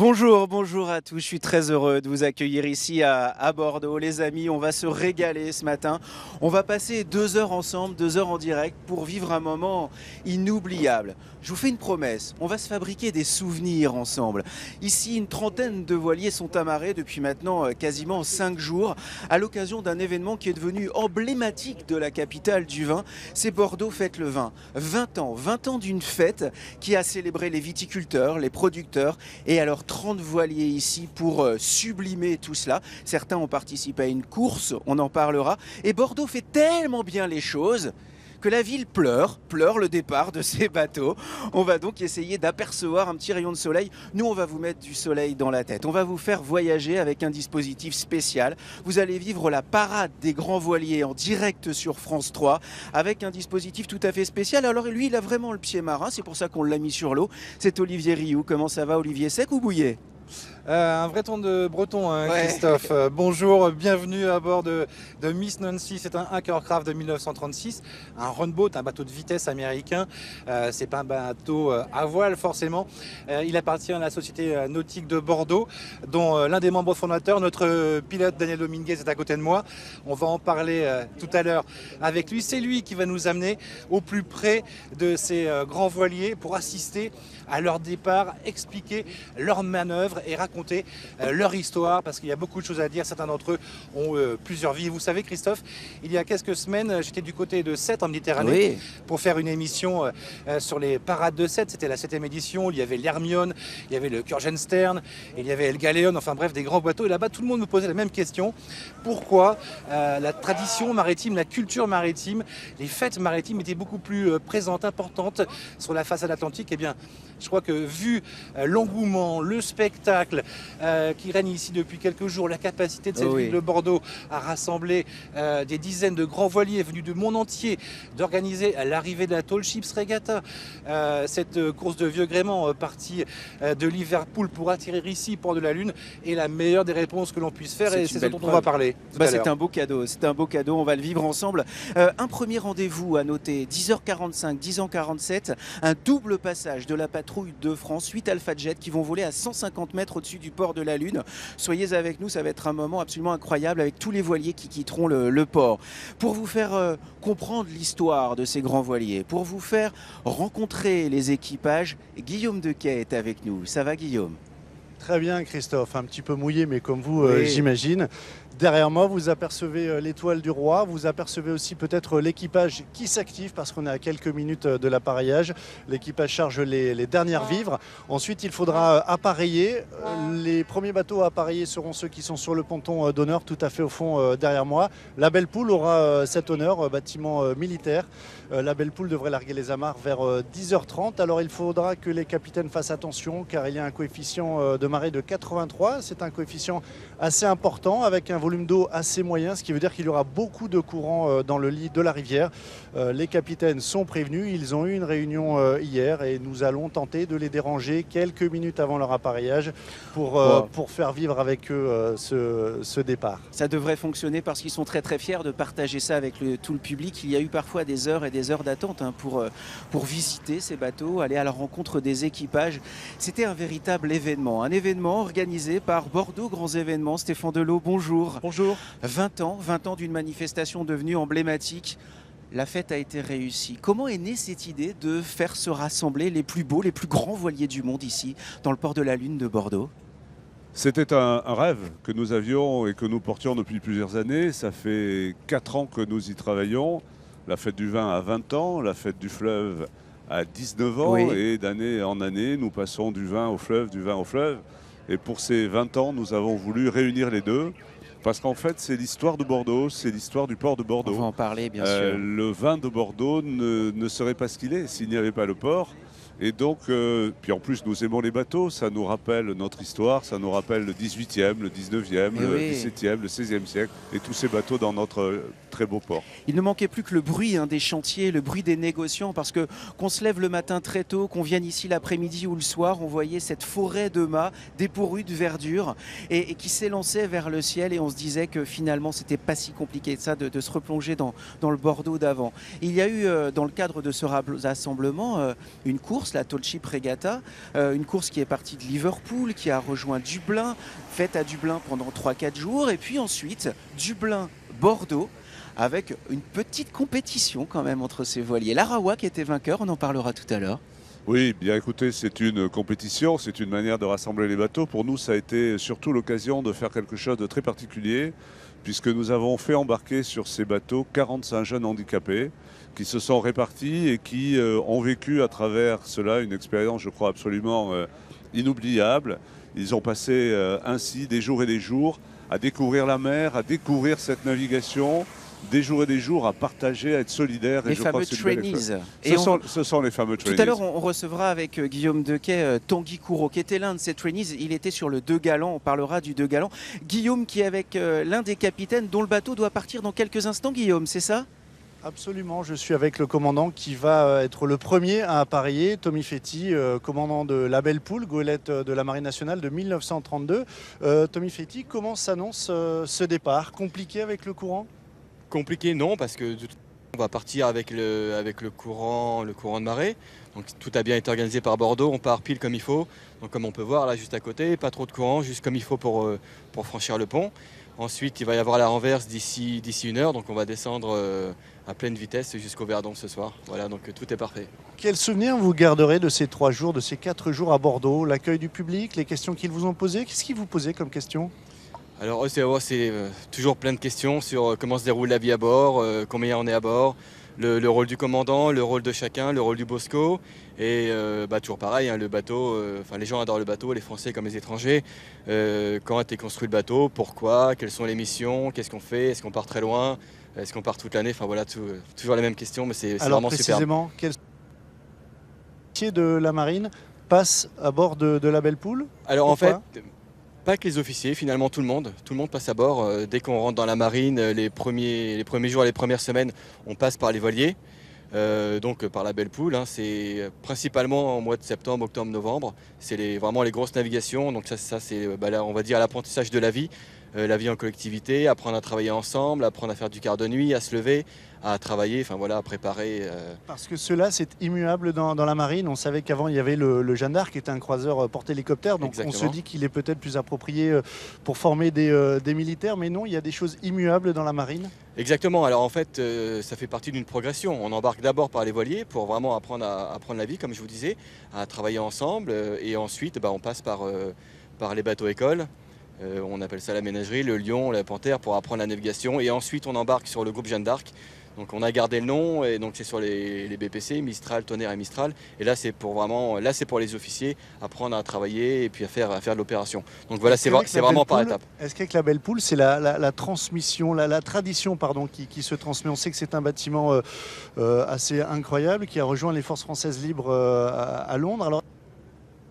Bonjour, bonjour à tous. Je suis très heureux de vous accueillir ici à Bordeaux. Les amis, on va se régaler ce matin. On va passer 2 heures ensemble, 2 heures en direct pour vivre un moment inoubliable. Je vous fais une promesse, on va se fabriquer des souvenirs ensemble. Ici, une trentaine de voiliers sont amarrés depuis maintenant quasiment 5 jours à l'occasion d'un événement qui est devenu emblématique de la capitale du vin. C'est Bordeaux Fête le Vin. 20 ans d'une fête qui a célébré les viticulteurs, les producteurs et alors 30 voiliers ici pour sublimer tout cela. Certains ont participé à une course, on en parlera. Et Bordeaux fait tellement bien les choses que la ville pleure le départ de ces bateaux. On va donc essayer d'apercevoir un petit rayon de soleil. Nous, on va vous mettre du soleil dans la tête. On va vous faire voyager avec un dispositif spécial. Vous allez vivre la parade des grands voiliers en direct sur France 3 avec un dispositif tout à fait spécial. Alors lui, il a vraiment le pied marin, c'est pour ça qu'on l'a mis sur l'eau. C'est Olivier Rioux. Comment ça va, Olivier? Sec ou bouillé? Un vrai ton de breton, hein, Ouais. Christophe. Bonjour, bienvenue à bord de Miss Nancy. C'est un Hackercraft de 1936, un runboat, un bateau de vitesse américain. C'est pas un bateau à voile forcément. Il appartient à la société nautique de Bordeaux, dont l'un des membres fondateurs, notre pilote Daniel Dominguez, est à côté de moi. On va en parler tout à l'heure avec lui. C'est lui qui va nous amener au plus près de ces grands voiliers pour assister à leur départ, expliquer leurs manœuvres et raconter leur histoire, parce qu'il y a beaucoup de choses à dire. Certains d'entre eux ont plusieurs vies. Vous savez, Christophe, il y a quelques semaines, j'étais du côté de Sète en Méditerranée pour faire une émission sur les parades de Sète. C'était la 7e édition. Il y avait l'Hermione, il y avait le Kurgenstern, il y avait El Galeon, enfin bref, des grands bateaux. Et là-bas, tout le monde me posait la même question. Pourquoi la tradition maritime, la culture maritime, les fêtes maritimes étaient beaucoup plus présentes, importantes sur la façade atlantique? Eh bien, je crois que vu l'engouement, le spectacle qui règne ici depuis quelques jours, la capacité de cette ville de Bordeaux à rassembler des dizaines de grands voiliers venus du monde entier, d'organiser l'arrivée de la Tall Ships Regatta, cette course de vieux gréement partie de Liverpool pour atterrir ici, Port de la Lune, est la meilleure des réponses que l'on puisse faire, et c'est ce dont on va parler. C'est un beau cadeau, on va le vivre ensemble. Un premier rendez-vous à noter, 10h45, 10h47, un double passage de la patrouille de France, 8 Alpha Jet qui vont voler à 150 mètres au-dessus du port de la Lune. Soyez avec nous, ça va être un moment absolument incroyable avec tous les voiliers qui quitteront le port. Pour vous faire comprendre l'histoire de ces grands voiliers, pour vous faire rencontrer les équipages, Guillaume Dequet est avec nous. Ça va, Guillaume? Très bien, Christophe, un petit peu mouillé, mais comme vous, j'imagine. Derrière moi, vous apercevez l'étoile du roi, vous apercevez aussi peut-être l'équipage qui s'active parce qu'on est à quelques minutes de l'appareillage. L'équipage charge les dernières vivres. Ensuite, il faudra appareiller. Les premiers bateaux à appareiller seront ceux qui sont sur le ponton d'honneur, tout à fait au fond derrière moi. La Belle Poule aura cet honneur, bâtiment militaire. La Belle Poule devrait larguer les amarres vers 10h30. Alors, il faudra que les capitaines fassent attention car il y a un coefficient de marée de 83. C'est un coefficient assez important avec un volume d'eau assez moyen, ce qui veut dire qu'il y aura beaucoup de courant dans le lit de la rivière. Les capitaines sont prévenus, ils ont eu une réunion hier et nous allons tenter de les déranger quelques minutes avant leur appareillage pour faire vivre avec eux ce départ. Ça devrait fonctionner parce qu'ils sont très très fiers de partager ça avec tout le public. Il y a eu parfois des heures et des heures d'attente pour visiter ces bateaux, aller à la rencontre des équipages. C'était un véritable événement, un événement organisé par Bordeaux Grands Événements. Stéphane Delot, bonjour. Bonjour. 20 ans d'une manifestation devenue emblématique. La fête a été réussie. Comment est née cette idée de faire se rassembler les plus beaux, les plus grands voiliers du monde ici, dans le port de la Lune de Bordeaux? C'était un rêve que nous avions et que nous portions depuis plusieurs années. Ça fait 4 ans que nous y travaillons. La fête du vin a 20 ans, la fête du fleuve a 19 ans. Et d'année en année, nous passons du vin au fleuve, du vin au fleuve. Et pour ces 20 ans, nous avons voulu réunir les deux. Parce qu'en fait, c'est l'histoire de Bordeaux, c'est l'histoire du port de Bordeaux. On va en parler, bien sûr. Le vin de Bordeaux ne serait pas ce qu'il est s'il n'y avait pas le port. Et donc, puis en plus, nous aimons les bateaux, ça nous rappelle notre histoire, ça nous rappelle le 18e, le 19e, le 17e, le 16e siècle, et tous ces bateaux dans notre très beau port. Il ne manquait plus que le bruit des chantiers, le bruit des négociants, parce que qu'on se lève le matin très tôt, qu'on vienne ici l'après-midi ou le soir, on voyait cette forêt de mâts dépourvue de verdure et qui s'élançait vers le ciel, et on se disait que finalement, c'était pas si compliqué que ça de se replonger dans le Bordeaux d'avant. Il y a eu, dans le cadre de ce rassemblement, une course course, la Tall Ship Regatta, une course qui est partie de Liverpool, qui a rejoint Dublin, faite à Dublin pendant 3-4 jours, et puis ensuite Dublin-Bordeaux, avec une petite compétition quand même entre ces voiliers. L'Arawak était vainqueur, on en parlera tout à l'heure. Oui, bien écoutez, c'est une compétition, c'est une manière de rassembler les bateaux. Pour nous, ça a été surtout l'occasion de faire quelque chose de très particulier, puisque nous avons fait embarquer sur ces bateaux 45 jeunes handicapés qui se sont répartis et qui ont vécu à travers cela une expérience, je crois, absolument inoubliable. Ils ont passé ainsi des jours et des jours à découvrir la mer, à découvrir cette navigation, des jours et des jours à partager, à être solidaires. Les fameux trainees. Ce sont les fameux trainees. Tout à l'heure, on recevra avec Guillaume Dequet Tanguy Couraud, qui était l'un de ces trainees. Il était sur le 2 Galants, on parlera du 2 Galants. Guillaume qui est avec l'un des capitaines dont le bateau doit partir dans quelques instants, Guillaume, c'est ça ? Absolument, je suis avec le commandant qui va être le premier à appareiller, Tommy Fetty, commandant de la Belle Poule, goélette de la Marine nationale de 1932. Tommy Fetty, comment s'annonce ce départ? Compliqué avec le courant? Compliqué, non, parce que on va partir avec le courant de marée. Donc tout a bien été organisé par Bordeaux, on part pile comme il faut. Donc comme on peut voir là juste à côté, pas trop de courant, juste comme il faut pour franchir le pont. Ensuite il va y avoir la renverse d'ici 1 heure, donc on va descendre à pleine vitesse jusqu'au Verdon ce soir. Voilà, donc tout est parfait. Quel souvenir vous garderez de ces 3 jours, de ces 4 jours à Bordeaux? L'accueil du public, les questions qu'ils vous ont posées? Qu'est-ce qu'ils vous posaient comme questions? Alors c'est toujours plein de questions sur comment se déroule la vie à bord, combien on est à bord, le rôle du commandant, le rôle de chacun, le rôle du bosco. Et toujours pareil, hein, le bateau, les gens adorent le bateau, les Français comme les étrangers. Quand a été construit le bateau, pourquoi, quelles sont les missions, qu'est-ce qu'on fait, est-ce qu'on part très loin, est-ce qu'on part toute l'année, enfin voilà, toujours les mêmes questions, mais c'est vraiment super. Alors précisément, quel métier de la marine passe à bord de la Belle Poule? Alors pourquoi? En fait, pas que les officiers, finalement tout le monde passe à bord. Dès qu'on rentre dans la marine, les premiers jours, les premières semaines, on passe par les voiliers, donc par la Belle Poule. Hein, c'est principalement au mois de septembre, octobre, novembre. C'est vraiment les grosses navigations. Donc ça c'est, là, on va dire, l'apprentissage de la vie en collectivité, apprendre à travailler ensemble, apprendre à faire du quart de nuit, à se lever, à travailler, enfin voilà, à préparer. Parce que cela, c'est immuable dans la marine. On savait qu'avant, il y avait le Jeanne d'Arc qui était un croiseur porte-hélicoptère. Donc exactement. On se dit qu'il est peut-être plus approprié pour former des militaires. Mais non, il y a des choses immuables dans la marine. Exactement. Alors en fait, ça fait partie d'une progression. On embarque d'abord par les voiliers pour vraiment apprendre à apprendre la vie, comme je vous disais, à travailler ensemble. Et ensuite, on passe par les bateaux écoles. On appelle ça la ménagerie, le Lion, la Panthère, pour apprendre la navigation. Et ensuite, on embarque sur le groupe Jeanne d'Arc. Donc on a gardé le nom, et donc c'est sur les BPC, Mistral, Tonnerre et Mistral. Et là, c'est pour les officiers, apprendre à travailler et puis à faire de l'opération. Donc voilà, c'est vraiment par étapes. Est-ce qu'avec la Belle Poule, c'est la transmission, la tradition qui se transmet? On sait que c'est un bâtiment assez incroyable qui a rejoint les forces françaises libres à Londres. Alors,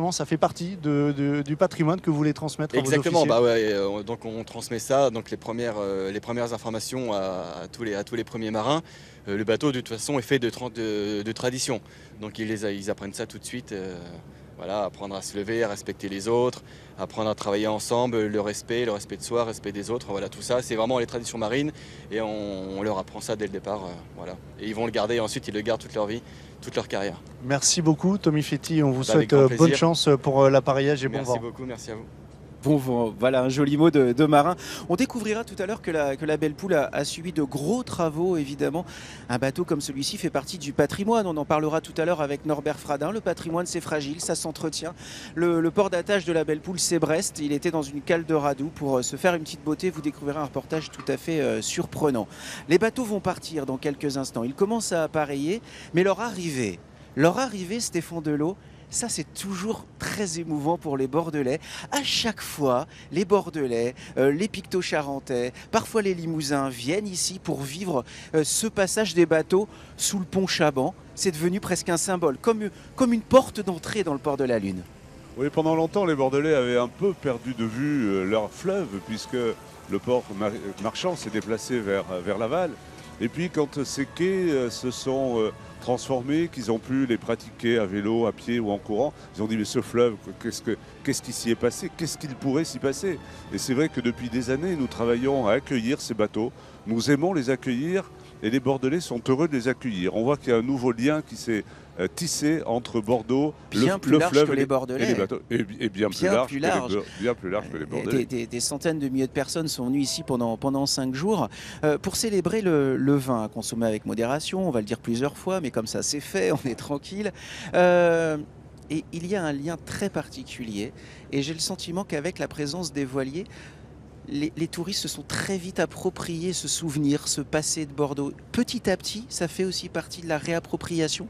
ça fait partie du patrimoine que vous voulez transmettre à vos officiers? Exactement, donc on transmet ça, donc les premières informations à tous les premiers marins. Le bateau de toute façon est fait de tradition, donc ils apprennent ça tout de suite. Voilà, apprendre à se lever, à respecter les autres, apprendre à travailler ensemble, le respect de soi, le respect des autres. Voilà, tout ça, c'est vraiment les traditions marines et on leur apprend ça dès le départ. Voilà. Et ils vont le garder, et ensuite ils le gardent toute leur vie, toute leur carrière. Merci beaucoup Tommy Fetty, on vous souhaite bonne chance pour l'appareillage et bon vent. Merci beaucoup, merci à vous. Bon vent, voilà un joli mot de marin. On découvrira tout à l'heure que la Belle Poule a subi de gros travaux, évidemment. Un bateau comme celui-ci fait partie du patrimoine. On en parlera tout à l'heure avec Norbert Fradin. Le patrimoine, c'est fragile, ça s'entretient. Le port d'attache de la Belle Poule, c'est Brest. Il était dans une cale de radoux pour se faire une petite beauté. Vous découvrirez un reportage tout à fait surprenant. Les bateaux vont partir dans quelques instants. Ils commencent à appareiller, mais leur arrivée, Stéphane Delot, ça, c'est toujours très émouvant pour les Bordelais. À chaque fois, les Bordelais, les Picto-Charentais, parfois les Limousins viennent ici pour vivre ce passage des bateaux sous le pont Chaban. C'est devenu presque un symbole, comme une porte d'entrée dans le port de la Lune. Oui, pendant longtemps, les Bordelais avaient un peu perdu de vue leur fleuve, puisque le port marchand s'est déplacé vers Laval. Et puis, quand ces quais se sont transformés, qu'ils ont pu les pratiquer à vélo, à pied ou en courant, ils ont dit mais ce fleuve, qu'est-ce qui s'y est passé? Qu'est-ce qu'il pourrait s'y passer? Et c'est vrai que depuis des années, nous travaillons à accueillir ces bateaux nous aimons les accueillir et les Bordelais sont heureux de les accueillir. On voit qu'il y a un nouveau lien qui s'est tissé entre Bordeaux, bien plus large fleuve que les Bordelais. et les bateaux, et bien plus large que les Bordelais. Des centaines de milliers de personnes sont venues ici pendant 5 jours pour célébrer le vin à consommer avec modération. On va le dire plusieurs fois, mais comme ça c'est fait, on est tranquille. Et il y a un lien très particulier et j'ai le sentiment qu'avec la présence des voiliers, les touristes se sont très vite appropriés ce souvenir, ce passé de Bordeaux. Petit à petit, ça fait aussi partie de la réappropriation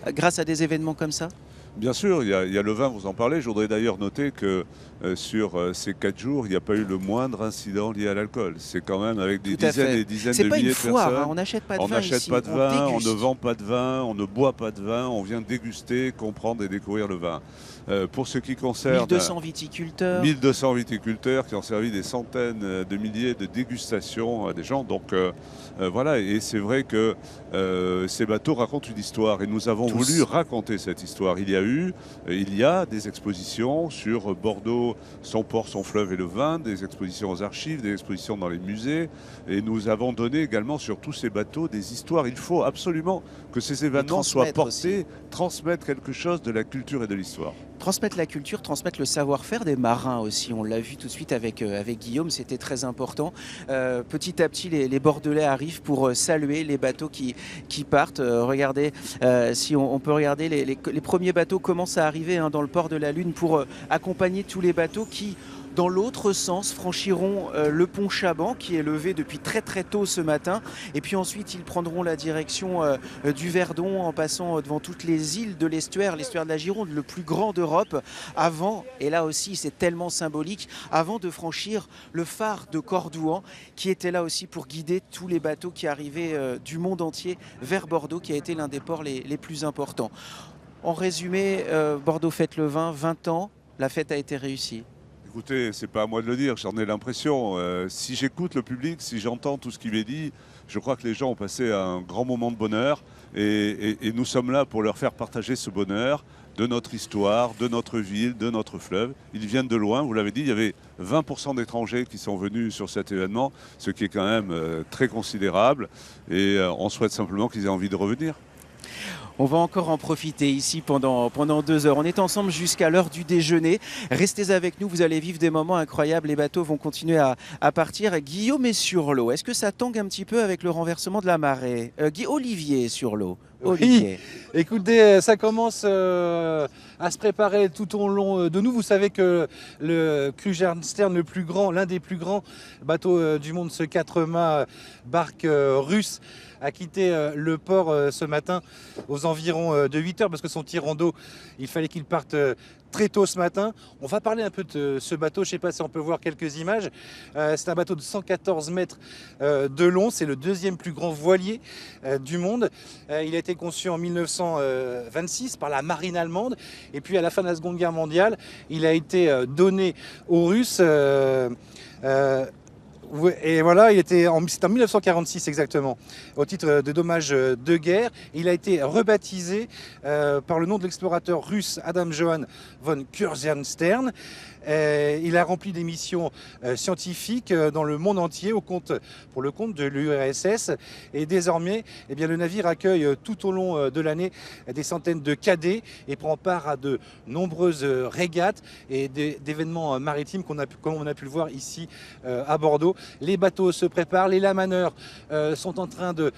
grâce à des événements comme ça. Bien sûr, il y a le vin, vous en parlez. Je voudrais d'ailleurs noter que sur ces 4 jours, il n'y a pas eu le moindre incident lié à l'alcool. C'est quand même avec des dizaines et des dizaines de milliers de personnes. C'est pas une foire, on n'achète pas de vin ici. On n'achète pas de vin, on déguste. ne vend pas de vin, on ne boit pas de vin, on vient déguster, comprendre et découvrir le vin. Pour ce qui concerne 1200 viticulteurs. 1200 viticulteurs qui ont servi des centaines de milliers de dégustations à des gens. Donc voilà, et c'est vrai que ces bateaux racontent une histoire et nous avons voulu raconter cette histoire. Il y a des expositions sur Bordeaux, son port, son fleuve et le vin, des expositions aux archives, des expositions dans les musées et nous avons donné également sur tous ces bateaux des histoires. Il faut absolument que ces événements soient portés, transmettre quelque chose de la culture et de l'histoire. Transmettre la culture, transmettre le savoir-faire des marins aussi. On l'a vu tout de suite avec Guillaume, c'était très important. Petit à petit, les Bordelais arrivent pour saluer les bateaux qui partent. Regardez, si on peut regarder, les premiers bateaux commencent à arriver dans le port de la Lune pour accompagner tous les bateaux qui, dans l'autre sens, franchiront le pont Chaban qui est levé depuis très très tôt ce matin et puis ensuite ils prendront la direction du Verdon en passant devant toutes les îles de l'estuaire de la Gironde, le plus grand d'Europe, avant, et là aussi c'est tellement symbolique, avant de franchir le phare de Cordouan qui était là aussi pour guider tous les bateaux qui arrivaient du monde entier vers Bordeaux qui a été l'un des ports les plus importants. En résumé, Bordeaux fête le vin, 20 ans, la fête a été réussie. Écoutez, c'est pas à moi de le dire, j'en ai l'impression. Si j'écoute le public, si j'entends tout ce qui m'est dit, je crois que les gens ont passé un grand moment de bonheur et nous sommes là pour leur faire partager ce bonheur de notre histoire, de notre ville, de notre fleuve. Ils viennent de loin, vous l'avez dit, il y avait 20% d'étrangers qui sont venus sur cet événement, ce qui est quand même très considérable et on souhaite simplement qu'ils aient envie de revenir. On va encore en profiter ici pendant 2 heures. On est ensemble jusqu'à l'heure du déjeuner. Restez avec nous, vous allez vivre des moments incroyables. Les bateaux vont continuer à partir. Guillaume est sur l'eau. Est-ce que ça tangue un petit peu avec le renversement de la marée? Olivier est sur l'eau. Olivier. Oui, écoutez, ça commence à se préparer tout au long de nous. Vous savez que le Krugerstern, l'un des plus grands bateaux du monde, ce 4 mâts barque russe, a quitté le port ce matin aux environs de 8 heures parce que son tirant d'eau, il fallait qu'il parte très tôt ce matin. On va parler un peu de ce bateau, je ne sais pas si on peut voir quelques images. C'est un bateau de 114 mètres de long, c'est le 2e plus grand voilier du monde. Il a été conçu en 1926 par la marine allemande et puis à la fin de la Seconde Guerre mondiale, il a été donné aux Russes. Et voilà, c'est en 1946 exactement, au titre de dommages de guerre. Il a été rebaptisé par le nom de l'explorateur russe Adam Johann von Krugerstern. Il a rempli des missions scientifiques dans le monde entier pour le compte de l'URSS. Et désormais, eh bien, le navire accueille tout au long de l'année des centaines de cadets et prend part à de nombreuses régates et d'événements maritimes comme on a pu le voir ici à Bordeaux. Les bateaux se préparent, les lamaneurs sont en train de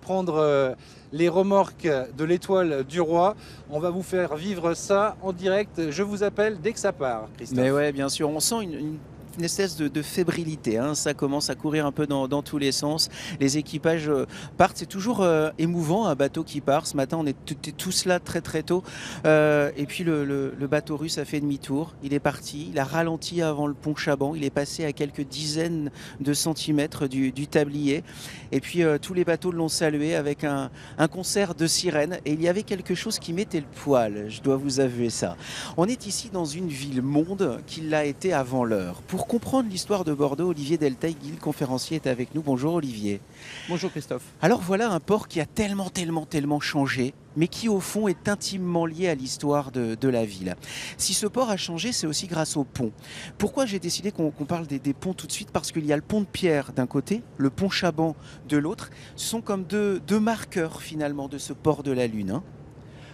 prendre les remorques de l'Étoile du Roi. On va vous faire vivre ça en direct. Je vous appelle dès que ça part, Christophe. Mais ouais, bien sûr, on sent une espèce de fébrilité, ça commence à courir un peu dans tous les sens. Les équipages partent, c'est toujours émouvant un bateau qui part. Ce matin on était tous là très très tôt et puis le bateau russe a fait demi-tour, il est parti, il a ralenti avant le pont Chaban, il est passé à quelques dizaines de centimètres du tablier et puis tous les bateaux l'ont salué avec un concert de sirènes et il y avait quelque chose qui mettait le poil, je dois vous avouer ça. On est ici dans une ville-monde qui l'a été avant l'heure. Pour comprendre l'histoire de Bordeaux, Olivier Delteil, guide conférencier, est avec nous. Bonjour Olivier. Bonjour Christophe. Alors voilà un port qui a tellement changé, mais qui au fond est intimement lié à l'histoire de la ville. Si ce port a changé, c'est aussi grâce aux ponts. Pourquoi j'ai décidé qu'on parle des ponts tout de suite? Parce qu'il y a le pont de Pierre d'un côté, le pont Chaban de l'autre. Ce sont comme deux marqueurs finalement de ce port de la Lune, hein.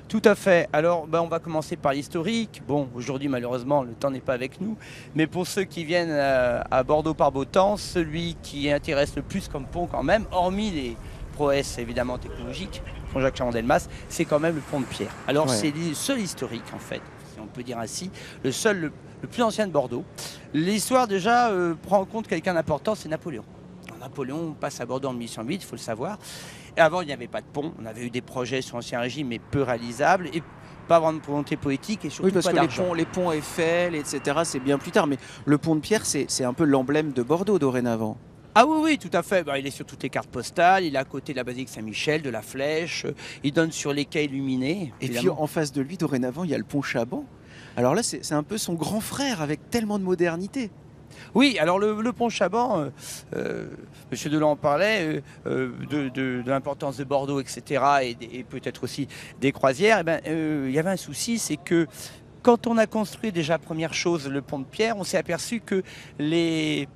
Tout à fait. Alors, on va commencer par l'historique. Bon, aujourd'hui, malheureusement, le temps n'est pas avec nous. Mais pour ceux qui viennent à Bordeaux par beau temps, celui qui intéresse le plus comme pont quand même, hormis les prouesses évidemment technologiques, pont Jacques Chaban-Delmas, c'est quand même le pont de Pierre. Alors, c'est le seul historique, en fait, si on peut dire ainsi, le plus ancien de Bordeaux. L'histoire, déjà, prend en compte quelqu'un d'important, c'est Napoléon. Napoléon passe à Bordeaux en 1808, il faut le savoir. Et avant, il n'y avait pas de pont. On avait eu des projets sur l'Ancien Régime, mais peu réalisables. Et pas avoir de volonté politique et surtout pas d'argent. Oui, parce que les ponts Eiffel, etc., c'est bien plus tard. Mais le pont de Pierre, c'est un peu l'emblème de Bordeaux dorénavant. Ah oui, tout à fait. Il est sur toutes les cartes postales. Il est à côté de la basilique Saint-Michel, de la Flèche. Il donne sur les quais illuminés. Et puis en face de lui, dorénavant, il y a le pont Chaban. Alors là, c'est un peu son grand frère avec tellement de modernité. Oui, alors le pont Chaban, M. Delon en parlait, de l'importance de Bordeaux, etc., et peut-être aussi des croisières. Il y avait un souci, c'est que quand on a construit déjà, première chose, le pont de Pierre, on s'est aperçu que les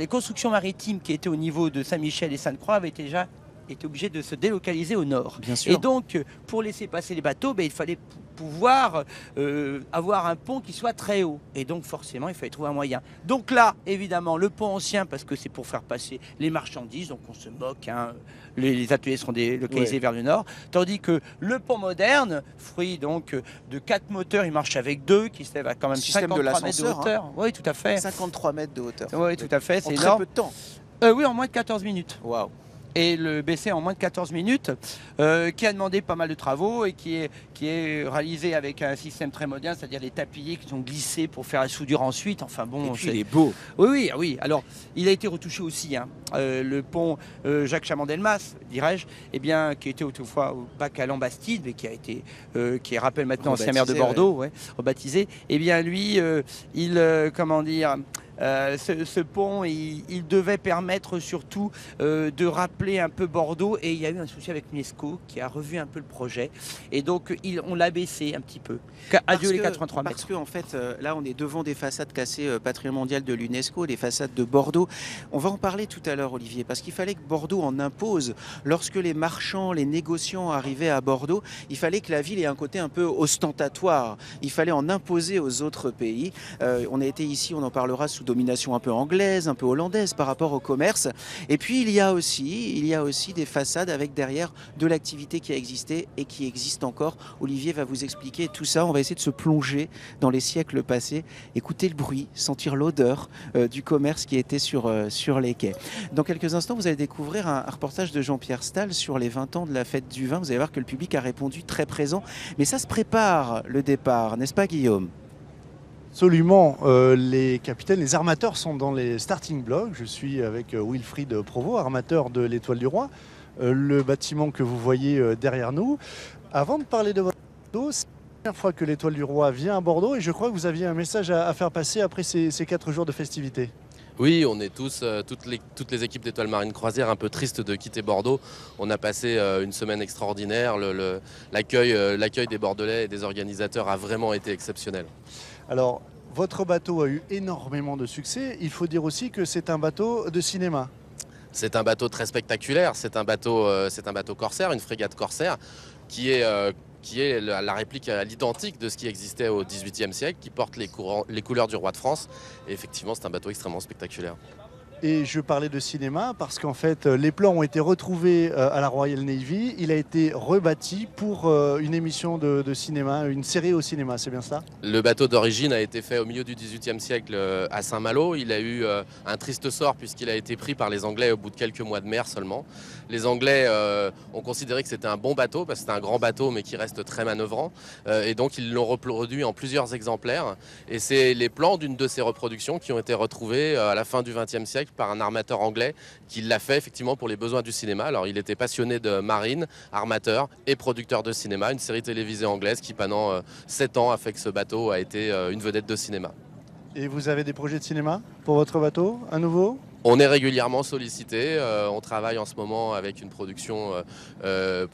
constructions maritimes qui étaient au niveau de Saint-Michel et Sainte-Croix avaient déjà été obligées de se délocaliser au nord. Bien sûr. Et donc, pour laisser passer les bateaux, il fallait pouvoir avoir un pont qui soit très haut. Et donc, forcément, il fallait trouver un moyen. Donc là, évidemment, le pont ancien, parce que c'est pour faire passer les marchandises, donc on se moque, hein, les ateliers seront délocalisés vers le nord. Tandis que le pont moderne, fruit donc de 4 moteurs, il marche avec 2, qui s'élèvent à quand même 53 mètres de hauteur. Hein. Oui, tout à fait. 53 mètres de hauteur. Oui, tout à fait. C'est énorme. En très peu de temps. Oui, en moins de 14 minutes. Waouh. Et le BC en moins de 14 minutes, qui a demandé pas mal de travaux et qui est réalisé avec un système très moderne, c'est-à-dire les tapis qui sont glissés pour faire la soudure ensuite. Enfin bon, et puis il est beau. Oui. Alors, il a été retouché aussi. Hein. Le pont Jacques Chaban-Delmas, dirais-je, qui était autrefois au bac à Lambastide, mais qui a été, qui rappelle maintenant ancien maire de Bordeaux, rebaptisé. Lui, ce pont, il devait permettre surtout de rappeler un peu Bordeaux, et il y a eu un souci avec l'UNESCO qui a revu un peu le projet, et donc on l'a baissé un petit peu. Adieu les 83 mètres. Parce qu'en fait, là on est devant des façades classées patrimoine mondial de l'UNESCO, les façades de Bordeaux. On va en parler tout à l'heure, Olivier, parce qu'il fallait que Bordeaux en impose. Lorsque les marchands, les négociants arrivaient à Bordeaux, il fallait que la ville ait un côté un peu ostentatoire. Il fallait en imposer aux autres pays. On a été ici, on en parlera, sous domination un peu anglaise, un peu hollandaise par rapport au commerce. Et puis il y a aussi des façades avec derrière de l'activité qui a existé et qui existe encore. Olivier va vous expliquer tout ça. On va essayer de se plonger dans les siècles passés, écouter le bruit, sentir l'odeur du commerce qui était sur les quais. Dans quelques instants, vous allez découvrir un reportage de Jean-Pierre Stahl sur les 20 ans de la fête du vin. Vous allez voir que le public a répondu très présent. Mais ça se prépare, le départ, n'est-ce pas Guillaume ? Absolument, les capitaines, les armateurs sont dans les starting blocks. Je suis avec Wilfried Provost, armateur de l'Étoile du Roi, le bâtiment que vous voyez derrière nous. Avant de parler de votre bateau, c'est la première fois que l'Étoile du Roi vient à Bordeaux, et je crois que vous aviez un message à faire passer après ces 4 jours de festivités. Oui, on est tous, toutes les équipes d'Étoile Marine Croisière, un peu tristes de quitter Bordeaux. On a passé une semaine extraordinaire. L'accueil des Bordelais et des organisateurs a vraiment été exceptionnel. Alors, votre bateau a eu énormément de succès. Il faut dire aussi que c'est un bateau de cinéma. C'est un bateau très spectaculaire. C'est un bateau corsaire, une frégate corsaire, qui est la réplique à l'identique de ce qui existait au XVIIIe siècle, qui porte les couleurs du roi de France. Et effectivement, c'est un bateau extrêmement spectaculaire. Et je parlais de cinéma parce qu'en fait, les plans ont été retrouvés à la Royal Navy. Il a été rebâti pour une émission de cinéma, une série au cinéma, c'est bien ça? Le bateau d'origine a été fait au milieu du XVIIIe siècle à Saint-Malo. Il a eu un triste sort puisqu'il a été pris par les Anglais au bout de quelques mois de mer seulement. Les Anglais ont considéré que c'était un bon bateau parce que c'était un grand bateau mais qui reste très manœuvrant. Et donc ils l'ont reproduit en plusieurs exemplaires. Et c'est les plans d'une de ces reproductions qui ont été retrouvés à la fin du XXe siècle par un armateur anglais qui l'a fait effectivement pour les besoins du cinéma. Alors il était passionné de marine, armateur et producteur de cinéma, une série télévisée anglaise qui pendant 7 ans a fait que ce bateau a été une vedette de cinéma. Et vous avez des projets de cinéma pour votre bateau, à nouveau? On est régulièrement sollicité. On travaille en ce moment avec une production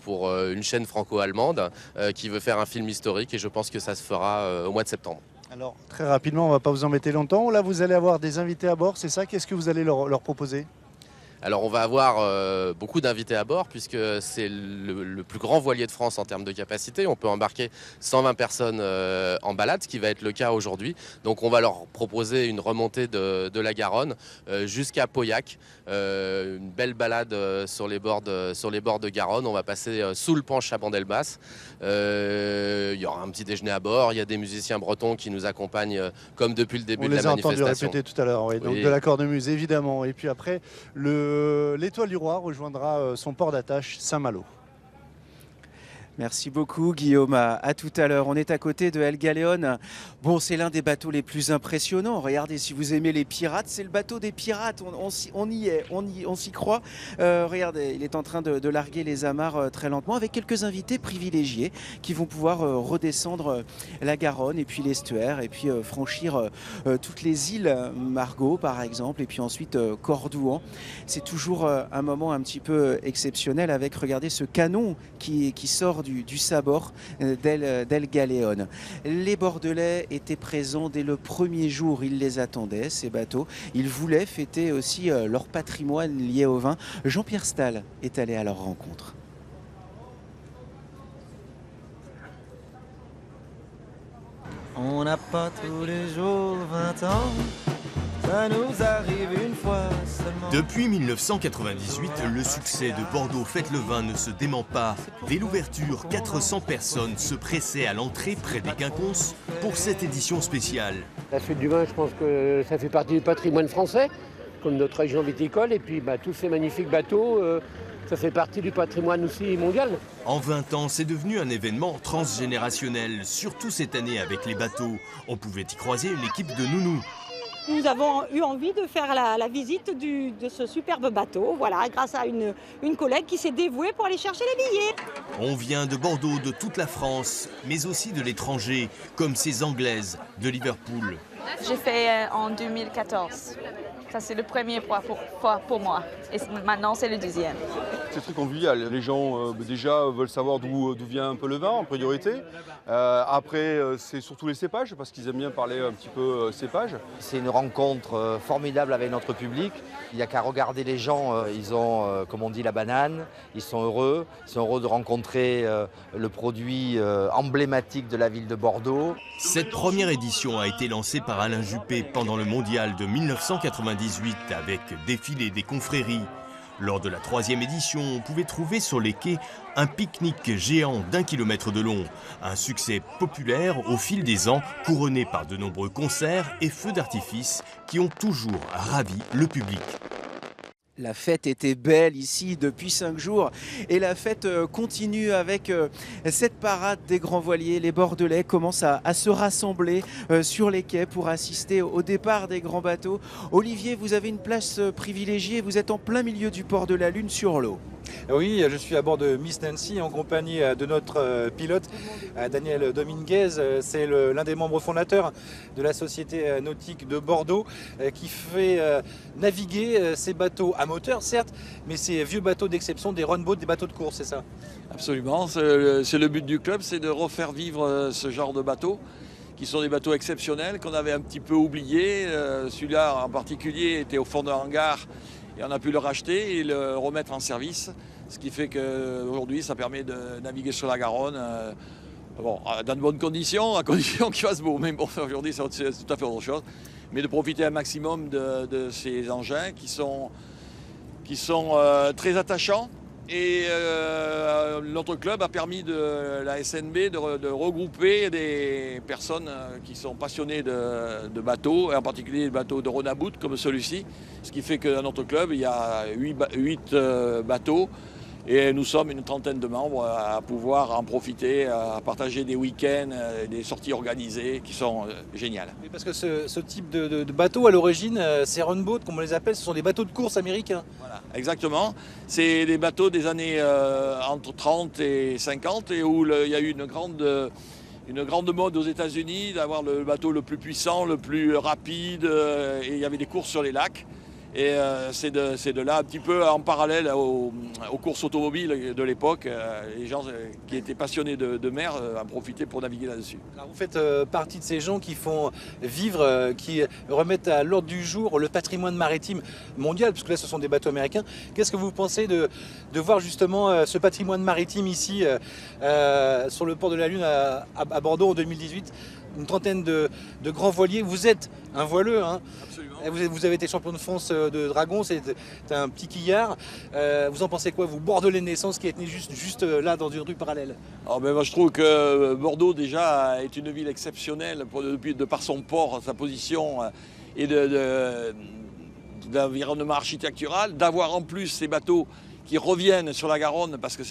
pour une chaîne franco-allemande qui veut faire un film historique et je pense que ça se fera au mois de septembre. Alors, très rapidement, on ne va pas vous embêter longtemps. Là, vous allez avoir des invités à bord, c'est ça? Qu'est-ce que vous allez leur proposer? Alors on va avoir beaucoup d'invités à bord puisque c'est le plus grand voilier de France en termes de capacité. On peut embarquer 120 personnes en balade, ce qui va être le cas aujourd'hui. Donc on va leur proposer une remontée de la Garonne jusqu'à Pauillac. Une belle balade sur les bords de Garonne. On va passer sous le pont Chabandelmas. Il y aura un petit déjeuner à bord. Il y a des musiciens bretons qui nous accompagnent comme depuis le début de la manifestation. On les a entendus répéter tout à l'heure, oui. Donc de la cornemuse évidemment. Et puis après, l'Étoile du Roi rejoindra son port d'attache Saint-Malo. Merci beaucoup Guillaume, à tout à l'heure. On est à côté de El Galeon. Bon, c'est l'un des bateaux les plus impressionnants. Regardez, si vous aimez les pirates, c'est le bateau des pirates. On y est, on s'y croit. Regardez, il est en train de larguer les amarres très lentement avec quelques invités privilégiés qui vont pouvoir redescendre la Garonne et puis l'estuaire et puis franchir toutes les îles Margot par exemple et puis ensuite Cordouan. C'est toujours un moment un petit peu exceptionnel avec, regardez, ce canon qui sort du sabord d'El Galeon. Les Bordelais étaient présents dès le premier jour, ils les attendaient, ces bateaux. Ils voulaient fêter aussi leur patrimoine lié au vin. Jean-Pierre Stahl est allé à leur rencontre. On n'a pas tous les jours 20 ans, ça nous arrive une fois seulement. Depuis 1998, le succès de Bordeaux Fête le Vin ne se dément pas. Dès l'ouverture, 400 personnes se pressaient à l'entrée près des quinconces pour cette édition spéciale. La Fête du Vin, je pense que ça fait partie du patrimoine français, comme notre région viticole, et puis tous ces magnifiques bateaux, ça fait partie du patrimoine aussi mondial. En 20 ans, c'est devenu un événement transgénérationnel, surtout cette année avec les bateaux. On pouvait y croiser une équipe de nounous. Nous avons eu envie de faire la visite de ce superbe bateau, voilà, grâce à une collègue qui s'est dévouée pour aller chercher les billets. On vient de Bordeaux, de toute la France, mais aussi de l'étranger, comme ces Anglaises de Liverpool. J'ai fait en 2014. Ça, c'est le premier fois pour moi. Et maintenant, c'est le deuxième. C'est très convivial. Les gens, déjà, veulent savoir d'où vient un peu le vin, en priorité. Après, c'est surtout les cépages, parce qu'ils aiment bien parler un petit peu cépages. C'est une rencontre formidable avec notre public. Il n'y a qu'à regarder les gens. Ils ont, comme on dit, la banane. Ils sont heureux. Ils sont heureux de rencontrer le produit emblématique de la ville de Bordeaux. Cette première édition a été lancée par Alain Juppé pendant le mondial de 1998 avec défilé des confréries. Lors de la 3e édition, on pouvait trouver sur les quais un pique-nique géant d'1 kilomètre de long. Un succès populaire au fil des ans, couronné par de nombreux concerts et feux d'artifice qui ont toujours ravi le public. La fête était belle ici depuis 5 jours et la fête continue avec cette parade des grands voiliers. Les Bordelais commencent à se rassembler sur les quais pour assister au départ des grands bateaux. Olivier, vous avez une place privilégiée, vous êtes en plein milieu du port de la Lune sur l'eau. Oui, je suis à bord de Miss Nancy en compagnie de notre pilote Daniel Dominguez. C'est l'un des membres fondateurs de la Société nautique de Bordeaux qui fait naviguer ces bateaux à moteur, certes, mais ces vieux bateaux d'exception, des run-boats, des bateaux de course, c'est ça? Absolument, c'est le but du club, c'est de refaire vivre ce genre de bateaux qui sont des bateaux exceptionnels qu'on avait un petit peu oubliés. Celui-là en particulier était au fond d'un hangar. Et on a pu le racheter et le remettre en service, ce qui fait qu'aujourd'hui ça permet de naviguer sur la Garonne dans de bonnes conditions, à condition qu'il fasse beau. Mais bon, aujourd'hui c'est tout à fait autre chose. Mais de profiter un maximum de ces engins qui sont très attachants. Et notre club a permis de la SNB de regrouper des personnes qui sont passionnées de bateaux, et en particulier des bateaux de Ronabout comme celui-ci. Ce qui fait que dans notre club, il y a 8 bateaux et nous sommes une trentaine de membres à pouvoir en profiter, à partager des week-ends, des sorties organisées qui sont géniales. Oui, parce que ce type de bateau, à l'origine, ces run-boats, comme on les appelle, ce sont des bateaux de course américains. Voilà, exactement. C'est des bateaux des années entre 30 et 50 et où il y a eu une grande une grande mode aux États-Unis d'avoir le bateau le plus puissant, le plus rapide, et il y avait des courses sur les lacs. Et c'est de là, un petit peu en parallèle aux courses automobiles de l'époque, les gens qui étaient passionnés de mer en profitaient pour naviguer là-dessus. Alors vous faites partie de ces gens qui font vivre, qui remettent à l'ordre du jour le patrimoine maritime mondial, parce que là ce sont des bateaux américains. Qu'est-ce que vous pensez de voir justement ce patrimoine maritime ici sur le port de la Lune à Bordeaux en 2018 ? Une trentaine de grands voiliers. Vous êtes un voileux, hein. Absolument. Vous avez été champion de France de dragon, c'est un petit quillard. Vous en pensez quoi, vous, Bordelais de naissance, qui êtes né juste là dans une rue parallèle? Moi, je trouve que Bordeaux déjà est une ville exceptionnelle de par son port, sa position et d'environnement architectural. D'avoir en plus ces bateaux qui reviennent sur la Garonne, parce que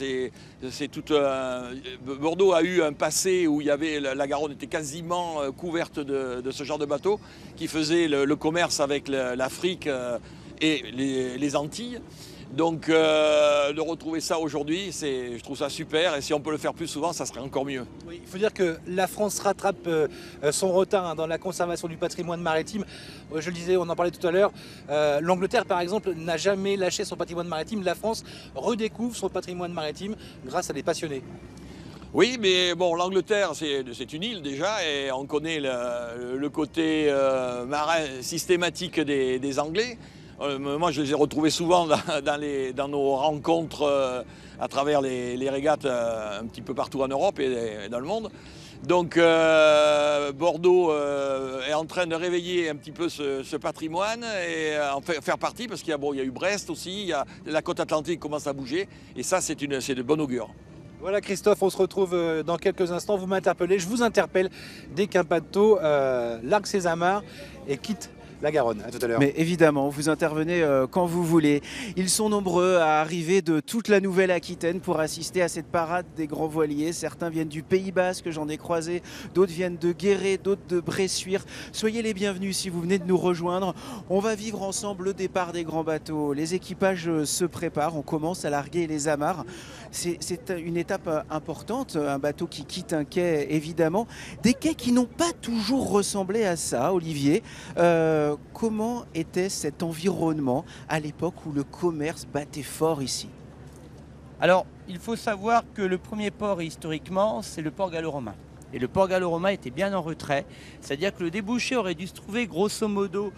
Bordeaux a eu un passé où la Garonne était quasiment couverte de ce genre de bateaux qui faisaient le commerce avec l'Afrique et les Antilles. Donc de retrouver ça aujourd'hui, je trouve ça super, et si on peut le faire plus souvent, ça serait encore mieux. Oui, il faut dire que la France rattrape son retard dans la conservation du patrimoine maritime. Je le disais, on en parlait tout à l'heure, l'Angleterre par exemple n'a jamais lâché son patrimoine maritime. La France redécouvre son patrimoine maritime grâce à des passionnés. Oui, mais bon, l'Angleterre, c'est une île déjà, et on connaît le côté marin systématique des Anglais. Moi, je les ai retrouvés souvent dans nos rencontres à travers les régates un petit peu partout en Europe et dans le monde. Donc Bordeaux est en train de réveiller un petit peu ce patrimoine et en faire partie, parce qu'il y a eu Brest aussi, la côte atlantique commence à bouger, et ça c'est de bon augure. Voilà Christophe, on se retrouve dans quelques instants. Vous m'interpellez, je vous interpelle dès qu'un bateau largue ses amarres et quitte la Garonne. À tout à l'heure. Mais évidemment, vous intervenez quand vous voulez. Ils sont nombreux à arriver de toute la Nouvelle-Aquitaine pour assister à cette parade des grands voiliers. Certains viennent du Pays Basque, j'en ai croisé. D'autres viennent de Guéret, d'autres de Bressuire. Soyez les bienvenus si vous venez de nous rejoindre. On va vivre ensemble le départ des grands bateaux. Les équipages se préparent, on commence à larguer les amarres. C'est une étape importante, un bateau qui quitte un quai évidemment. Des quais qui n'ont pas toujours ressemblé à ça, Olivier. Comment était cet environnement à l'époque où le commerce battait fort ici? Alors, il faut savoir que le premier port historiquement, c'est le port gallo-romain. Et le port gallo-romain était bien en retrait, c'est-à-dire que le débouché aurait dû se trouver grosso modo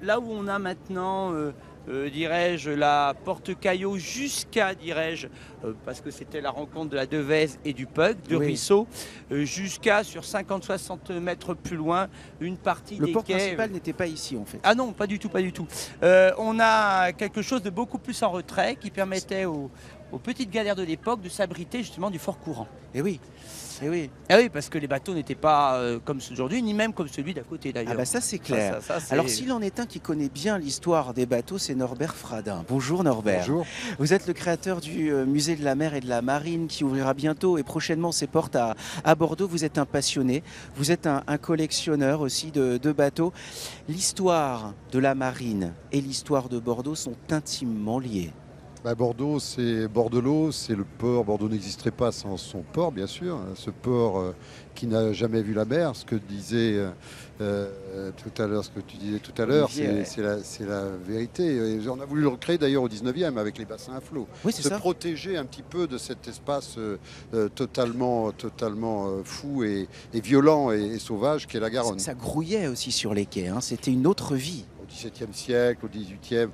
là où on a maintenant dirais-je, la porte Caillot jusqu'à, dirais-je, parce que c'était la rencontre de la Devèze et du Pug, de Ruisseau, jusqu'à sur 50-60 mètres plus loin, une partie des quais. Le port principal n'était pas ici en fait. Ah non, pas du tout, pas du tout. On a quelque chose de beaucoup plus en retrait qui permettait aux petites galères de l'époque de s'abriter justement du fort courant. Et oui. Eh oui. Ah oui, parce que les bateaux n'étaient pas comme ceux d'aujourd'hui, ni même comme celui d'à côté d'ailleurs. Ah bah ça c'est clair. Alors s'il en est un qui connaît bien l'histoire des bateaux, c'est Norbert Fradin. Bonjour Norbert. Bonjour. Vous êtes le créateur du musée de la mer et de la marine qui ouvrira bientôt et prochainement ses portes à Bordeaux. Vous êtes un passionné, vous êtes un collectionneur aussi de bateaux. L'histoire de la marine et l'histoire de Bordeaux sont intimement liées. Bordeaux, c'est Bordelot, c'est le port. Bordeaux n'existerait pas sans son port, bien sûr. Ce port qui n'a jamais vu la mer. Ce que disait tout à l'heure, ce que tu disais tout à l'heure, c'est la vérité. Et on a voulu le recréer d'ailleurs au 19e avec les bassins à flot. Oui, c'est ça. Se protéger un petit peu de cet espace totalement fou et violent et sauvage qu'est la Garonne. Ça grouillait aussi sur les quais. Hein. C'était une autre vie. Au XVIIe siècle, au XVIIIe,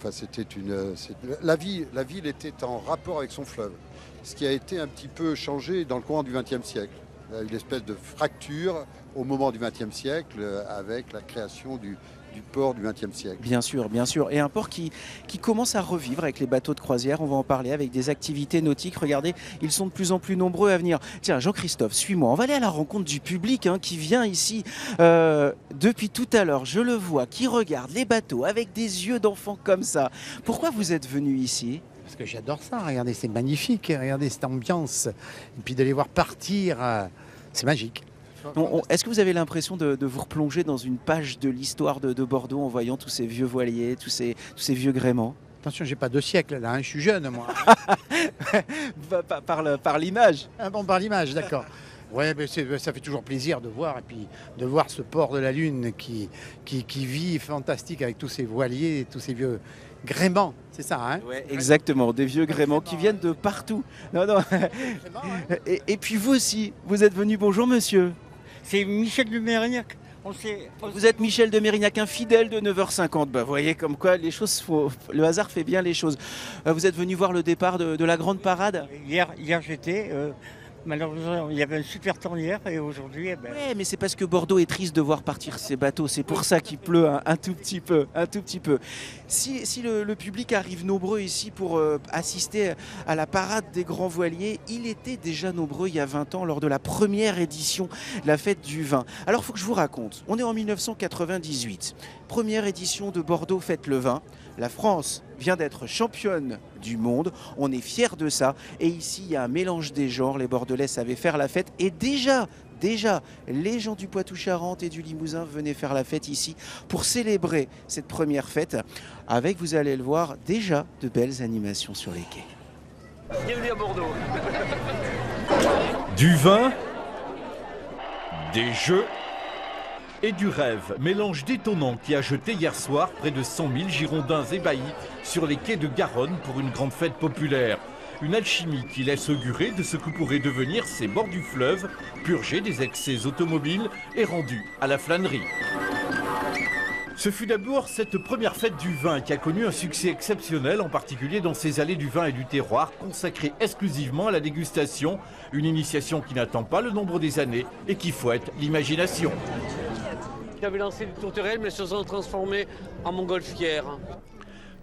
la ville était en rapport avec son fleuve, ce qui a été un petit peu changé dans le courant du XXe siècle. Il y a eu une espèce de fracture au moment du XXe siècle avec la création du port du XXe siècle. Bien sûr, bien sûr. Et un port qui commence à revivre avec les bateaux de croisière. On va en parler avec des activités nautiques. Regardez, ils sont de plus en plus nombreux à venir. Tiens, Jean-Christophe, suis-moi. On va aller à la rencontre du public qui vient ici depuis tout à l'heure. Je le vois, qui regarde les bateaux avec des yeux d'enfant comme ça. Pourquoi vous êtes venu ici ? Parce que j'adore ça. Regardez, c'est magnifique. Regardez cette ambiance. Et puis d'aller voir partir, c'est magique. Est-ce que vous avez l'impression de vous replonger dans une page de l'histoire de Bordeaux en voyant tous ces vieux voiliers, tous ces vieux gréements ? Attention, j'ai pas 2 siècles là, je suis jeune moi. par l'image. Ah bon, par l'image, d'accord. Ouais, mais ça fait toujours plaisir de voir, et puis de voir ce port de la Lune qui vit fantastique avec tous ces voiliers, tous ces vieux gréements, c'est ça, hein? Ouais, exactement, des vieux gréements qui viennent de partout. Non. Et puis vous aussi, vous êtes venu, bonjour monsieur. C'est Michel de Mérignac. Vous êtes Michel de Mérignac, un fidèle de 9h50. Bah, vous voyez comme quoi les choses, le hasard fait bien les choses. Vous êtes venu voir le départ de la grande parade? Hier j'étais. Malheureusement, il y avait un super temps hier et aujourd'hui... Ouais, mais c'est parce que Bordeaux est triste de voir partir ces bateaux. C'est pour ça qu'il pleut un tout petit peu. Si le public arrive nombreux ici pour assister à la parade des grands voiliers, il était déjà nombreux il y a 20 ans lors de la première édition de la fête du vin. Alors, il faut que je vous raconte. On est en 1998. Première édition de Bordeaux Fête le Vin. La France vient d'être championne du monde, on est fiers de ça. Et ici, il y a un mélange des genres, les Bordelais savaient faire la fête. Et déjà, les gens du Poitou-Charentes et du Limousin venaient faire la fête ici pour célébrer cette première fête. Avec, vous allez le voir, déjà de belles animations sur les quais. Bienvenue à Bordeaux. Du vin, des jeux et du rêve, mélange détonnant qui a jeté hier soir près de 100 000 Girondins ébahis sur les quais de Garonne pour une grande fête populaire. Une alchimie qui laisse augurer de ce que pourraient devenir ces bords du fleuve, purgés des excès automobiles et rendus à la flânerie. Ce fut d'abord cette première fête du vin qui a connu un succès exceptionnel, en particulier dans ces allées du vin et du terroir, consacrées exclusivement à la dégustation, une initiation qui n'attend pas le nombre des années et qui fouette l'imagination. J'avais lancé des tourterelles, mais elles se sont transformées en montgolfières.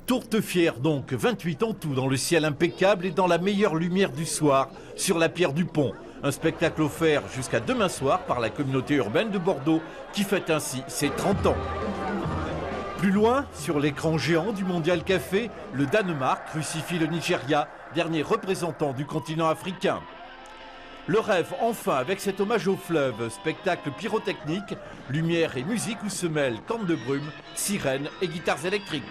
Tourtefière donc, 28 en tout, dans le ciel impeccable et dans la meilleure lumière du soir, sur la pierre du pont. Un spectacle offert jusqu'à demain soir par la communauté urbaine de Bordeaux, qui fête ainsi ses 30 ans. Plus loin, sur l'écran géant du Mondial Café, le Danemark crucifie le Nigeria, dernier représentant du continent africain. Le rêve enfin avec cet hommage au fleuve, spectacle pyrotechnique, lumière et musique où se mêlent cornes de brume, sirènes et guitares électriques.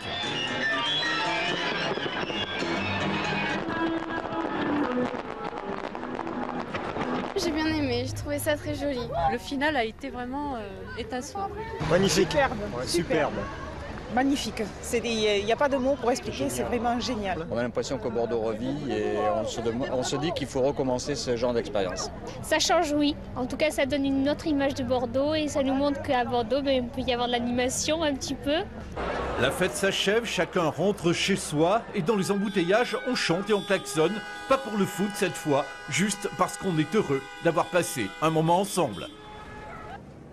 J'ai bien aimé, j'ai trouvé ça très joli. Le final a été vraiment étincelant. Magnifique. Superbe. Ouais, superbe. Magnifique. Il n'y a pas de mots pour expliquer, c'est vraiment génial. On a l'impression que Bordeaux revit et on se dit qu'il faut recommencer ce genre d'expérience. Ça change, oui. En tout cas, ça donne une autre image de Bordeaux et ça nous montre qu'à Bordeaux, il peut y avoir de l'animation un petit peu. La fête s'achève, chacun rentre chez soi et dans les embouteillages, on chante et on klaxonne. Pas pour le foot cette fois, juste parce qu'on est heureux d'avoir passé un moment ensemble.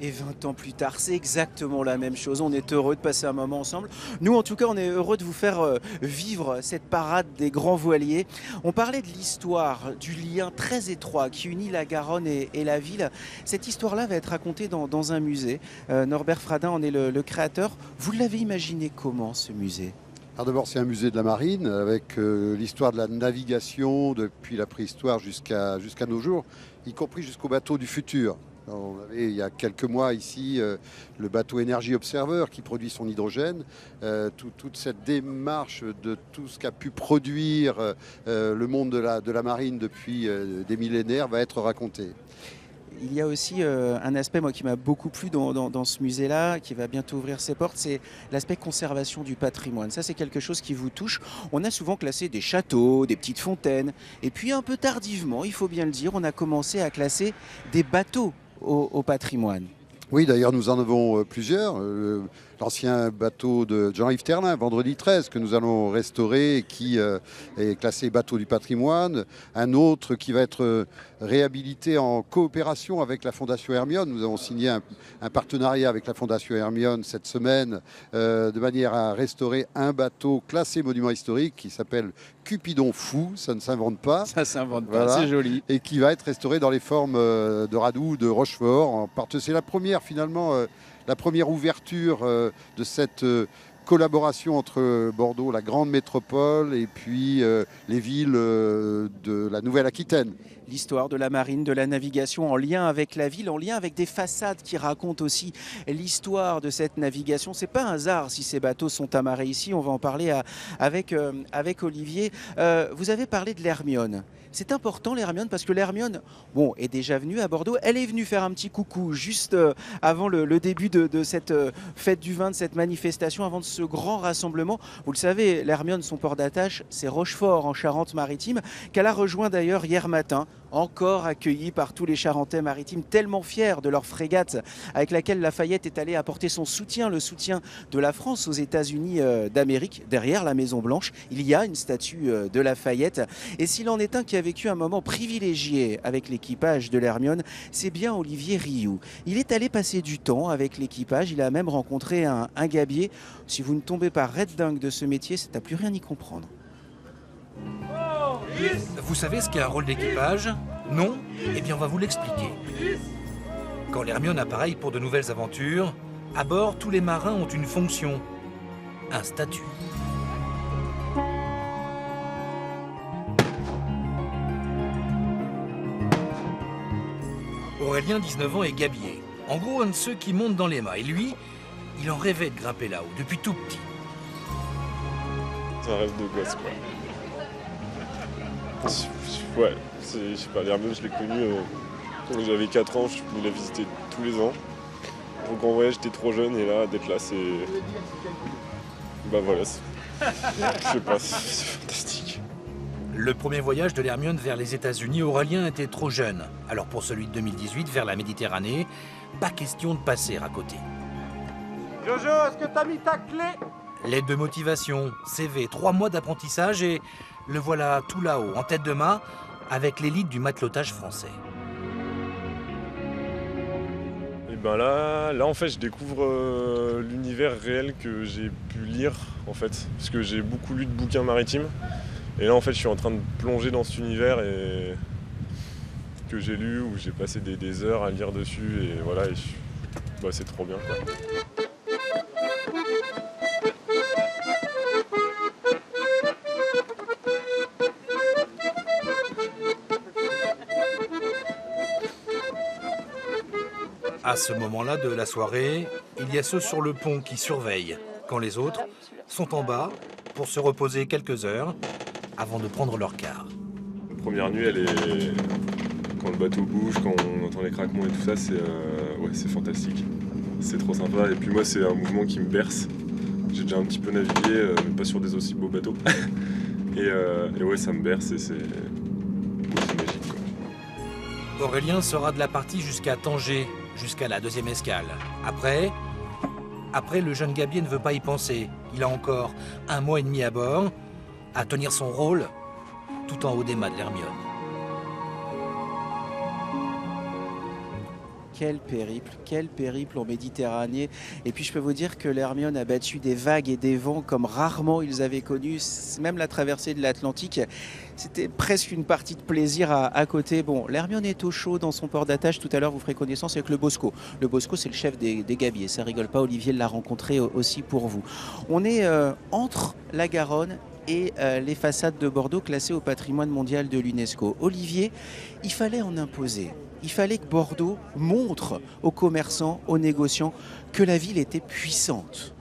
Et 20 ans plus tard, c'est exactement la même chose. On est heureux de passer un moment ensemble. Nous, en tout cas, on est heureux de vous faire vivre cette parade des grands voiliers. On parlait de l'histoire, du lien très étroit qui unit la Garonne et la ville. Cette histoire-là va être racontée dans un musée. Norbert Fradin en est le créateur. Vous l'avez imaginé comment, ce musée ? Alors d'abord, c'est un musée de la marine avec l'histoire de la navigation depuis la préhistoire jusqu'à nos jours, y compris jusqu'au bateau du futur. On avait il y a quelques mois ici le bateau Energy Observer qui produit son hydrogène. Toute cette démarche de tout ce qu'a pu produire le monde de la marine depuis des millénaires va être racontée. Il y a aussi un aspect qui m'a beaucoup plu dans ce musée-là, qui va bientôt ouvrir ses portes, c'est l'aspect conservation du patrimoine. Ça, c'est quelque chose qui vous touche. On a souvent classé des châteaux, des petites fontaines. Et puis, un peu tardivement, il faut bien le dire, on a commencé à classer des bateaux au patrimoine. Oui, d'ailleurs, nous en avons plusieurs. L'ancien bateau de Jean-Yves Terlin, Vendredi 13, que nous allons restaurer et qui est classé bateau du patrimoine. Un autre qui va être réhabilité en coopération avec la Fondation Hermione. Nous avons signé un partenariat avec la Fondation Hermione cette semaine de manière à restaurer un bateau classé monument historique qui s'appelle Cupidon Fou. Ça ne s'invente pas. Ça s'invente pas, voilà. C'est joli. Et qui va être restauré dans les formes de Radoux, de Rochefort. C'est la première finalement... la première ouverture de cette collaboration entre Bordeaux, la grande métropole, et puis les villes de la Nouvelle-Aquitaine. L'histoire de la marine, de la navigation en lien avec la ville, en lien avec des façades qui racontent aussi l'histoire de cette navigation. C'est pas un hasard si ces bateaux sont amarrés ici. On va en parler avec Olivier. Vous avez parlé de l'Hermione. C'est important l'Hermione parce que l'Hermione est déjà venue à Bordeaux. Elle est venue faire un petit coucou juste avant le début de cette fête du vin, de cette manifestation, avant de ce grand rassemblement. Vous le savez, l'Hermione, son port d'attache, c'est Rochefort en Charente-Maritime, qu'elle a rejoint d'ailleurs hier matin, encore accueillie par tous les Charentais maritimes, tellement fiers de leur frégate avec laquelle Lafayette est allée apporter son soutien, le soutien de la France aux États-Unis d'Amérique. Derrière la Maison-Blanche, il y a une statue de Lafayette. Et s'il en est un qui a vécu un moment privilégié avec l'équipage de l'Hermione, c'est bien Olivier Rioux. Il est allé passer du temps avec l'équipage, il a même rencontré un gabier. Si vous ne tombez pas red dingue de ce métier, c'est à plus rien y comprendre. Vous savez ce qu'est un rôle d'équipage? Non? Eh bien, on va vous l'expliquer. Quand l'Hermione appareille pour de nouvelles aventures, à bord, tous les marins ont une fonction, un statut. Aurélien, 19 ans, est gabier. En gros, un de ceux qui montent dans les mâts. Et lui, il en rêvait de grimper là-haut, depuis tout petit. C'est un rêve de gosse, quoi. Ouais, je sais pas, l'Hermione, je l'ai connue quand j'avais 4 ans, je venais la visiter tous les ans. Pour le grand voyage, j'étais trop jeune et là, d'être là, c'est... Bah voilà, je sais pas, c'est fantastique. Le premier voyage de l'Hermione vers les États-Unis, Aurélien était trop jeune. Alors pour celui de 2018, vers la Méditerranée, pas question de passer à côté. Jojo, est-ce que t'as mis ta clé? Lettre de motivation, CV, 3 mois d'apprentissage et le voilà tout là-haut, en tête de mât, avec l'élite du matelotage français. Et ben là en fait, je découvre l'univers réel que j'ai pu lire, en fait. Parce que j'ai beaucoup lu de bouquins maritimes. Et là, en fait, je suis en train de plonger dans cet univers et que j'ai lu, où j'ai passé des heures à lire dessus. Et voilà, c'est trop bien, quoi. À ce moment-là de la soirée, il y a ceux sur le pont qui surveillent, quand les autres sont en bas pour se reposer quelques heures avant de prendre leur quart. La première nuit, elle est... Quand le bateau bouge, quand on entend les craquements et tout ça, c'est fantastique. C'est trop sympa. Et puis moi, c'est un mouvement qui me berce. J'ai déjà un petit peu navigué, mais pas sur des aussi beaux bateaux. et ouais, ça me berce et c'est magique, quoi. Aurélien sera de la partie jusqu'à Tanger, jusqu'à la 2e escale. Après, le jeune gabier ne veut pas y penser. Il a encore 1 mois et demi à bord, à tenir son rôle, tout en haut des mâts de l'Hermione. Quel périple en Méditerranée. Et puis je peux vous dire que l'Hermione a battu des vagues et des vents comme rarement ils avaient connu. Même la traversée de l'Atlantique, c'était presque une partie de plaisir à côté. Bon, l'Hermione est au chaud dans son port d'attache. Tout à l'heure, vous ferez connaissance avec le Bosco. Le Bosco, c'est le chef des gabiers. Ça rigole pas, Olivier l'a rencontré aussi pour vous. On est entre la Garonne et les façades de Bordeaux classées au patrimoine mondial de l'UNESCO. Olivier, il fallait en imposer. Il fallait que Bordeaux montre aux commerçants, aux négociants, que la ville était puissante.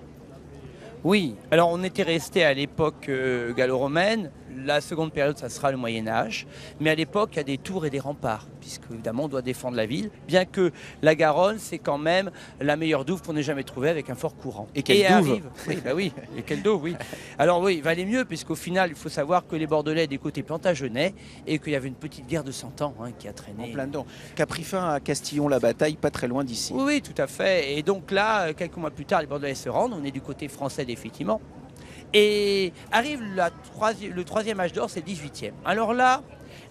Oui, alors on était resté à l'époque gallo-romaine. La seconde période, ça sera le Moyen-Âge. Mais à l'époque, il y a des tours et des remparts, puisque évidemment, on doit défendre la ville. Bien que la Garonne, c'est quand même la meilleure douve qu'on ait jamais trouvée avec un fort courant. Et quelle douve! Oui, bah oui, et quelle douve, oui. Alors oui, il valait mieux, puisqu'au final, il faut savoir que les Bordelais des côtés Plantagenêt et qu'il y avait une petite guerre de 100 ans qui a traîné. En plein dedans. Qu'a pris fin à Castillon-la-Bataille, pas très loin d'ici. Oui, oui, tout à fait. Et donc là, quelques mois plus tard, les Bordelais se rendent. On est du côté français, effectivement. Et arrive le 3e âge d'or, c'est le 18e. Alors là,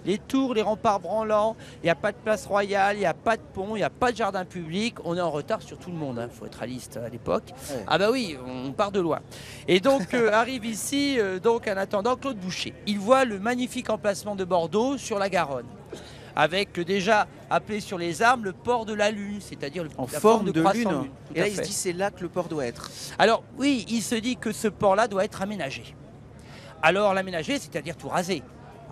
les tours, les remparts branlants, il n'y a pas de place royale, il n'y a pas de pont, il n'y a pas de jardin public. On est en retard sur tout le monde, il faut être réaliste à l'époque. Ouais. Ah bah oui, on part de loin. Et donc arrive ici, donc en attendant, Claude Boucher. Il voit le magnifique emplacement de Bordeaux sur la Garonne. avec déjà appelé sur les armes le port de la Lune, c'est-à-dire En la forme de croissant lune. lune. Tout Et là, à il se fait. dit c'est là que le port doit être. Alors oui, il se dit que ce port-là doit être aménagé. Alors l'aménager, c'est-à-dire tout raser.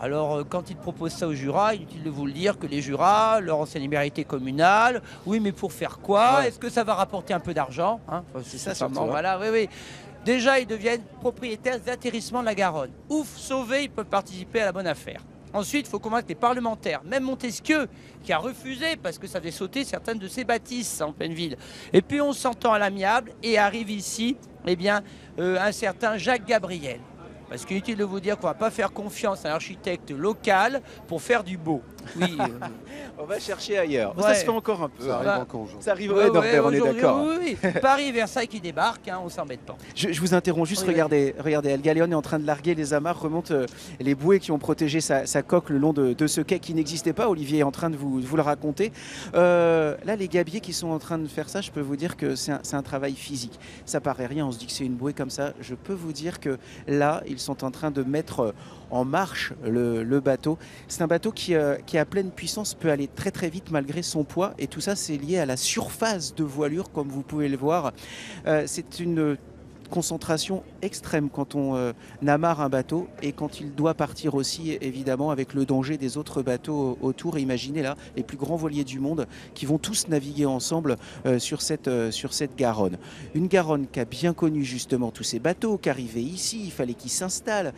Alors quand il propose ça au Jura, il est inutile de vous le dire que les Jurats, leur ancienne liberté communale, oui mais pour faire quoi? Ouais. Est-ce que ça va rapporter un peu d'argent, hein? C'est ça, Sûrement, surtout, hein. voilà, oui, oui. Déjà, ils deviennent propriétaires d'atterrissement de la Garonne. Ouf, sauvés, ils peuvent participer à la bonne affaire. Ensuite, il faut convaincre les parlementaires, même Montesquieu, qui a refusé parce que ça faisait sauter certaines de ses bâtisses en pleine ville. Et puis on s'entend à l'amiable et arrive ici, eh bien, un certain Jacques Gabriel. Parce qu'il est utile de vous dire qu'on ne va pas faire confiance à un architecte local pour faire du beau. Oui. On va chercher ailleurs. Ouais. Ça se fait encore un peu. Ça arrive Bah, encore aujourd'hui. Ça arrive, Ouais, ouais, Norbert, on est aujourd'hui, d'accord. Oui, oui. Paris, Versailles qui débarque, hein, on s'embête pas. Je vous interromps juste, Oui, regardez, El Galion est en train de larguer les amarres, remonte les bouées qui ont protégé sa coque le long de ce quai qui n'existait pas. Olivier est en train de vous le raconter. Là, les gabiers qui sont en train de faire ça, je peux vous dire que c'est un travail physique. Ça paraît rien, on se dit que c'est une bouée comme ça. Je peux vous dire que là, ils sont en train de mettre en marche le bateau. C'est un bateau qui à pleine puissance peut aller très très vite malgré son poids, et tout ça c'est lié à la surface de voilure comme vous pouvez le voir. C'est une concentration extrême quand on amarre un bateau et quand il doit partir aussi, évidemment, avec le danger des autres bateaux autour. Imaginez là les plus grands voiliers du monde qui vont tous naviguer ensemble sur cette Garonne. Une Garonne qui a bien connu justement tous ces bateaux qui arrivaient ici, il fallait qu'ils s'installent.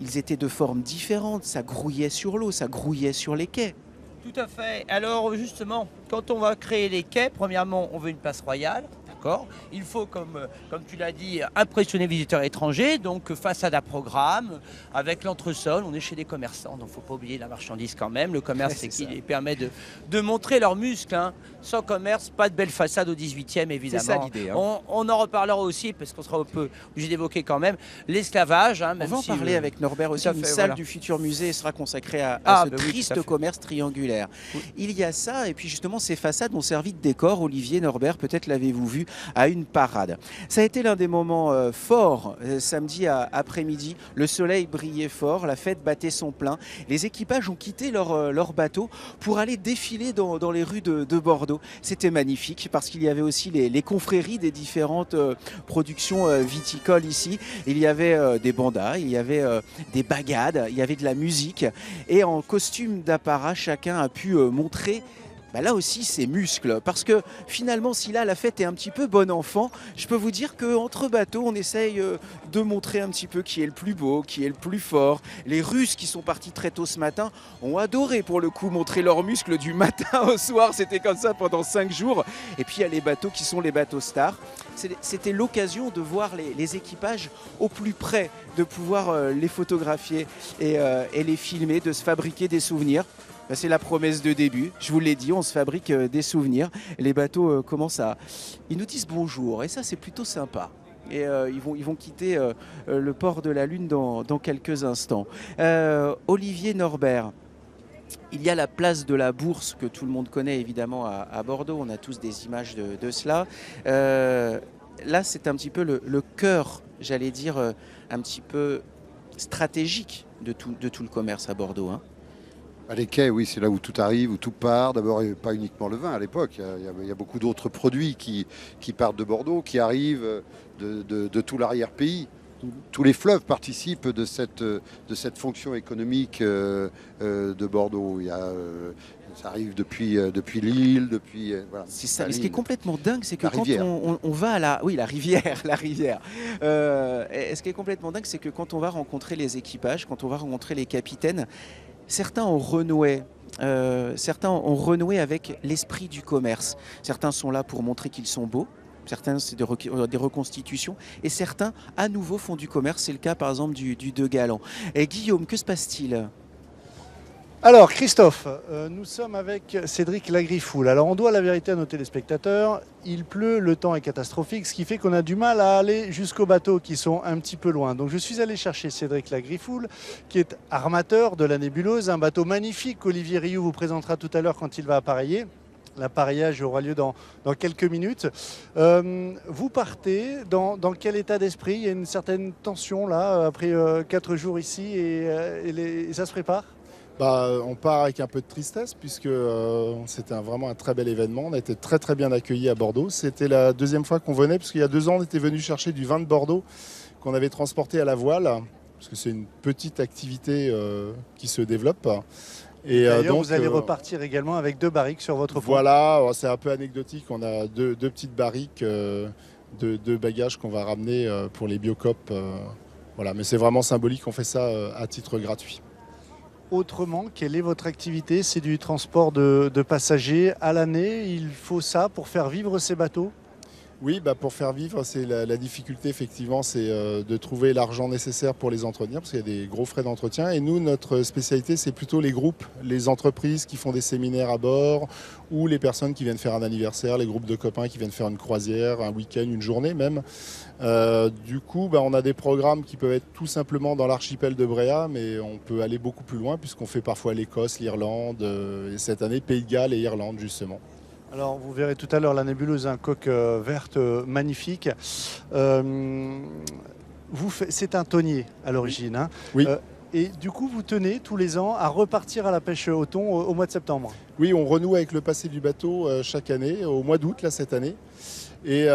Ils étaient de formes différentes, ça grouillait sur l'eau, ça grouillait sur les quais. Tout à fait. Alors justement, quand on va créer les quais, premièrement, on veut une place royale. D'accord. Il faut, comme tu l'as dit, impressionner les visiteurs étrangers, donc façade à programme, avec l'entresol. On est chez des commerçants, donc il ne faut pas oublier la marchandise quand même. Le commerce, c'est qui les permet de montrer leurs muscles. Hein. Sans commerce, pas de belle façade au 18e, évidemment. C'est ça l'idée. Hein. On en reparlera aussi, parce qu'on sera un peu obligé d'évoquer quand même l'esclavage. Hein, on va en parler avec Norbert aussi. Une salle du futur musée sera consacrée à ce triste commerce triangulaire. Oui. Il y a ça, et puis justement, ces façades ont servi de décor. Olivier, Norbert, peut-être l'avez-vous vu, à une parade. Ça a été l'un des moments forts samedi après-midi. Le soleil brillait fort, la fête battait son plein. Les équipages ont quitté leur bateau pour aller défiler dans les rues de Bordeaux. C'était magnifique parce qu'il y avait aussi les confréries des différentes productions viticoles ici. Il y avait des bandas, il y avait des bagades, il y avait de la musique. Et en costume d'apparat, chacun a pu montrer là aussi ses muscles, parce que finalement si là la fête est un petit peu bon enfant, je peux vous dire qu'entre bateaux on essaye de montrer un petit peu qui est le plus beau, qui est le plus fort. Les Russes qui sont partis très tôt ce matin ont adoré pour le coup montrer leurs muscles du matin au soir, c'était comme ça pendant 5 jours. Et puis il y a les bateaux qui sont les bateaux stars. C'était l'occasion de voir les équipages au plus près, de pouvoir les photographier et les filmer, de se fabriquer des souvenirs. C'est la promesse de début, je vous l'ai dit, on se fabrique des souvenirs. Les bateaux commencent ils nous disent bonjour, et ça c'est plutôt sympa. Et ils vont quitter le port de la Lune dans quelques instants. Olivier, Norbert, il y a la place de la Bourse que tout le monde connaît évidemment à Bordeaux, on a tous des images de cela. Là c'est un petit peu le cœur, j'allais dire, un petit peu stratégique de tout le commerce à Bordeaux. Hein. Les quais, oui, c'est là où tout arrive, où tout part. D'abord, pas uniquement le vin à l'époque. Il y a beaucoup d'autres produits qui partent de Bordeaux, qui arrivent de tout l'arrière-pays. Tous les fleuves participent de cette fonction économique de Bordeaux. Ça arrive depuis l'île, depuis... voilà, c'est ça. Mais ce qui est complètement dingue, c'est que quand on va à la rivière. Ce qui est complètement dingue, c'est que quand on va rencontrer les équipages, quand on va rencontrer les capitaines, certains ont renoué avec l'esprit du commerce. Certains sont là pour montrer qu'ils sont beaux. Certains, c'est des reconstitutions. Et certains, à nouveau, font du commerce. C'est le cas, par exemple, du De Galan. Et Guillaume, que se passe-t-il ? Alors Christophe, nous sommes avec Cédric Lagriffoul. Alors on doit la vérité à nos téléspectateurs, il pleut, le temps est catastrophique, ce qui fait qu'on a du mal à aller jusqu'aux bateaux qui sont un petit peu loin. Donc je suis allé chercher Cédric Lagriffoul, qui est armateur de la Nébuleuse, un bateau magnifique qu'Olivier Rioux vous présentera tout à l'heure quand il va appareiller. L'appareillage aura lieu dans quelques minutes. Vous partez dans quel état d'esprit ? Il y a une certaine tension là, après 4 jours ici et ça se prépare ? On part avec un peu de tristesse puisque c'était vraiment un très bel événement. On a été très très bien accueillis à Bordeaux. C'était la deuxième fois qu'on venait, puisqu'il y a 2 ans, on était venu chercher du vin de Bordeaux qu'on avait transporté à la voile, parce que c'est une petite activité qui se développe. Et d'ailleurs, vous allez repartir également avec 2 barriques sur votre fond. Voilà, c'est un peu anecdotique. On a deux petites barriques de bagages qu'on va ramener pour les Biocop. Voilà, mais c'est vraiment symbolique, on fait ça à titre gratuit. Autrement, quelle est votre activité? C'est du transport de passagers à l'année. Il faut ça pour faire vivre ces bateaux? Oui, pour faire vivre, c'est la difficulté, effectivement, c'est de trouver l'argent nécessaire pour les entretenir, parce qu'il y a des gros frais d'entretien. Et nous, notre spécialité, c'est plutôt les groupes, les entreprises qui font des séminaires à bord, ou les personnes qui viennent faire un anniversaire, les groupes de copains qui viennent faire une croisière, un week-end, une journée même. Du coup, on a des programmes qui peuvent être tout simplement dans l'archipel de Bréa, mais on peut aller beaucoup plus loin, puisqu'on fait parfois l'Écosse, l'Irlande, et cette année, Pays de Galles et Irlande, justement. Alors, vous verrez tout à l'heure la nébuleuse, un coque verte magnifique. C'est un tonnier à l'origine. Hein. Oui. Et du coup, vous tenez tous les ans à repartir à la pêche au thon au mois de septembre? Oui, on renoue avec le passé du bateau chaque année, au mois d'août, là, cette année. Et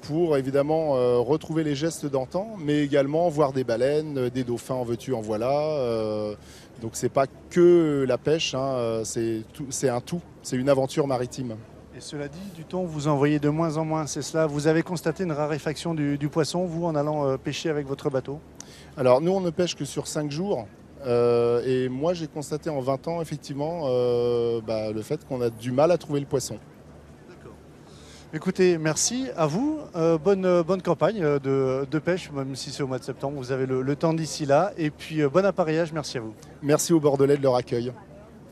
pour évidemment retrouver les gestes d'antan, mais également voir des baleines, des dauphins en veux-tu, en voilà. Donc c'est pas que la pêche, hein, c'est un tout, c'est une aventure maritime. Et cela dit, du thon, vous en voyez de moins en moins, c'est cela? Vous avez constaté une raréfaction du poisson, vous, en allant pêcher avec votre bateau? Alors nous, on ne pêche que sur 5 jours. Et moi, j'ai constaté en 20 ans, effectivement, le fait qu'on a du mal à trouver le poisson. Écoutez, merci à vous. Bonne campagne de pêche, même si c'est au mois de septembre. Vous avez le temps d'ici là. Et puis, bon appareillage. Merci à vous. Merci aux Bordelais de leur accueil.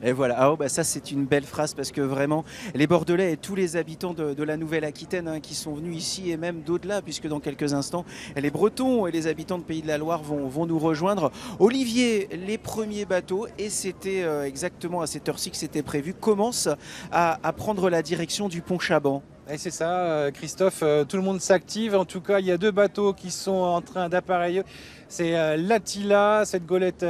Et voilà, ça c'est une belle phrase parce que vraiment les Bordelais et tous les habitants de la Nouvelle-Aquitaine qui sont venus ici et même d'au-delà, puisque dans quelques instants les Bretons et les habitants de Pays de la Loire vont nous rejoindre. Olivier, les premiers bateaux, et c'était exactement à cette heure-ci que c'était prévu, commencent à prendre la direction du pont Chaban. Et c'est ça, Christophe, tout le monde s'active. En tout cas, il y a 2 bateaux qui sont en train d'appareiller. C'est l'Attila, cette golette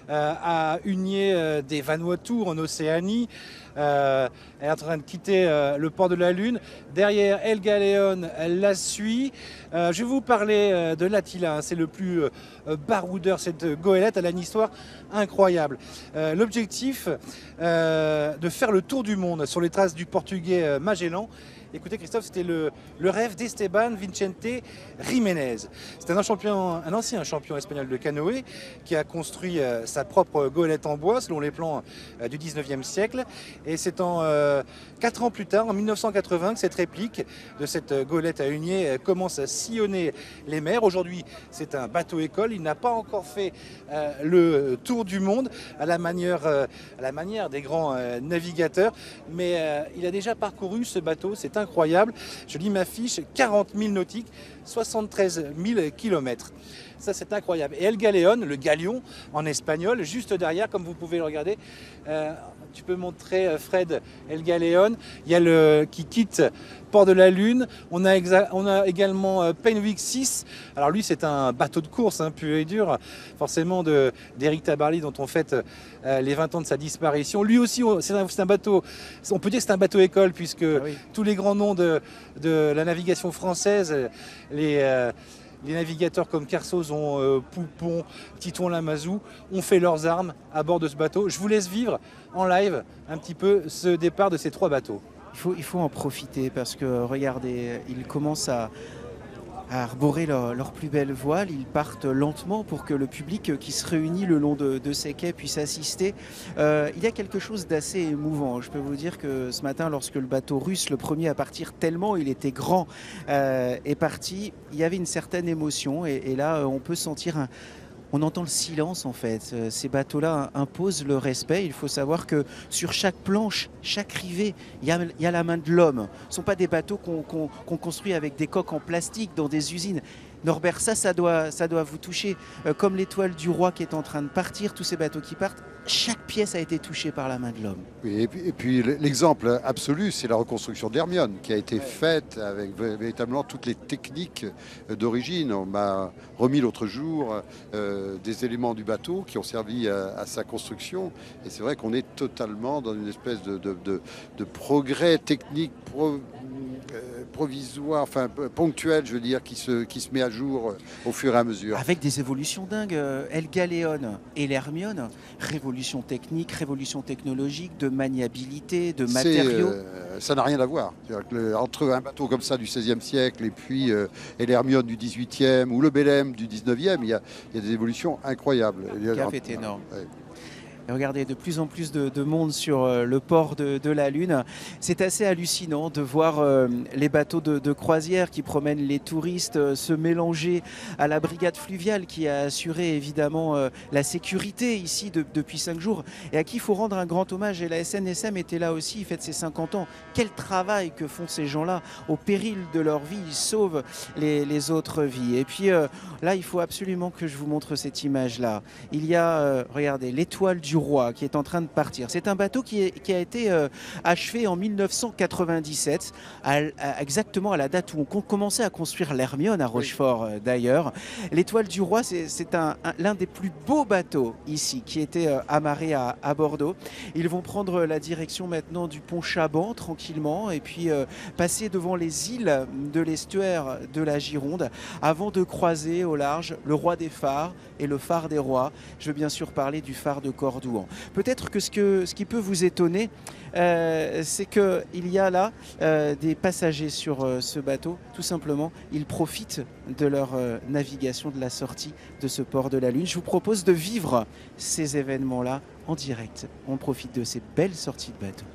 à Hunier des Vanuatu en Océanie. Elle est en train de quitter le port de la Lune. Derrière, El Galeon la suit. Je vais vous parler de l'Attila. C'est le plus baroudeur. Cette goélette, elle a une histoire incroyable. L'objectif, de faire le tour du monde sur les traces du portugais Magellan. Écoutez, Christophe, c'était le rêve d'Esteban Vicente Jiménez. C'est un ancien champion espagnol de canoë qui a construit sa propre goélette en bois selon les plans du 19e siècle. Et c'est 4 ans plus tard, en 1980, que cette réplique de cette goélette à hunier commence à sillonner les mers. Aujourd'hui, c'est un bateau-école. Il n'a pas encore fait le tour du monde à la manière des grands navigateurs. Mais il a déjà parcouru ce bateau. C'est incroyable. Je lis ma fiche, 40 000 nautiques, 73 000 kilomètres. Ça, c'est incroyable. Et El Galeon, le galion en espagnol, juste derrière, comme vous pouvez le regarder. Tu peux montrer, Fred, El Galeon. Il y a qui quitte Port de la Lune. On a également Penwick 6. Alors lui, c'est un bateau de course, pur et dur, forcément d'Éric Tabarly, dont on fête les 20 ans de sa disparition. Lui aussi, c'est un bateau, on peut dire que c'est un bateau école, puisque tous les grands noms de la navigation française, les navigateurs comme Kersozon, Poupon, Titon Lamazou ont fait leurs armes à bord de ce bateau. Je vous laisse vivre en live un petit peu ce départ de ces 3 bateaux. Il faut en profiter parce que regardez, ils commencent à arborer leur plus belle voile. Ils partent lentement pour que le public qui se réunit le long de ces quais puisse assister. Il y a quelque chose d'assez émouvant. Je peux vous dire que ce matin, lorsque le bateau russe, le premier à partir tellement il était grand, est parti, il y avait une certaine émotion. Et là, on peut sentir on entend le silence en fait. Ces bateaux-là imposent le respect. Il faut savoir que sur chaque planche, chaque rivet, il y a la main de l'homme. Ce ne sont pas des bateaux qu'on construit avec des coques en plastique dans des usines. Norbert, ça doit vous toucher. Comme l'étoile du roi qui est en train de partir, tous ces bateaux qui partent, chaque pièce a été touchée par la main de l'homme. Oui, et puis l'exemple absolu, c'est la reconstruction d'Hermione, qui a été faite avec véritablement toutes les techniques d'origine. On m'a remis l'autre jour des éléments du bateau qui ont servi à sa construction. Et c'est vrai qu'on est totalement dans une espèce de progrès technique provisoire, enfin ponctuel, je veux dire, qui se met à jour au fur et à mesure. Avec des évolutions dingues. El Galeon et l'Hermione, révolution technique, révolution technologique, de maniabilité, de matériaux. Ça n'a rien à voir. Entre un bateau comme ça du XVIe siècle et puis l'Hermione du XVIIIe ou le Belém du XIXe, il y a des évolutions incroyables. Le gap est énorme. Ouais. Et regardez, de plus en plus de monde sur le port de la Lune. C'est assez hallucinant de voir les bateaux de croisière qui promènent les touristes se mélanger à la brigade fluviale qui a assuré évidemment la sécurité ici depuis 5 jours et à qui il faut rendre un grand hommage. Et la SNSM était là aussi, il fête ses 50 ans. Quel travail que font ces gens-là au péril de leur vie, ils sauvent les autres vies. Et puis là, il faut absolument que je vous montre cette image-là. Il y a, regardez, l'étoile du roi qui est en train de partir. C'est un bateau qui a été achevé en 1997, exactement à la date où on commençait à construire l'Hermione à Rochefort d'ailleurs. L'étoile du roi, c'est l'un des plus beaux bateaux ici qui était amarré à Bordeaux. Ils vont prendre la direction maintenant du pont Chaban tranquillement et puis passer devant les îles de l'estuaire de la Gironde avant de croiser au large le roi des phares et le phare des rois. Je veux bien sûr parler du phare de Cordoue. Peut-être que ce qui peut vous étonner, c'est qu'il y a là des passagers sur ce bateau. Tout simplement, ils profitent de leur navigation, de la sortie de ce port de la Lune. Je vous propose de vivre ces événements-là en direct. On profite de ces belles sorties de bateau.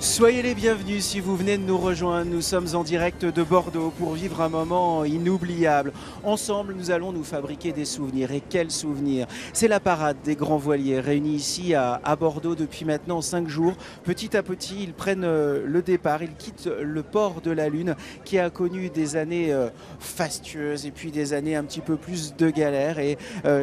Soyez les bienvenus si vous venez de nous rejoindre. Nous sommes en direct de Bordeaux pour vivre un moment inoubliable. Ensemble, nous allons nous fabriquer des souvenirs. Et quels souvenirs! C'est la parade des grands voiliers réunis ici à Bordeaux depuis maintenant 5 jours. Petit à petit, ils prennent le départ. Ils quittent le port de la Lune qui a connu des années fastueuses et puis des années un petit peu plus de galère. Et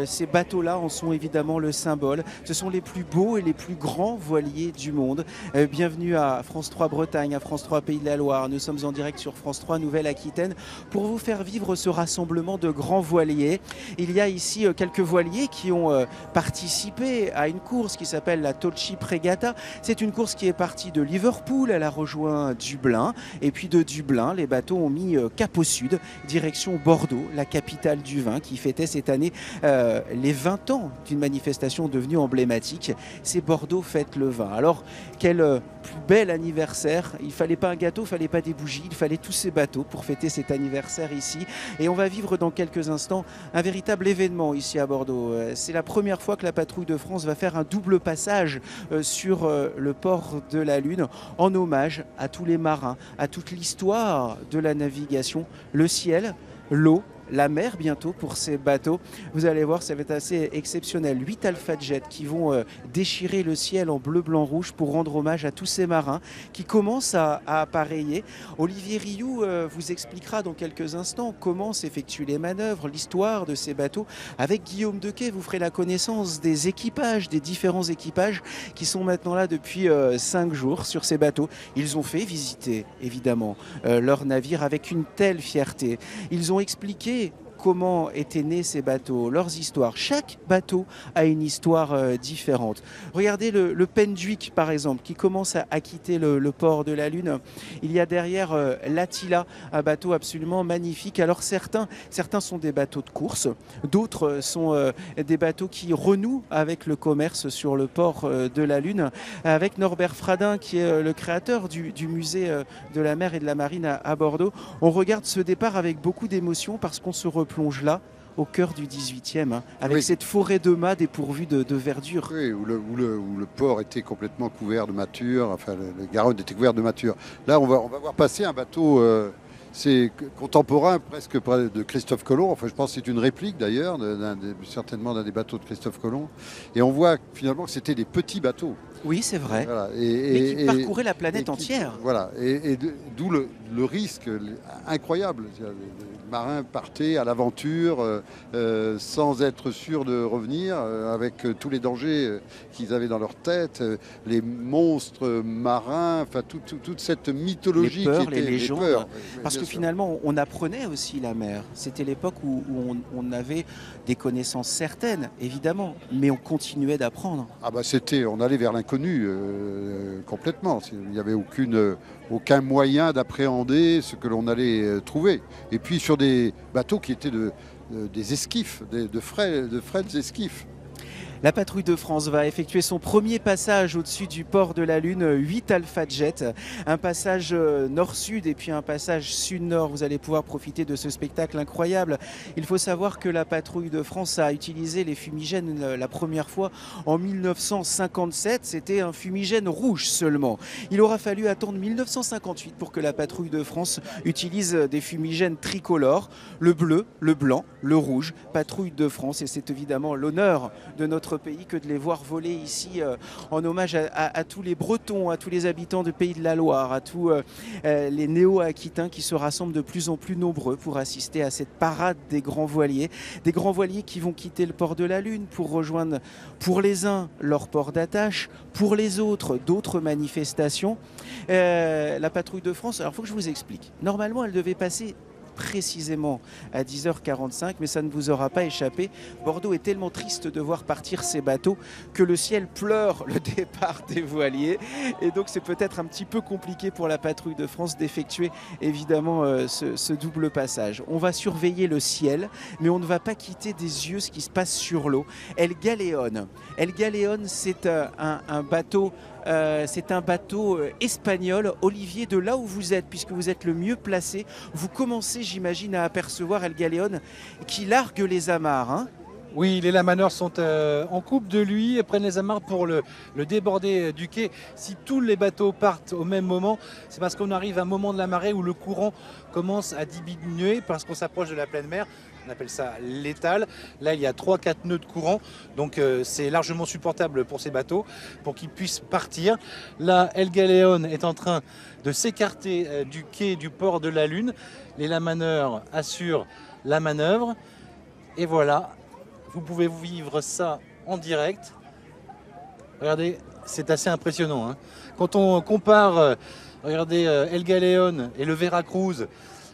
ces bateaux-là en sont évidemment le symbole. Ce sont les plus beaux et les plus grands voiliers du monde. Bienvenue à France 3 Bretagne, à France 3 Pays de la Loire. Nous sommes en direct sur France 3 Nouvelle-Aquitaine pour vous faire vivre ce rassemblement de grands voiliers. Il y a ici quelques voiliers qui ont participé à une course qui s'appelle la Tall Ship Regatta. C'est une course qui est partie de Liverpool, elle a rejoint Dublin et puis de Dublin, les bateaux ont mis cap au sud, direction Bordeaux, la capitale du vin qui fêtait cette année les 20 ans d'une manifestation devenue emblématique. C'est Bordeaux fête le vin. Alors, quel plus bel anniversaire. Il ne fallait pas un gâteau, il ne fallait pas des bougies, il fallait tous ces bateaux pour fêter cet anniversaire ici. Et on va vivre dans quelques instants un véritable événement ici à Bordeaux. C'est la première fois que la patrouille de France va faire un double passage sur le port de la Lune en hommage à tous les marins, à toute l'histoire de la navigation, le ciel, l'eau, la mer bientôt pour ces bateaux. Vous allez voir, ça va être assez exceptionnel. 8 Alpha Jet qui vont déchirer le ciel en bleu, blanc, rouge pour rendre hommage à tous ces marins qui commencent à appareiller. Olivier Rioux vous expliquera dans quelques instants comment s'effectuent les manœuvres, l'histoire de ces bateaux. Avec Guillaume Dequet, vous ferez la connaissance des équipages, des différents équipages qui sont maintenant là depuis 5 jours sur ces bateaux. Ils ont fait visiter évidemment leur navire avec une telle fierté. Ils ont expliqué comment étaient nés ces bateaux, leurs histoires. Chaque bateau a une histoire différente. Regardez le Penduic par exemple, qui commence à quitter le port de la Lune. Il y a derrière l'Attila, un bateau absolument magnifique. Alors certains sont des bateaux de course, d'autres sont des bateaux qui renouent avec le commerce sur le port de la Lune, avec Norbert Fradin qui est le créateur du musée de la mer et de la marine à Bordeaux. On regarde ce départ avec beaucoup d'émotion parce qu'on se replonge là, au cœur du 18e, avec cette forêt de mâts dépourvue de verdure. Oui, où le port était complètement couvert de mâture, enfin le Garonne était couvert de mâture. Là, on va voir passer un bateau, c'est contemporain presque de Christophe Colomb, enfin je pense que c'est une réplique d'ailleurs, certainement d'un des bateaux de Christophe Colomb. Et on voit finalement que c'était des petits bateaux. Oui, c'est vrai. Voilà. Mais qui parcouraient la planète entière. Voilà, d'où le risque incroyable. Les marins partaient à l'aventure sans être sûrs de revenir, avec tous les dangers qu'ils avaient dans leur tête, les monstres marins, enfin toute cette mythologie. Les peurs, qui était, les légendes. peurs. Parce que finalement, on apprenait aussi la mer. C'était l'époque où on avait des connaissances certaines, évidemment, mais on continuait d'apprendre. Ah bah on allait vers l'inconnu complètement. Il n'y avait aucun moyen d'appréhender ce que l'on allait trouver. Et puis sur des bateaux qui étaient des esquifs, de frêles esquifs. La patrouille de France va effectuer son premier passage au-dessus du port de la Lune, 8 Alpha Jet, un passage nord-sud et puis un passage sud-nord. Vous allez pouvoir profiter de ce spectacle incroyable. Il faut savoir que la patrouille de France a utilisé les fumigènes la première fois en 1957. C'était un fumigène rouge seulement. Il aura fallu attendre 1958 pour que la patrouille de France utilise des fumigènes tricolores, le bleu, le blanc, le rouge, patrouille de France. Et c'est évidemment l'honneur de notre pays que de les voir voler ici en hommage à tous les Bretons, à tous les habitants du Pays de la Loire, à tous les néo-aquitains qui se rassemblent de plus en plus nombreux pour assister à cette parade des grands voiliers qui vont quitter le port de la Lune pour rejoindre pour les uns leur port d'attache, pour les autres d'autres manifestations. La patrouille de France, alors il faut que je vous explique, normalement elle devait passer précisément à 10h45, mais ça ne vous aura pas échappé. Bordeaux est tellement triste de voir partir ces bateaux que le ciel pleure le départ des voiliers, et donc c'est peut-être un petit peu compliqué pour la patrouille de France d'effectuer évidemment ce double passage. On va surveiller le ciel, mais on ne va pas quitter des yeux ce qui se passe sur l'eau. El Galeón, c'est un bateau espagnol. Olivier, de là où vous êtes, puisque vous êtes le mieux placé, vous commencez, j'imagine, à apercevoir El Galeón qui largue les amarres. Hein. Oui, les lamaneurs sont en coupe de lui et prennent les amarres pour le déborder du quai. Si tous les bateaux partent au même moment, c'est parce qu'on arrive à un moment de la marée où le courant commence à diminuer parce qu'on s'approche de la pleine mer. On appelle ça l'étale. Là, il y a 3-4 nœuds de courant, donc c'est largement supportable pour ces bateaux, pour qu'ils puissent partir. Là, El Galeón est en train de s'écarter du quai du port de la Lune. Les lamaneurs assurent la manœuvre. Et voilà, vous pouvez vivre ça en direct. Regardez, c'est assez impressionnant. Hein. Quand on compare, regardez, El Galeón et le Veracruz,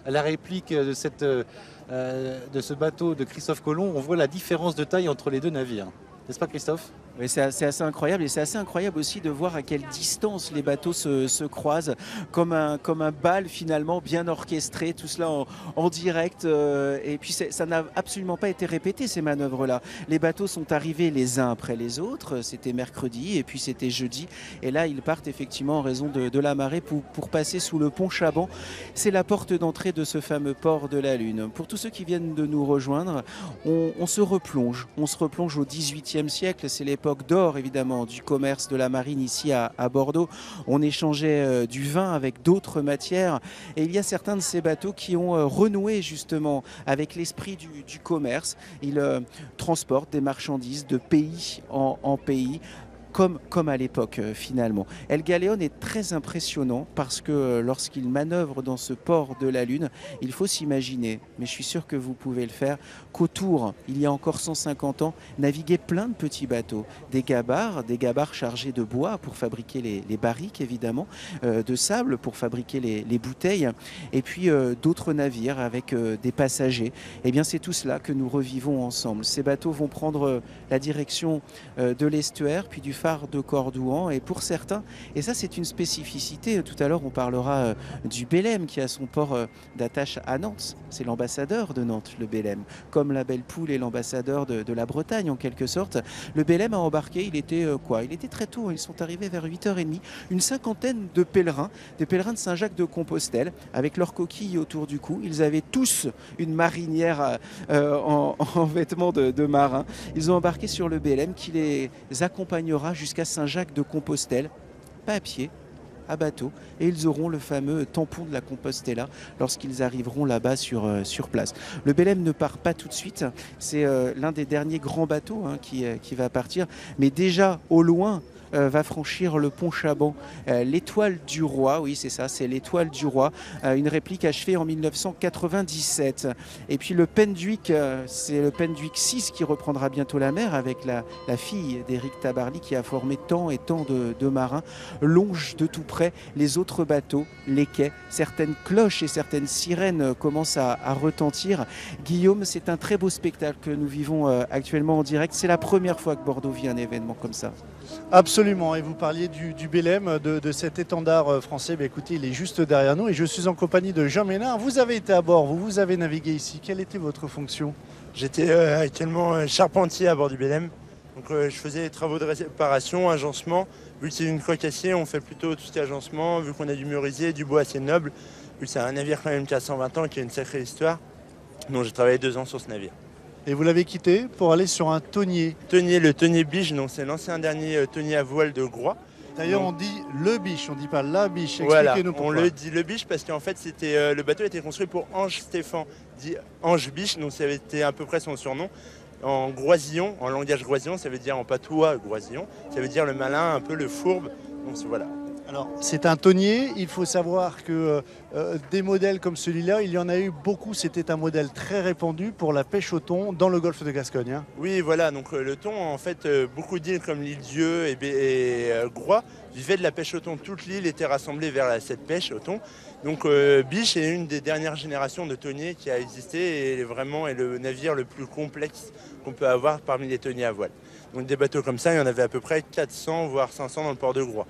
à la réplique de ce bateau de Christophe Colomb, on voit la différence de taille entre les deux navires. N'est-ce pas, Christophe ? Oui, c'est assez incroyable, et c'est assez incroyable aussi de voir à quelle distance les bateaux se croisent, comme un bal finalement bien orchestré, tout cela en direct. Et puis ça n'a absolument pas été répété, ces manœuvres-là. Les bateaux sont arrivés les uns après les autres, c'était mercredi et puis c'était jeudi. Et là, ils partent effectivement en raison de la marée pour passer sous le pont Chaban. C'est la porte d'entrée de ce fameux port de la Lune. Pour tous ceux qui viennent de nous rejoindre, on se replonge au XVIIIe siècle, c'est l'époque d'or évidemment du commerce de la marine ici à Bordeaux. On échangeait du vin avec d'autres matières, et il y a certains de ces bateaux qui ont renoué justement avec l'esprit du commerce. Ils transportent des marchandises de pays en pays. comme à l'époque finalement. El Galeón est très impressionnant parce que lorsqu'il manœuvre dans ce port de la Lune, il faut s'imaginer, mais je suis sûr que vous pouvez le faire, qu'autour, il y a encore 150 ans, naviguaient plein de petits bateaux, des gabarres chargés de bois pour fabriquer les barriques évidemment, de sable pour fabriquer les bouteilles, et puis d'autres navires avec des passagers. Eh bien c'est tout cela que nous revivons ensemble. Ces bateaux vont prendre la direction de l'estuaire, puis du phare de Cordouan, et pour certains, et ça c'est une spécificité, tout à l'heure on parlera du Belém qui a son port d'attache à Nantes, c'est l'ambassadeur de Nantes, le Belém, comme la Belle Poule est l'ambassadeur de la Bretagne en quelque sorte. Le Belém a embarqué, il était très tôt, ils sont arrivés vers 8h30, une cinquantaine de pèlerins, des pèlerins de Saint-Jacques-de-Compostelle, avec leurs coquilles autour du cou. Ils avaient tous une marinière en vêtements de marin. Ils ont embarqué sur le Belém qui les accompagnera jusqu'à Saint-Jacques-de-Compostelle, pas à pied, à bateau, et ils auront le fameux tampon de la Compostela lorsqu'ils arriveront là-bas sur place. Le Belém ne part pas tout de suite, c'est l'un des derniers grands bateaux qui va partir, mais déjà au loin va franchir le pont Chaban, l'étoile du roi, oui c'est ça, c'est l'étoile du roi, une réplique achevée en 1997. Et puis le Penduic, c'est le Penduic 6 qui reprendra bientôt la mer avec la fille d'Éric Tabarly qui a formé tant et tant de marins, longe de tout près les autres bateaux, les quais, certaines cloches et certaines sirènes commencent à retentir. Guillaume, c'est un très beau spectacle que nous vivons actuellement en direct, c'est la première fois que Bordeaux vit un événement comme ça. Absolument, et vous parliez du Belém, de cet étendard français. Écoutez, il est juste derrière nous et je suis en compagnie de Jean Ménard. Vous avez été à bord, vous avez navigué ici. Quelle était votre fonction? J'étais actuellement charpentier à bord du Belém. Donc je faisais les travaux de réparation, agencement. Vu que c'est une coque acier, on fait plutôt tout ce qui est agencement. Vu qu'on a du murisier, du bois assez noble. Vu que c'est un navire quand même qui a 120 ans, qui a une sacrée histoire. Donc j'ai travaillé 2 ans sur ce navire. Et vous l'avez quitté pour aller sur un tonnier. Le tonnier biche, donc c'est l'ancien dernier tonnier à voile de Groix. D'ailleurs, on dit le biche, on ne dit pas la biche. Voilà, Expliquez-nous pourquoi. on le dit le biche parce qu'en fait, le bateau a été construit pour Ange Stéphane, dit Ange Biche, donc ça avait été à peu près son surnom. En groisillon, en langage groisillon, ça veut dire en patois groisillon, ça veut dire le malin, un peu le fourbe. Donc voilà. Alors, c'est un tonnier. Il faut savoir que des modèles comme celui-là, il y en a eu beaucoup. C'était un modèle très répandu pour la pêche au thon dans le golfe de Gascogne. Hein. Oui, voilà. Donc le thon, en fait, beaucoup d'îles comme l'île Dieu et Groix vivaient de la pêche au thon. Toute l'île était rassemblée vers cette pêche au thon. Donc Biche est une des dernières générations de tonniers qui a existé et vraiment est le navire le plus complexe qu'on peut avoir parmi les tonniers à voile. Donc des bateaux comme ça, il y en avait à peu près 400 voire 500 dans le port de Groix.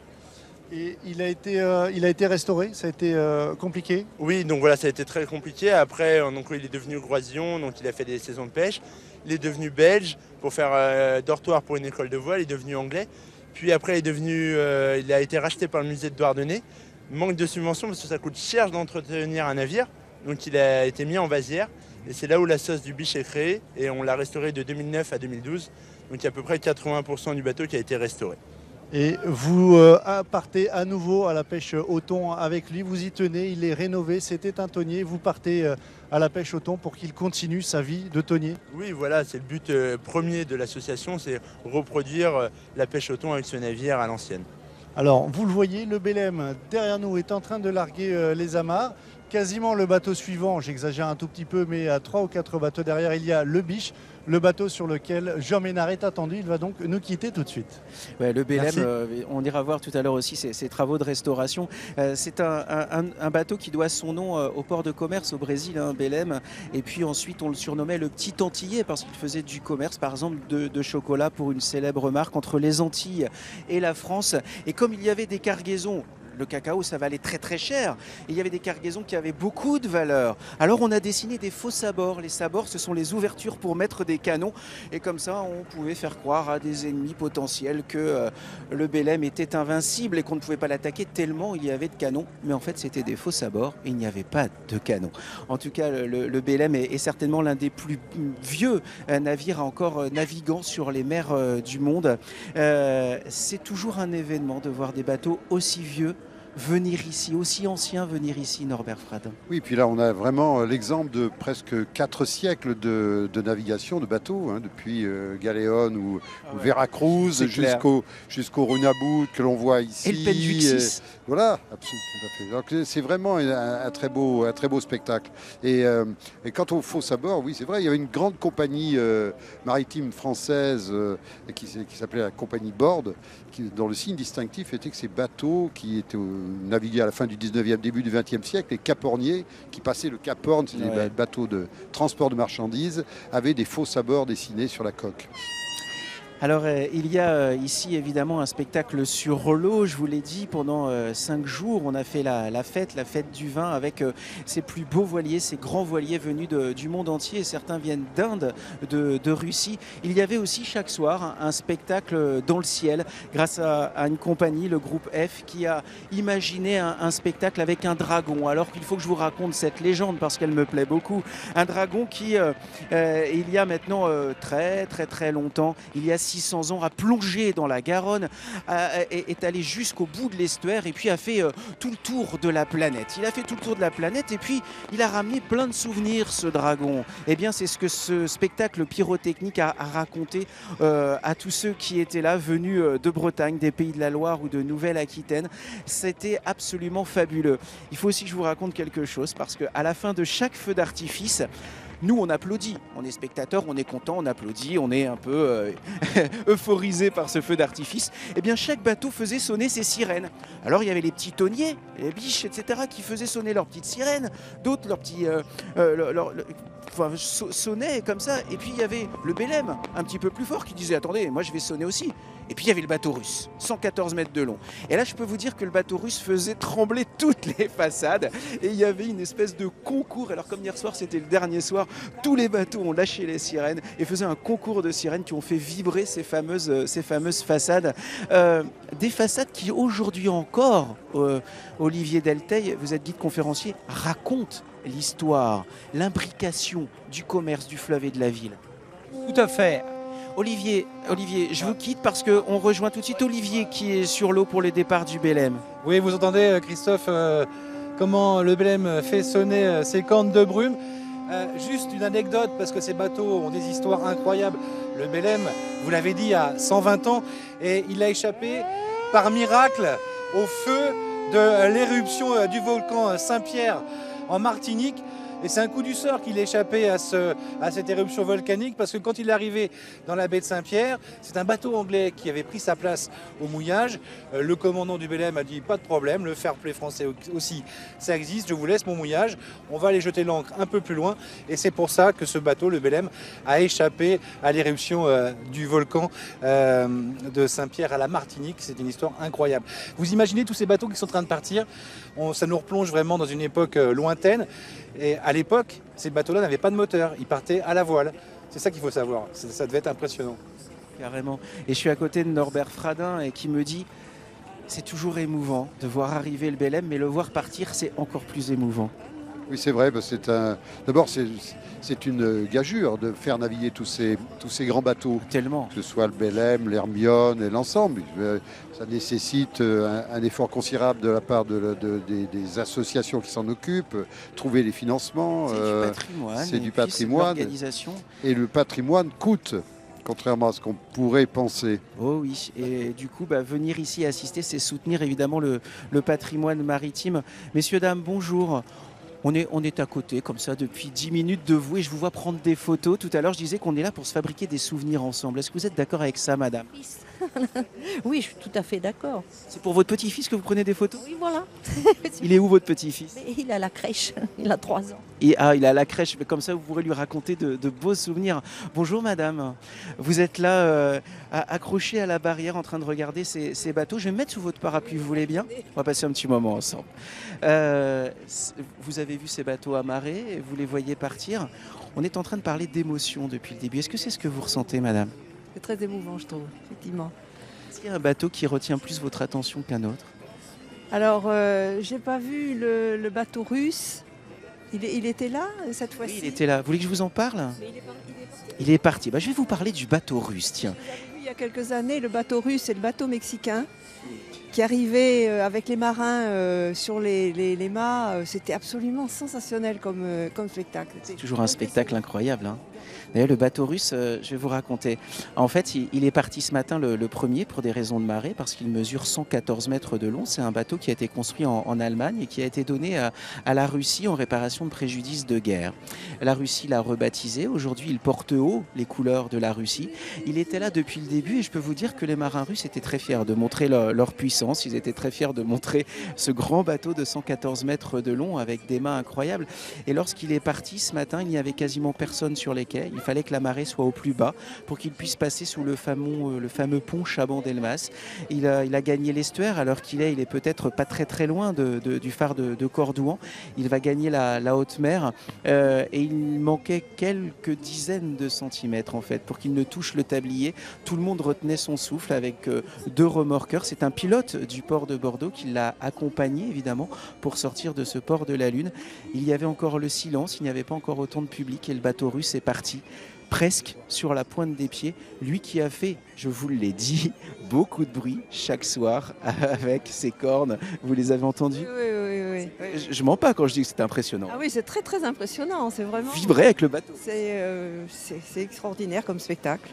Et il a été restauré, ça a été compliqué? Oui, donc voilà, ça a été très compliqué. Après, donc, il est devenu groisillon, donc il a fait des saisons de pêche. Il est devenu belge pour faire dortoir pour une école de voile. Il est devenu anglais. Puis après, il a été racheté par le musée de Douarnenez. Manque de subvention parce que ça coûte cher d'entretenir un navire. Donc il a été mis en vasière. Et c'est là où la sauce du biche est créée. Et on l'a restauré de 2009 à 2012. Donc il y a à peu près 80% du bateau qui a été restauré. Et vous partez à nouveau à la pêche au thon avec lui, vous y tenez, il est rénové, c'était un tonnier, vous partez à la pêche au thon pour qu'il continue sa vie de tonnier? Oui, voilà, c'est le but premier de l'association, c'est reproduire la pêche au thon avec ce navire à l'ancienne. Alors, vous le voyez, le Belém derrière nous est en train de larguer les amarres. Quasiment le bateau suivant, j'exagère un tout petit peu, mais à 3 ou 4 bateaux derrière, il y a le Biche, le bateau sur lequel Jean Ménard est attendu. Il va donc nous quitter tout de suite. Ouais, le Belém, on ira voir tout à l'heure aussi ses travaux de restauration. C'est un bateau qui doit son nom au port de commerce au Brésil, Belém. Et puis ensuite, on le surnommait le Petit Antillais parce qu'il faisait du commerce, par exemple, de chocolat pour une célèbre marque entre les Antilles et la France. Et comme il y avait des cargaisons, le cacao, ça valait très très cher. Et il y avait des cargaisons qui avaient beaucoup de valeur. Alors on a dessiné des faux sabords. Les sabords, ce sont les ouvertures pour mettre des canons. Et comme ça, on pouvait faire croire à des ennemis potentiels que le Belém était invincible et qu'on ne pouvait pas l'attaquer tellement il y avait de canons. Mais en fait, c'était des faux sabords et il n'y avait pas de canons. En tout cas, le Belém est certainement l'un des plus vieux navires encore naviguant sur les mers du monde. C'est toujours un événement de voir des bateaux aussi vieux venir ici, aussi ancien venir ici, Norbert Fradin. Oui, puis là on a vraiment l'exemple de presque 4 siècles de navigation de bateaux, hein, depuis Galéon ou Veracruz jusqu'au Runabout que l'on voit ici. Et le Penduxis. Voilà, absolument, tout à fait. Donc c'est vraiment un très beau spectacle. Et quant aux faux sabords, oui c'est vrai, il y avait une grande compagnie maritime française qui s'appelait la compagnie Borde, dont le signe distinctif était que ces bateaux qui étaient navigués à la fin du 19e, début du 20e siècle, les caporniers qui passaient le Cap Horn, c'est des bateaux de transport de marchandises, avaient des faux sabords dessinés sur la coque. Alors il y a ici évidemment un spectacle sur l'eau, je vous l'ai dit, pendant 5 jours on a fait la fête du vin avec ces plus beaux voiliers, ces grands voiliers venus du monde entier, certains viennent d'Inde, de Russie. Il y avait aussi chaque soir un spectacle dans le ciel grâce à une compagnie, le groupe F, qui a imaginé un spectacle avec un dragon. Alors qu'il faut que je vous raconte cette légende parce qu'elle me plaît beaucoup. Un dragon qui, il y a maintenant très longtemps, il y a 600 ans, a plongé dans la Garonne, est allé jusqu'au bout de l'estuaire et puis a fait tout le tour de la planète. Il a fait tout le tour de la planète et puis il a ramené plein de souvenirs, ce dragon. Eh bien, c'est ce que ce spectacle pyrotechnique a raconté à tous ceux qui étaient là, venus de Bretagne, des Pays de la Loire ou de Nouvelle-Aquitaine. C'était absolument fabuleux. Il faut aussi que je vous raconte quelque chose parce qu'à la fin de chaque feu d'artifice, nous, on applaudit, on est spectateurs, on est content, on applaudit, on est un peu euphorisé par ce feu d'artifice. Eh bien, chaque bateau faisait sonner ses sirènes. Alors, il y avait les petits tonniers, les biches, etc., qui faisaient sonner leurs petites sirènes, d'autres leurs petits... sonnaient comme ça. Et puis, il y avait le Bélem, un petit peu plus fort, qui disait « Attendez, moi, je vais sonner aussi ». Et puis il y avait le bateau russe, 114 mètres de long. Et là, je peux vous dire que le bateau russe faisait trembler toutes les façades. Et il y avait une espèce de concours. Alors comme hier soir, c'était le dernier soir, tous les bateaux ont lâché les sirènes et faisaient un concours de sirènes qui ont fait vibrer ces fameuses façades. Des façades qui aujourd'hui encore, Olivier Delteil, vous êtes guide conférencier, racontent l'histoire, l'imbrication du commerce, du fleuve et de la ville. Tout à fait. Olivier, je vous quitte parce qu'on rejoint tout de suite Olivier qui est sur l'eau pour le départ du Bélem. Oui, vous entendez, Christophe, comment le Bélem fait sonner ses cornes de brume. Juste une anecdote, parce que ces bateaux ont des histoires incroyables. Le Bélem, vous l'avez dit, a 120 ans et il a échappé par miracle au feu de l'éruption du volcan Saint-Pierre en Martinique. Et c'est un coup du sort qu'il échappait à cette éruption volcanique, parce que quand il est arrivé dans la baie de Saint-Pierre, c'est un bateau anglais qui avait pris sa place au mouillage. Le commandant du Bélem a dit pas de problème, le fair play français aussi, ça existe, je vous laisse mon mouillage, on va aller jeter l'ancre un peu plus loin. Et c'est pour ça que ce bateau, le Bélem, a échappé à l'éruption du volcan de Saint-Pierre à la Martinique. C'est une histoire incroyable. Vous imaginez tous ces bateaux qui sont en train de partir, ça nous replonge vraiment dans une époque lointaine. Et à l'époque, ces bateaux-là n'avaient pas de moteur, ils partaient à la voile. C'est ça qu'il faut savoir, ça devait être impressionnant. Carrément. Et je suis à côté de Norbert Fradin et qui me dit c'est toujours émouvant de voir arriver le Bélem, mais le voir partir, c'est encore plus émouvant. Oui, c'est vrai. D'abord, c'est une gageure de faire naviguer tous ces grands bateaux. Tellement. Que ce soit le Bélem, l'Hermione et l'ensemble. Ça nécessite un effort considérable de la part des associations qui s'en occupent, trouver les financements. C'est du patrimoine. L'organisation. Et le patrimoine coûte, contrairement à ce qu'on pourrait penser. Oh oui, et du coup, venir ici assister, c'est soutenir évidemment le patrimoine maritime. Messieurs, dames, bonjour. On est à côté, comme ça, depuis 10 minutes de vous et je vous vois prendre des photos. Tout à l'heure, je disais qu'on est là pour se fabriquer des souvenirs ensemble. Est-ce que vous êtes d'accord avec ça, madame ? Oui, je suis tout à fait d'accord. C'est pour votre petit-fils que vous prenez des photos ? Oui, voilà. Il est où, votre petit-fils ? Il est à la crèche, il a 3 ans. Il est à la crèche, mais comme ça, vous pourrez lui raconter de beaux souvenirs. Bonjour, madame. Vous êtes là, accrochée à la barrière, en train de regarder ces bateaux. Je vais me mettre sous votre parapluie, vous voulez bien ? On va passer un petit moment ensemble. Vous avez vu ces bateaux amarrés, vous les voyez partir. On est en train de parler d'émotion depuis le début. Est-ce que c'est ce que vous ressentez, madame ? C'est très émouvant, je trouve, effectivement. Est-ce qu'il y a un bateau qui retient plus votre attention qu'un autre ? Alors, j'ai pas vu le bateau russe. Il était là, cette fois-ci ? Oui, il était là. Vous voulez que je vous en parle ? Il est parti. Je vais vous parler du bateau russe, tiens. il y a quelques années le bateau russe et le bateau mexicain qui arrivaient avec les marins sur les mâts. C'était absolument sensationnel comme spectacle. C'est toujours un spectacle incroyable, hein. D'ailleurs, le bateau russe, je vais vous raconter. En fait, il est parti ce matin le premier pour des raisons de marée, parce qu'il mesure 114 mètres de long. C'est un bateau qui a été construit en Allemagne et qui a été donné à la Russie en réparation de préjudices de guerre. La Russie l'a rebaptisé. Aujourd'hui, il porte haut les couleurs de la Russie. Il était là depuis le début et je peux vous dire que les marins russes étaient très fiers de montrer leur puissance. Ils étaient très fiers de montrer ce grand bateau de 114 mètres de long avec des mâts incroyables. Et lorsqu'il est parti ce matin, il n'y avait quasiment personne sur les quais. Il fallait que la marée soit au plus bas pour qu'il puisse passer sous le fameux pont Chaban-Delmas. Il a gagné l'estuaire alors qu'il est peut-être pas très loin du phare de Cordouan. Il va gagner la haute mer et il manquait quelques dizaines de centimètres en fait pour qu'il ne touche le tablier. Tout le monde retenait son souffle avec deux remorqueurs. C'est un pilote du port de Bordeaux qui l'a accompagné évidemment pour sortir de ce port de la Lune. Il y avait encore le silence, il n'y avait pas encore autant de public et le bateau russe est parti presque sur la pointe des pieds. Lui qui a fait, je vous l'ai dit, beaucoup de bruit chaque soir avec ses cornes. Vous les avez entendus? Oui. Je mens pas quand je dis que c'est impressionnant. Ah oui, c'est très impressionnant. C'est vraiment... Vibrer avec le bateau. C'est extraordinaire comme spectacle.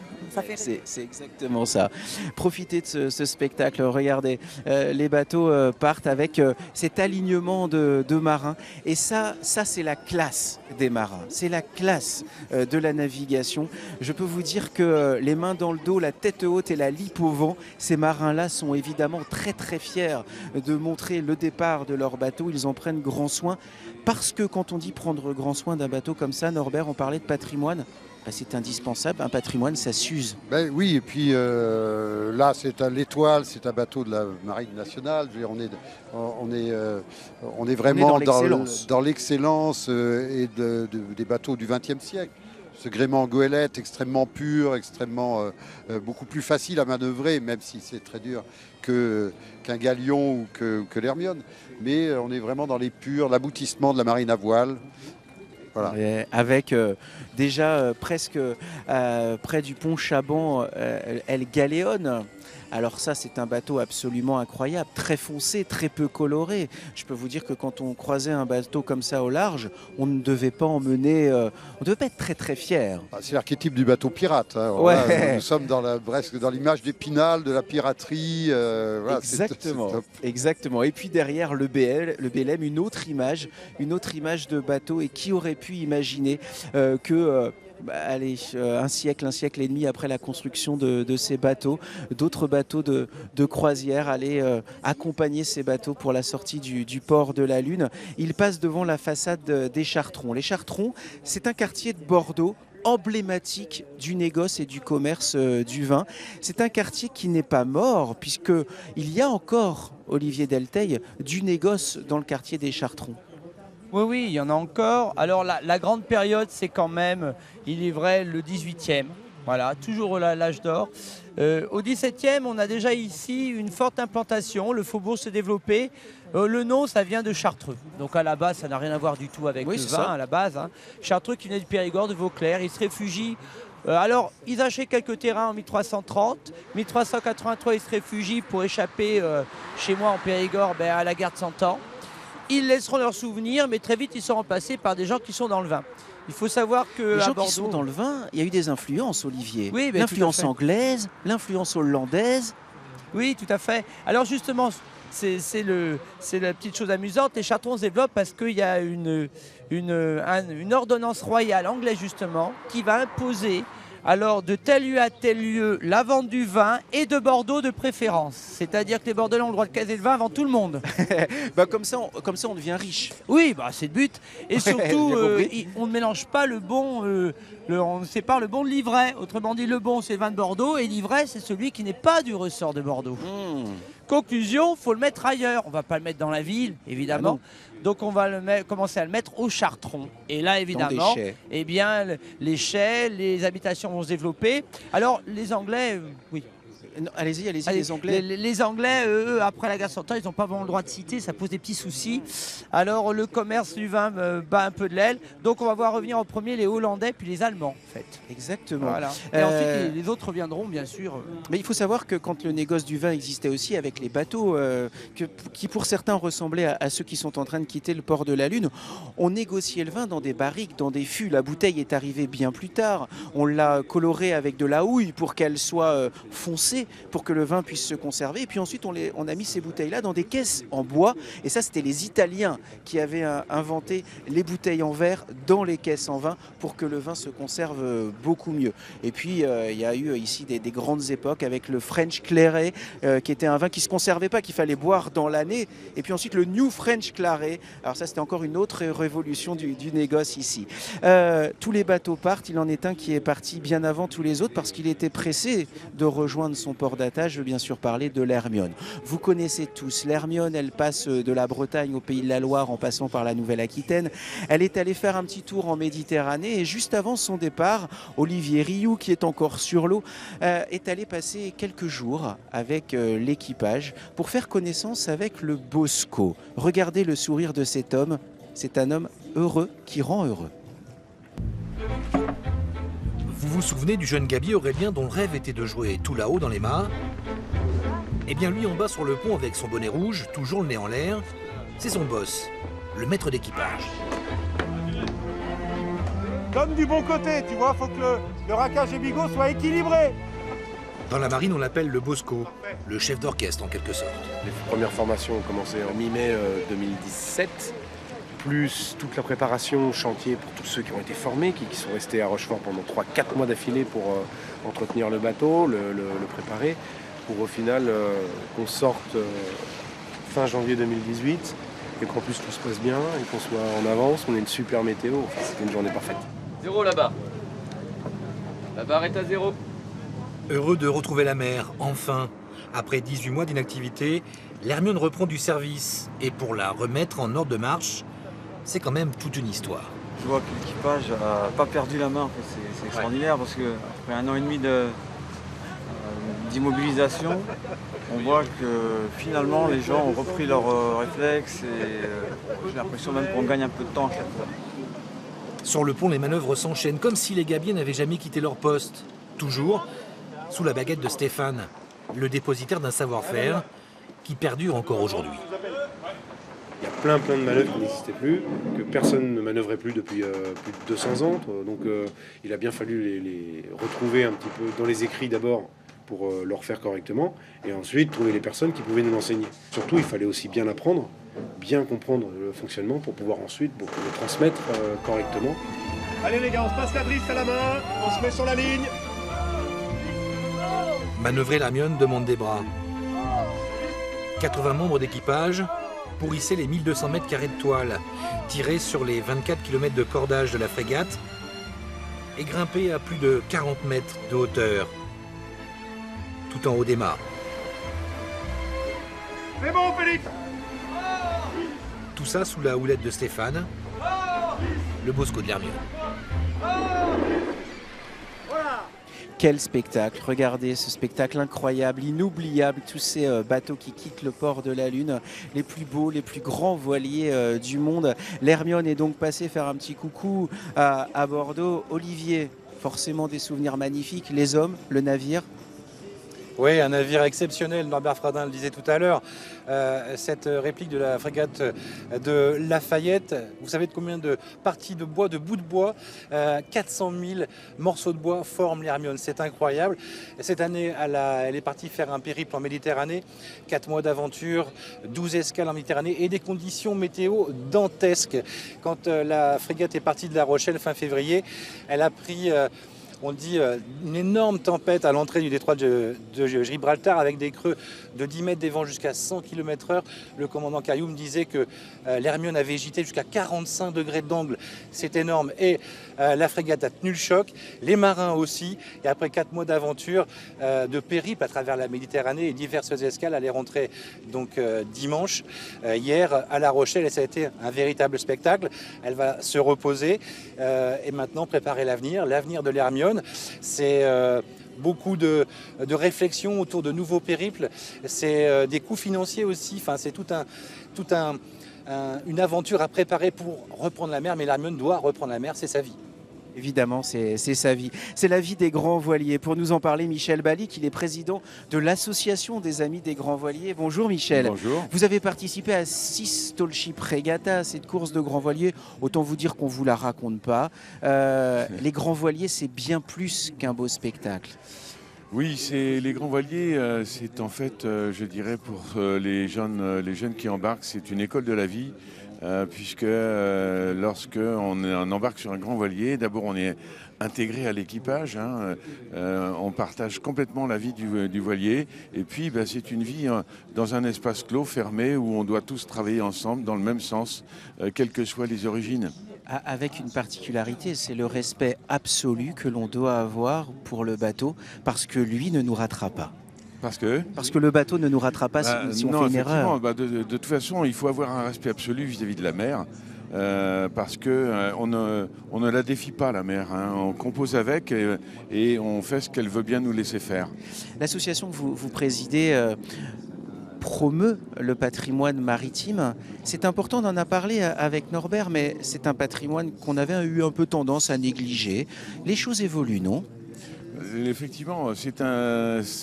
C'est exactement ça. Profitez de ce spectacle. Regardez, les bateaux partent avec cet alignement de marins. Et ça c'est la classe des marins. C'est la classe de la navigation. Je peux vous dire que les mains dans le dos, la tête haute et la lippe au vent, ces marins-là sont évidemment très fiers de montrer le départ de leur bateau. Ils en prennent grand soin parce que quand on dit prendre grand soin d'un bateau comme ça, Norbert, on parlait de patrimoine. C'est indispensable, un patrimoine ça s'use. Oui, et puis là c'est l'étoile, c'est un bateau de la Marine nationale. Je veux dire, on est vraiment dans l'excellence et des bateaux du XXe siècle. Ce gréement goélette extrêmement pur, extrêmement beaucoup plus facile à manœuvrer, même si c'est très dur qu'un galion ou que l'Hermione. Mais on est vraiment dans les purs, l'aboutissement de la marine à voile. Voilà. Avec déjà presque près du pont Chaban, El Galéon. Alors ça, c'est un bateau absolument incroyable, très foncé, très peu coloré. Je peux vous dire que quand on croisait un bateau comme ça au large, on ne devait pas emmener... on devait pas être très fier. C'est l'archétype du bateau pirate. Hein. Ouais. Voilà, nous sommes presque dans l'image d'Épinal, de la piraterie. Voilà, exactement, exactement. Et puis derrière le BLM, une autre image de bateau. Et qui aurait pu imaginer que... un siècle et demi après la construction de ces bateaux, d'autres bateaux de croisière allaient accompagner ces bateaux pour la sortie du port de la Lune. Ils passent devant la façade des Chartrons. Les Chartrons, c'est un quartier de Bordeaux emblématique du négoce et du commerce du vin. C'est un quartier qui n'est pas mort puisqu'il y a encore, Olivier Delteil, du négoce dans le quartier des Chartrons. Oui, il y en a encore. Alors la grande période, c'est quand même, il est vrai, le 18e. Voilà, toujours l'âge d'or. Au 17e, on a déjà ici une forte implantation. Le faubourg s'est développé. Le nom, ça vient de Chartreux. Donc à la base, ça n'a rien à voir du tout avec le vin, à la base. Hein. Chartreux qui venait du Périgord, de Vauclair. Ils se réfugient. Alors, ils achètent quelques terrains en 1330. 1383, ils se réfugient pour échapper chez moi en Périgord à la guerre de 100 ans. Ils laisseront leurs souvenirs, mais très vite, ils seront remplacés par des gens qui sont dans le vin. Il faut savoir que les gens Bordeaux, qui sont dans le vin, il y a eu des influences, Olivier. Oui, l'influence anglaise, l'influence hollandaise. Oui, tout à fait. Alors justement, c'est la petite chose amusante. Les Chartrons se développent parce qu'il y a une ordonnance royale anglaise, justement, qui va imposer alors de tel lieu à tel lieu la vente du vin et de Bordeaux de préférence. C'est-à-dire que les Bordelais ont le droit de caser le vin avant tout le monde. Comme ça, on devient riche. Oui, c'est le but. Et surtout, on ne mélange pas le bon, on sépare le bon de l'ivraie. Autrement dit, le bon, c'est le vin de Bordeaux et l'ivraie, c'est celui qui n'est pas du ressort de Bordeaux. Conclusion, il faut le mettre ailleurs. On ne va pas le mettre dans la ville, évidemment. Donc on va commencer à le mettre au Chartron. Et là, évidemment, les chais, les habitations vont se développer. Alors, les Anglais, oui. Allez-y, les Anglais. Les Anglais, eux, après la guerre de 100 ans, ils n'ont pas vraiment le droit de citer, ça pose des petits soucis. Alors le commerce du vin bat un peu de l'aile. Donc on va voir revenir en premier les Hollandais puis les Allemands, en fait. Exactement. Voilà. Et ensuite, les autres reviendront, bien sûr. Mais il faut savoir que quand le négoce du vin existait aussi avec les bateaux, qui pour certains ressemblaient à ceux qui sont en train de quitter le port de la Lune, on négociait le vin dans des barriques, dans des fûts. La bouteille est arrivée bien plus tard. On l'a colorée avec de la houille pour qu'elle soit foncée, pour que le vin puisse se conserver. Et puis ensuite, on a mis ces bouteilles-là dans des caisses en bois. Et ça, c'était les Italiens qui avaient inventé les bouteilles en verre dans les caisses en vin pour que le vin se conserve beaucoup mieux. Et puis, il y a eu ici des grandes époques avec le French Claret, qui était un vin qui ne se conservait pas, qu'il fallait boire dans l'année. Et puis ensuite, le New French Claret. Alors ça, c'était encore une autre révolution du négoce ici. Tous les bateaux partent. Il en est un qui est parti bien avant tous les autres parce qu'il était pressé de rejoindre son port d'attache. Je veux bien sûr parler de l'Hermione. Vous connaissez tous l'Hermione. Elle passe de la Bretagne au Pays de la Loire en passant par la Nouvelle-Aquitaine. Elle est allée faire un petit tour en Méditerranée et juste avant son départ, Olivier Rioux, qui est encore sur l'eau, est allé passer quelques jours avec l'équipage pour faire connaissance avec le Bosco. Regardez le sourire de cet homme. C'est un homme heureux qui rend heureux. Vous vous souvenez du jeune gabier Aurélien dont le rêve était de jouer tout là-haut dans les mâts? Eh bien lui en bas sur le pont avec son bonnet rouge, toujours le nez en l'air, c'est son boss, le maître d'équipage. Donne du bon côté, tu vois, faut que le raquage et bigot soient équilibrés. Dans la marine, on l'appelle le Bosco, le chef d'orchestre en quelque sorte. Les premières formations ont commencé en mi-mai 2017, plus toute la préparation chantier pour tous ceux qui ont été formés, qui sont restés à Rochefort pendant 3-4 mois d'affilée pour entretenir le bateau, le préparer, pour au final qu'on sorte fin janvier 2018 et qu'en plus tout se passe bien et qu'on soit en avance, on ait une super météo, enfin, c'était une journée parfaite. 0 là-bas. La barre est à 0. Heureux de retrouver la mer, enfin. Après 18 mois d'inactivité, l'Hermione reprend du service. Et pour la remettre en ordre de marche, c'est quand même toute une histoire. Je vois que l'équipage n'a pas perdu la main, en fait. C'est extraordinaire parce qu'après 1 an et demi d'immobilisation, on voit que finalement les gens ont repris leurs réflexes et j'ai l'impression même qu'on gagne un peu de temps à chaque fois. Sur le pont, les manœuvres s'enchaînent comme si les gabiers n'avaient jamais quitté leur poste. Toujours sous la baguette de Stéphane, le dépositaire d'un savoir-faire qui perdure encore aujourd'hui. Il y a plein de manœuvres qui n'existaient plus, que personne ne manœuvrait plus depuis plus de 200 ans. Donc il a bien fallu les retrouver un petit peu dans les écrits d'abord pour le refaire correctement, et ensuite trouver les personnes qui pouvaient nous l'enseigner. Surtout, il fallait aussi bien apprendre, bien comprendre le fonctionnement pour pouvoir ensuite le transmettre correctement. Allez les gars, on se passe la drisse à la main, on se met sur la ligne. Manœuvrer l'Hermione demande des bras. 80 membres d'équipage pour hisser les 1200 mètres carrés de toile, tirer sur les 24 km de cordage de la frégate et grimper à plus de 40 mètres de hauteur, tout en haut des mâts. C'est bon, Félix! Tout ça sous la houlette de Stéphane, le Bosco de l'Hermione. Quel spectacle! Regardez ce spectacle incroyable, inoubliable, tous ces bateaux qui quittent le port de la Lune, les plus beaux, les plus grands voiliers du monde. L'Hermione est donc passée faire un petit coucou à Bordeaux. Olivier, forcément des souvenirs magnifiques, les hommes, le navire. Oui, un navire exceptionnel, Norbert Fradin le disait tout à l'heure. Cette réplique de la frégate de Lafayette, vous savez de combien de parties de bois, de bouts de bois, 400 000 morceaux de bois forment l'Hermione, c'est incroyable. Cette année, elle est partie faire un périple en Méditerranée, 4 mois d'aventure, 12 escales en Méditerranée et des conditions météo dantesques. Quand la frégate est partie de La Rochelle fin février, elle a pris... on dit une énorme tempête à l'entrée du détroit de Gibraltar avec des creux de 10 mètres, des vents jusqu'à 100 km/h. Le commandant Caillou me disait que l'Hermione avait gîté jusqu'à 45 degrés d'angle. C'est énorme. Et la frégate a tenu le choc, les marins aussi. Et après 4 mois d'aventure, de périple à travers la Méditerranée et diverses escales, elle est rentrée donc, dimanche, hier à La Rochelle. Et ça a été un véritable spectacle. Elle va se reposer et maintenant préparer l'avenir de l'Hermione. C'est beaucoup de réflexions autour de nouveaux périples. C'est des coûts financiers aussi. Enfin, c'est une aventure à préparer pour reprendre la mer. Mais l'Hermione doit reprendre la mer, c'est sa vie. Évidemment, c'est sa vie. C'est la vie des grands voiliers. Pour nous en parler, Michel Balic, il est président de l'Association des Amis des Grands Voiliers. Bonjour Michel. Bonjour. Vous avez participé à 6 Tall Ship Regatta, cette course de grands voiliers. Autant vous dire qu'on ne vous la raconte pas. Les grands voiliers, c'est bien plus qu'un beau spectacle. Oui, les grands voiliers, c'est en fait, je dirais, pour les jeunes qui embarquent, c'est une école de la vie. Puisque lorsque on embarque sur un grand voilier, d'abord on est intégré à l'équipage, on partage complètement la vie du voilier, et puis c'est une vie dans un espace clos, fermé, où on doit tous travailler ensemble dans le même sens, quelles que soient les origines. Avec une particularité, c'est le respect absolu que l'on doit avoir pour le bateau, parce que lui ne nous ratera pas. Parce que le bateau ne nous ratera pas si on fait une erreur. De toute façon, il faut avoir un respect absolu vis-à-vis de la mer, parce qu'on ne la défie pas, la mer. On compose avec et on fait ce qu'elle veut bien nous laisser faire. L'association que vous présidez promeut le patrimoine maritime. C'est important, on en a parlé avec Norbert, mais c'est un patrimoine qu'on avait eu un peu tendance à négliger. Les choses évoluent, non ? Effectivement,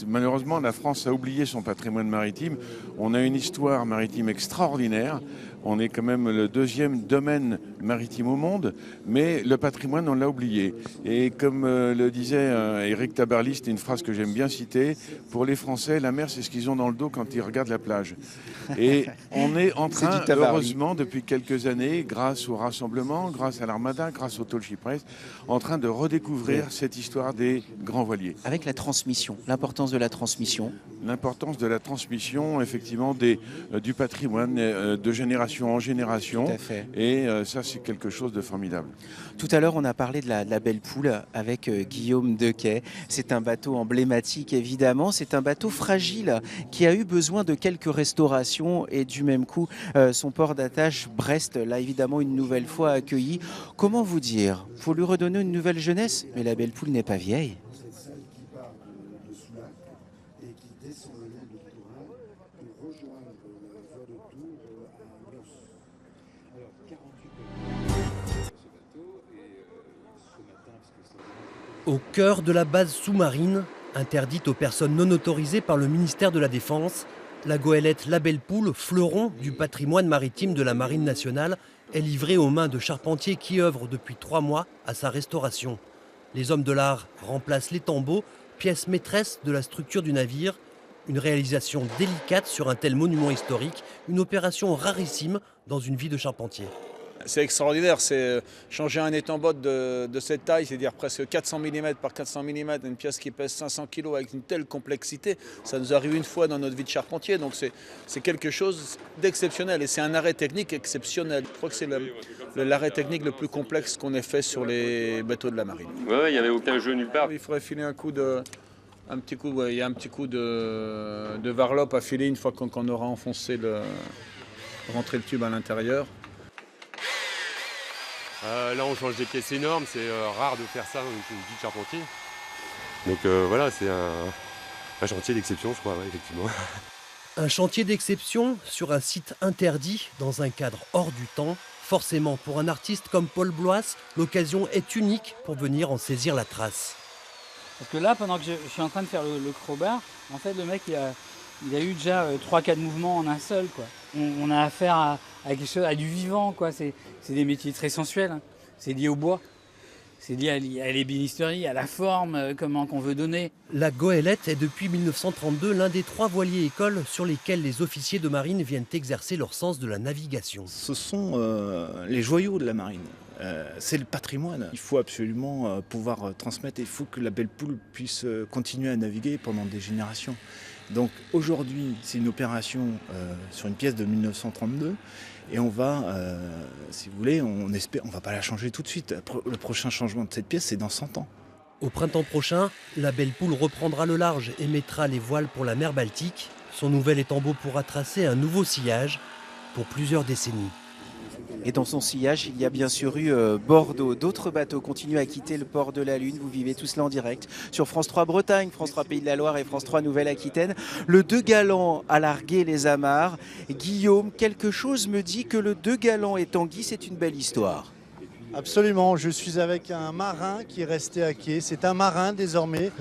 malheureusement, la France a oublié son patrimoine maritime. On a une histoire maritime extraordinaire. On est quand même le 2e domaine maritime au monde, mais le patrimoine, on l'a oublié. Et comme le disait Éric Tabarly, c'est une phrase que j'aime bien citer, pour les Français, la mer, c'est ce qu'ils ont dans le dos quand ils regardent la plage. Et on est en train, heureusement, depuis quelques années, grâce au rassemblement, grâce à l'Armada, grâce au Tall Ship Race, en train de redécouvrir cette histoire des grands voiliers. Avec la transmission, l'importance de la transmission. L'importance de la transmission, effectivement, du patrimoine de génération en génération. Tout à fait. Et ça, c'est quelque chose de formidable. Tout à l'heure, on a parlé de la Belle Poule avec Guillaume Dequet. C'est un bateau emblématique, évidemment. C'est un bateau fragile qui a eu besoin de quelques restaurations et du même coup, son port d'attache, Brest, l'a évidemment une nouvelle fois accueilli. Comment vous dire ? Il faut lui redonner une nouvelle jeunesse, mais la Belle Poule n'est pas vieille. Au cœur de la base sous-marine, interdite aux personnes non autorisées par le ministère de la Défense, la goélette La Belle Poule, fleuron du patrimoine maritime de la Marine nationale, est livrée aux mains de charpentiers qui œuvrent depuis 3 mois à sa restauration. Les hommes de l'art remplacent les tambours, pièces maîtresses de la structure du navire. Une réalisation délicate sur un tel monument historique, une opération rarissime dans une vie de charpentier. C'est extraordinaire, c'est changer un étambot de cette taille, c'est-à-dire presque 400 mm par 400 mm, une pièce qui pèse 500 kg avec une telle complexité. Ça nous arrive une fois dans notre vie de charpentier, donc c'est quelque chose d'exceptionnel et c'est un arrêt technique exceptionnel. Je crois que c'est l'arrêt technique le plus complexe qu'on ait fait sur les bateaux de la marine. Ouais, il n'y avait aucun jeu nulle part. Il faudrait filer un petit coup de varlope à filer une fois qu'on aura enfoncé rentré le tube à l'intérieur. Là, on change des pièces énormes, c'est rare de faire ça dans une vie de charpentier. Donc voilà, c'est un chantier d'exception, je crois, ouais, effectivement. Un chantier d'exception sur un site interdit, dans un cadre hors du temps. Forcément, pour un artiste comme Paul Blois, l'occasion est unique pour venir en saisir la trace. Parce que là, pendant que je suis en train de faire le crowbar, en fait, le mec, il a eu déjà 3-4 mouvements en un seul, quoi. On a affaire à quelque chose, à du vivant, quoi. C'est des métiers très sensuels. Hein. C'est lié au bois. C'est lié à l'ébénisterie, à la forme, comment qu'on veut donner. La goélette est depuis 1932 l'un des 3 voiliers-écoles sur lesquels les officiers de marine viennent exercer leur sens de la navigation. Ce sont les joyaux de la marine. C'est le patrimoine. Il faut absolument pouvoir transmettre. Il faut que la Belle Poule puisse continuer à naviguer pendant des générations. Donc aujourd'hui, c'est une opération sur une pièce de 1932 et on va, si vous voulez, on va pas la changer tout de suite. Le prochain changement de cette pièce, c'est dans 100 ans. Au printemps prochain, la Belle Poule reprendra le large et mettra les voiles pour la mer Baltique. Son nouvel étambot pourra tracer un nouveau sillage pour plusieurs décennies. Et dans son sillage, il y a bien sûr eu Bordeaux. D'autres bateaux continuent à quitter le port de la Lune. Vous vivez tout cela en direct sur France 3 Bretagne, France 3 Pays de la Loire et France 3 Nouvelle-Aquitaine. Le 2 Galant a largué les amarres. Guillaume, quelque chose me dit que le 2 Galant et Tanguy, c'est une belle histoire. Absolument, je suis avec un marin qui est resté à quai. C'est un marin désormais,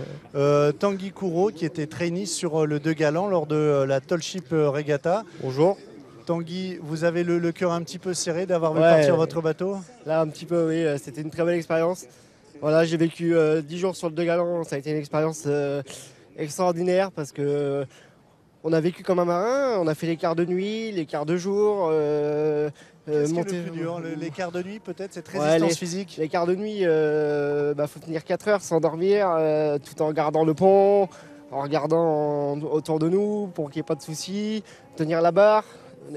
Tanguy Couraud, qui était trainee sur le 2 Galant lors de la Tall Ship Regatta. Bonjour. Tanguy, vous avez le cœur un petit peu serré d'avoir vu partir votre bateau? Là, un petit peu, oui. C'était une très belle expérience. Voilà, j'ai vécu 10 jours sur le 2 Galant. Ça a été une expérience extraordinaire parce que on a vécu comme un marin. On a fait les quarts de nuit, les quarts de jour. Qu'est-ce qui est le plus dur? Les quarts de nuit peut-être, cette résistance physique? Les quarts de nuit, faut tenir 4 heures sans dormir, tout en regardant le pont, en regardant autour de nous pour qu'il n'y ait pas de soucis, tenir la barre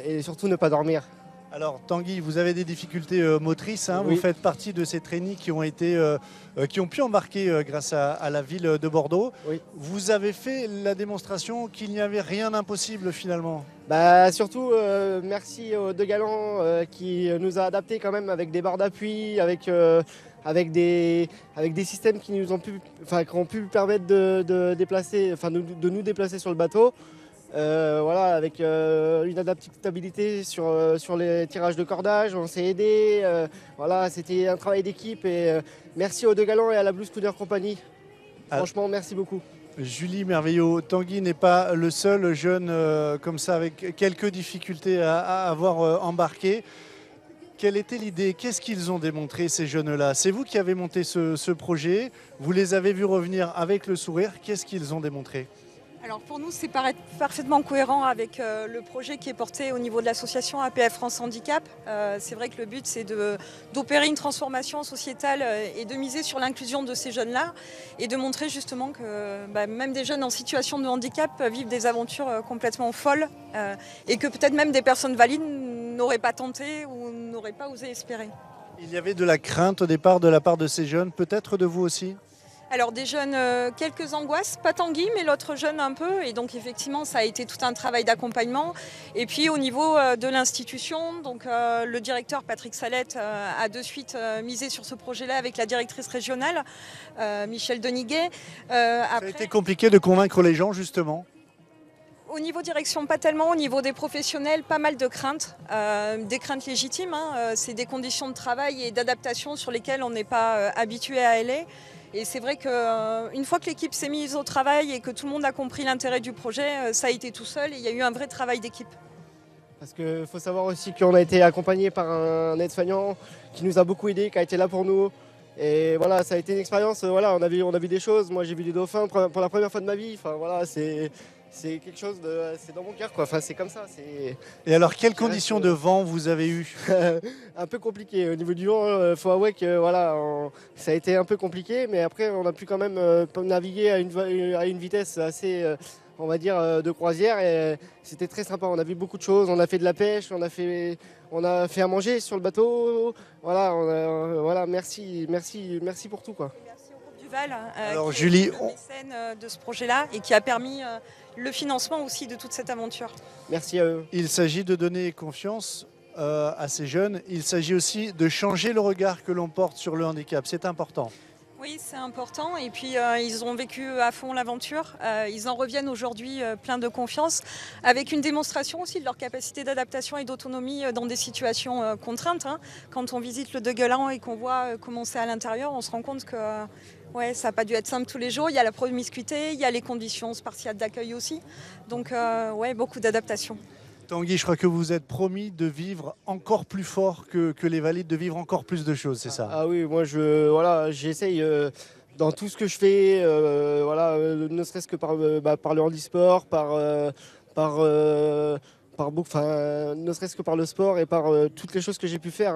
et surtout ne pas dormir. Alors Tanguy, vous avez des difficultés motrices, hein, Oui. Vous faites partie de ces trainees qui ont pu embarquer grâce à la ville de Bordeaux. Oui. Vous avez fait la démonstration qu'il n'y avait rien d'impossible finalement. Surtout, merci aux 2 Galants qui nous a adaptés quand même avec des barres d'appui, avec des systèmes qui nous ont pu permettre de nous déplacer sur le bateau. Avec une adaptabilité sur les tirages de cordage, on s'est aidé. C'était un travail d'équipe et merci aux 2 Galants et à la Blue Schooner Company. Franchement, merci beaucoup. Julie Merveillot, Tanguy n'est pas le seul jeune comme ça avec quelques difficultés à avoir embarqué. Quelle était l'idée? Qu'est-ce qu'ils ont démontré ces jeunes-là? C'est vous qui avez monté ce projet, vous les avez vus revenir avec le sourire. Qu'est-ce qu'ils ont démontré? Alors pour nous, c'est parfaitement cohérent avec le projet qui est porté au niveau de l'association APF France Handicap. C'est vrai que le but, c'est d'opérer une transformation sociétale et de miser sur l'inclusion de ces jeunes-là et de montrer justement que même des jeunes en situation de handicap vivent des aventures complètement folles et que peut-être même des personnes valides n'auraient pas tenté ou n'auraient pas osé espérer. Il y avait de la crainte au départ de la part de ces jeunes, peut-être de vous aussi? Alors des jeunes, quelques angoisses, pas Tanguy, mais l'autre jeune un peu. Et donc effectivement, ça a été tout un travail d'accompagnement. Et puis au niveau de l'institution, donc le directeur Patrick Salette a de suite misé sur ce projet-là avec la directrice régionale, Michel Deniguet. Ça a été compliqué de convaincre les gens justement? Au niveau direction, pas tellement. Au niveau des professionnels, pas mal de craintes, des craintes légitimes. C'est des conditions de travail et d'adaptation sur lesquelles on n'est pas habitué à aller. Et c'est vrai qu'une fois que l'équipe s'est mise au travail et que tout le monde a compris l'intérêt du projet, ça a été tout seul et il y a eu un vrai travail d'équipe. Parce qu'il faut savoir aussi qu'on a été accompagné par un aide-soignant qui nous a beaucoup aidé, qui a été là pour nous. Et voilà, ça a été une expérience, on a vu des choses. Moi j'ai vu des dauphins pour la première fois de ma vie. C'est quelque chose c'est dans mon cœur quoi. C'est comme ça. Et alors quelles conditions de vent vous avez eues? Un peu compliqué au niveau du vent. Faut avouer que ça a été un peu compliqué, mais après on a pu quand même naviguer à une vitesse assez, on va dire, de croisière et c'était très sympa. On a vu beaucoup de choses. On a fait de la pêche, on a fait à manger sur le bateau. Merci pour tout quoi. Alors qui Julie, est le mécène de ce projet-là et qui a permis le financement aussi de toute cette aventure. Merci à eux. Il s'agit de donner confiance à ces jeunes. Il s'agit aussi de changer le regard que l'on porte sur le handicap. C'est important. Oui, c'est important. Et puis, ils ont vécu à fond l'aventure. Ils en reviennent aujourd'hui pleins de confiance, avec une démonstration aussi de leur capacité d'adaptation et d'autonomie dans des situations contraintes. Quand on visite le 2 Galant et qu'on voit comment c'est à l'intérieur, on se rend compte que ça n'a pas dû être simple tous les jours. Il y a la promiscuité, il y a les conditions spartiates d'accueil aussi. Donc, beaucoup d'adaptation. Tanguy, je crois que vous êtes promis de vivre encore plus fort que les valides, de vivre encore plus de choses, c'est ça? Ah oui, moi j'essaye dans tout ce que je fais, ne serait-ce que par le handisport, ne serait-ce que par le sport et par toutes les choses que j'ai pu faire,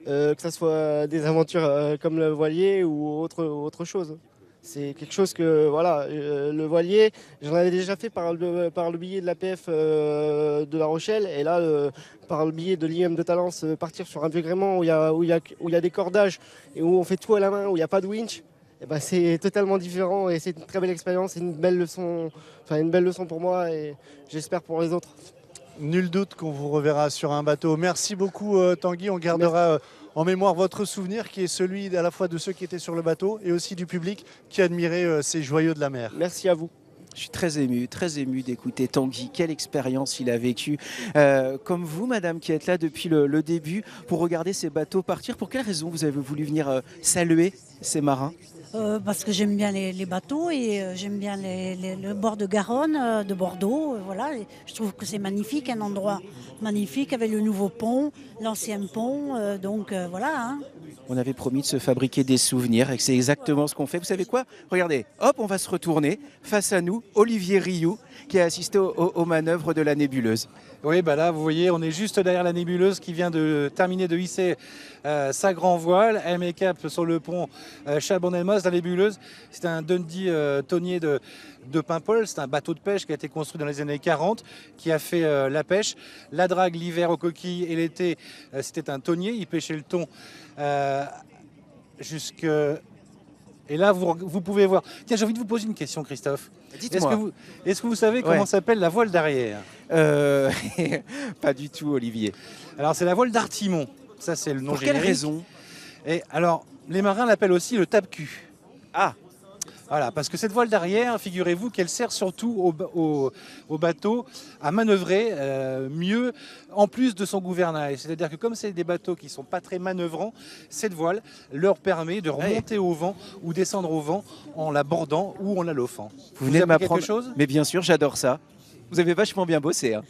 que ce soit des aventures comme le voilier ou autre chose. C'est quelque chose que, le voilier, j'en avais déjà fait par le billet de l'APF de La Rochelle et là, par le billet de l'IM de Talence, partir sur un vieux gréement où il y a des cordages et où on fait tout à la main, où il n'y a pas de winch. C'est totalement différent et c'est une très belle expérience, c'est une belle leçon pour moi et j'espère pour les autres. Nul doute qu'on vous reverra sur un bateau. Merci beaucoup Tanguy, on gardera en mémoire votre souvenir qui est celui à la fois de ceux qui étaient sur le bateau et aussi du public qui admirait ces joyaux de la mer. Merci à vous. Je suis très ému d'écouter Tanguy. Quelle expérience il a vécue. Comme vous, madame, qui êtes là depuis le début pour regarder ces bateaux partir, pour quelle raison vous avez voulu venir saluer ces marins ? Parce que j'aime bien les bateaux et j'aime bien le bord de Garonne, de Bordeaux. Voilà. Et je trouve que c'est magnifique, un endroit magnifique avec le nouveau pont, l'ancien pont. Voilà. Hein. On avait promis de se fabriquer des souvenirs et c'est exactement ce qu'on fait. Vous savez quoi ? Regardez, hop, on va se retourner. Face à nous, Olivier Rioux qui a assisté aux manœuvres de la nébuleuse. Oui, bah là, vous voyez, on est juste derrière la nébuleuse qui vient de terminer de hisser sa grand voile. Elle met cap sur le pont Chalbon-Delmas. La nébuleuse, c'est un Dundee tonnier de Paimpol. C'est un bateau de pêche qui a été construit dans les années 40, qui a fait la pêche. La drague l'hiver aux coquilles et l'été, c'était un tonnier. Il pêchait le thon jusque... Et là, vous pouvez voir. Tiens, j'ai envie de vous poser une question, Christophe. Dites-moi. Est-ce que vous savez comment s'appelle la voile d'arrière ? Pas du tout, Olivier. Alors, c'est la voile d'artimon. Ça, c'est le nom générique. Pour quelle raison ? Et alors, les marins l'appellent aussi le tape-cul. Ah. Voilà, parce que cette voile d'arrière, figurez-vous qu'elle sert surtout au bateau à manœuvrer mieux en plus de son gouvernail. C'est-à-dire que comme c'est des bateaux qui ne sont pas très manœuvrants, cette voile leur permet de remonter au vent ou descendre au vent en la bordant ou en la loffant. Vous venez de m'apprendre quelque chose ? Mais bien sûr, j'adore ça. Vous avez vachement bien bossé. Hein.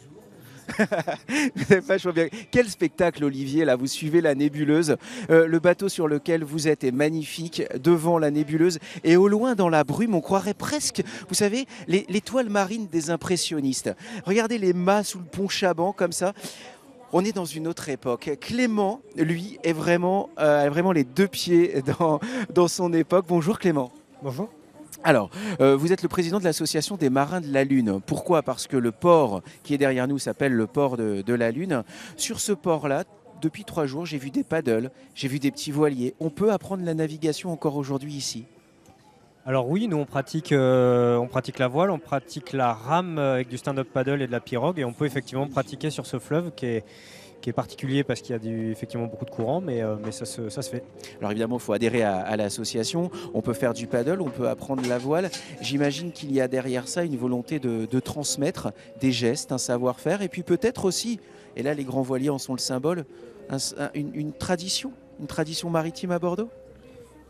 Vous avez vachement bien... Quel spectacle, Olivier, là, vous suivez la nébuleuse. Le bateau sur lequel vous êtes est magnifique, devant la nébuleuse. Et au loin, dans la brume, on croirait presque, vous savez, les toiles marines des impressionnistes. Regardez les mâts sous le pont Chaban, comme ça. On est dans une autre époque. Clément, lui, est vraiment les deux pieds dans son époque. Bonjour Clément. Bonjour. Alors, vous êtes le président de l'association des marins de la Lune. Pourquoi ? Parce que le port qui est derrière nous s'appelle le port de la Lune. Sur ce port-là, depuis 3 jours, j'ai vu des paddles, j'ai vu des petits voiliers. On peut apprendre la navigation encore aujourd'hui ici ? Alors oui, nous on pratique la voile, on pratique la rame avec du stand-up paddle et de la pirogue, et on peut effectivement pratiquer sur ce fleuve qui est particulier parce qu'il y a effectivement beaucoup de courant, mais ça se fait. Alors évidemment, il faut adhérer à l'association. On peut faire du paddle, on peut apprendre la voile. J'imagine qu'il y a derrière ça une volonté de transmettre des gestes, un savoir-faire, et puis peut-être aussi, et là les grands voiliers en sont le symbole, une tradition maritime à Bordeaux.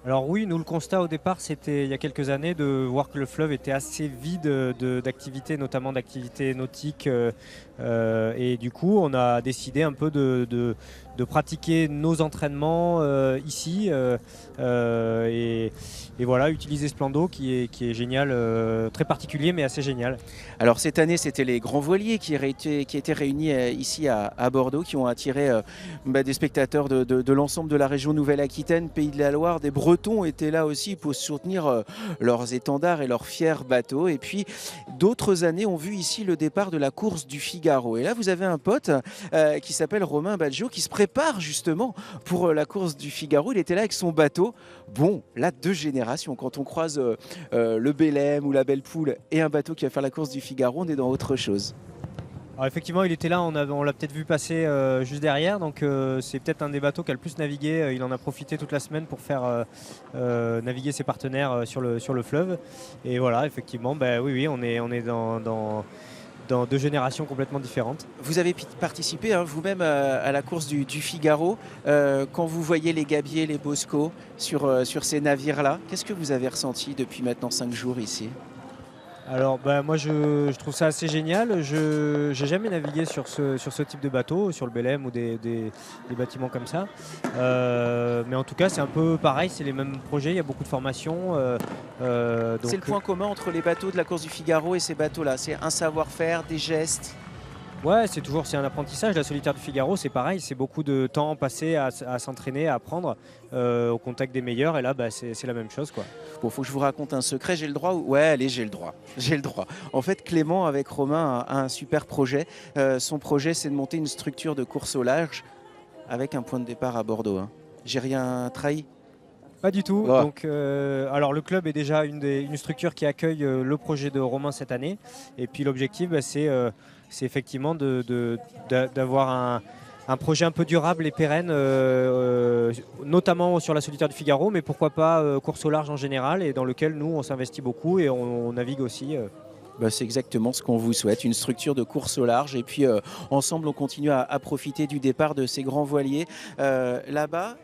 Alors oui, nous le constat au départ, c'était il y a quelques années de voir que le fleuve était assez vide d'activités, notamment d'activités nautiques. Et du coup, on a décidé un peu de pratiquer nos entraînements ici et voilà, utiliser ce plan d'eau qui est génial, très particulier mais assez génial. Alors cette année, c'était les grands voiliers qui étaient réunis ici à Bordeaux, qui ont attiré des spectateurs de l'ensemble de la région Nouvelle-Aquitaine, Pays de la Loire. Des Bretons étaient là aussi pour soutenir leurs étendards et leurs fiers bateaux. Et puis d'autres années ont vu ici le départ de la course du Figaro. Et là, vous avez un pote qui s'appelle Romain Badjo qui se prépare justement pour la course du Figaro. Il était là avec son bateau. Bon, là, 2 générations. Quand on croise le Belém ou la Belle Poule et un bateau qui va faire la course du Figaro, on est dans autre chose. Alors effectivement, il était là, on l'a peut-être vu passer juste derrière, donc c'est peut-être un des bateaux qui a le plus navigué. Il en a profité toute la semaine pour faire naviguer ses partenaires sur le fleuve. Et voilà, effectivement, oui, on est dans 2 générations complètement différentes. Vous avez participé vous-même à la course du Figaro. Quand vous voyez les gabiers, les boscos sur ces navires-là, qu'est-ce que vous avez ressenti depuis maintenant 5 jours ici ? Alors moi je trouve ça assez génial. Je n'ai jamais navigué sur ce type de bateau, sur le Belém ou des bâtiments comme ça. Mais en tout cas c'est un peu pareil, c'est les mêmes projets, il y a beaucoup de formations. C'est le point commun entre les bateaux de la course du Figaro et ces bateaux-là, c'est un savoir-faire, des gestes. Ouais, c'est un apprentissage. La solitaire du Figaro, c'est pareil. C'est beaucoup de temps passé à s'entraîner, à apprendre au contact des meilleurs. Et là, c'est la même chose, quoi. Bon, faut que je vous raconte un secret. J'ai le droit ? Ouais, allez, j'ai le droit. En fait, Clément, avec Romain, a un super projet. Son projet, c'est de monter une structure de course au large avec un point de départ à Bordeaux. J'ai rien trahi ? Pas du tout. Oh. Donc, alors le club est déjà une structure qui accueille le projet de Romain cette année. Et puis l'objectif, c'est effectivement d'avoir un projet un peu durable et pérenne, notamment sur la Solitaire du Figaro, mais pourquoi pas course au large en général, et dans lequel nous on s'investit beaucoup et on navigue aussi. C'est exactement ce qu'on vous souhaite, une structure de course au large. Et puis ensemble, on continue à profiter du départ de ces grands voiliers. Là-bas,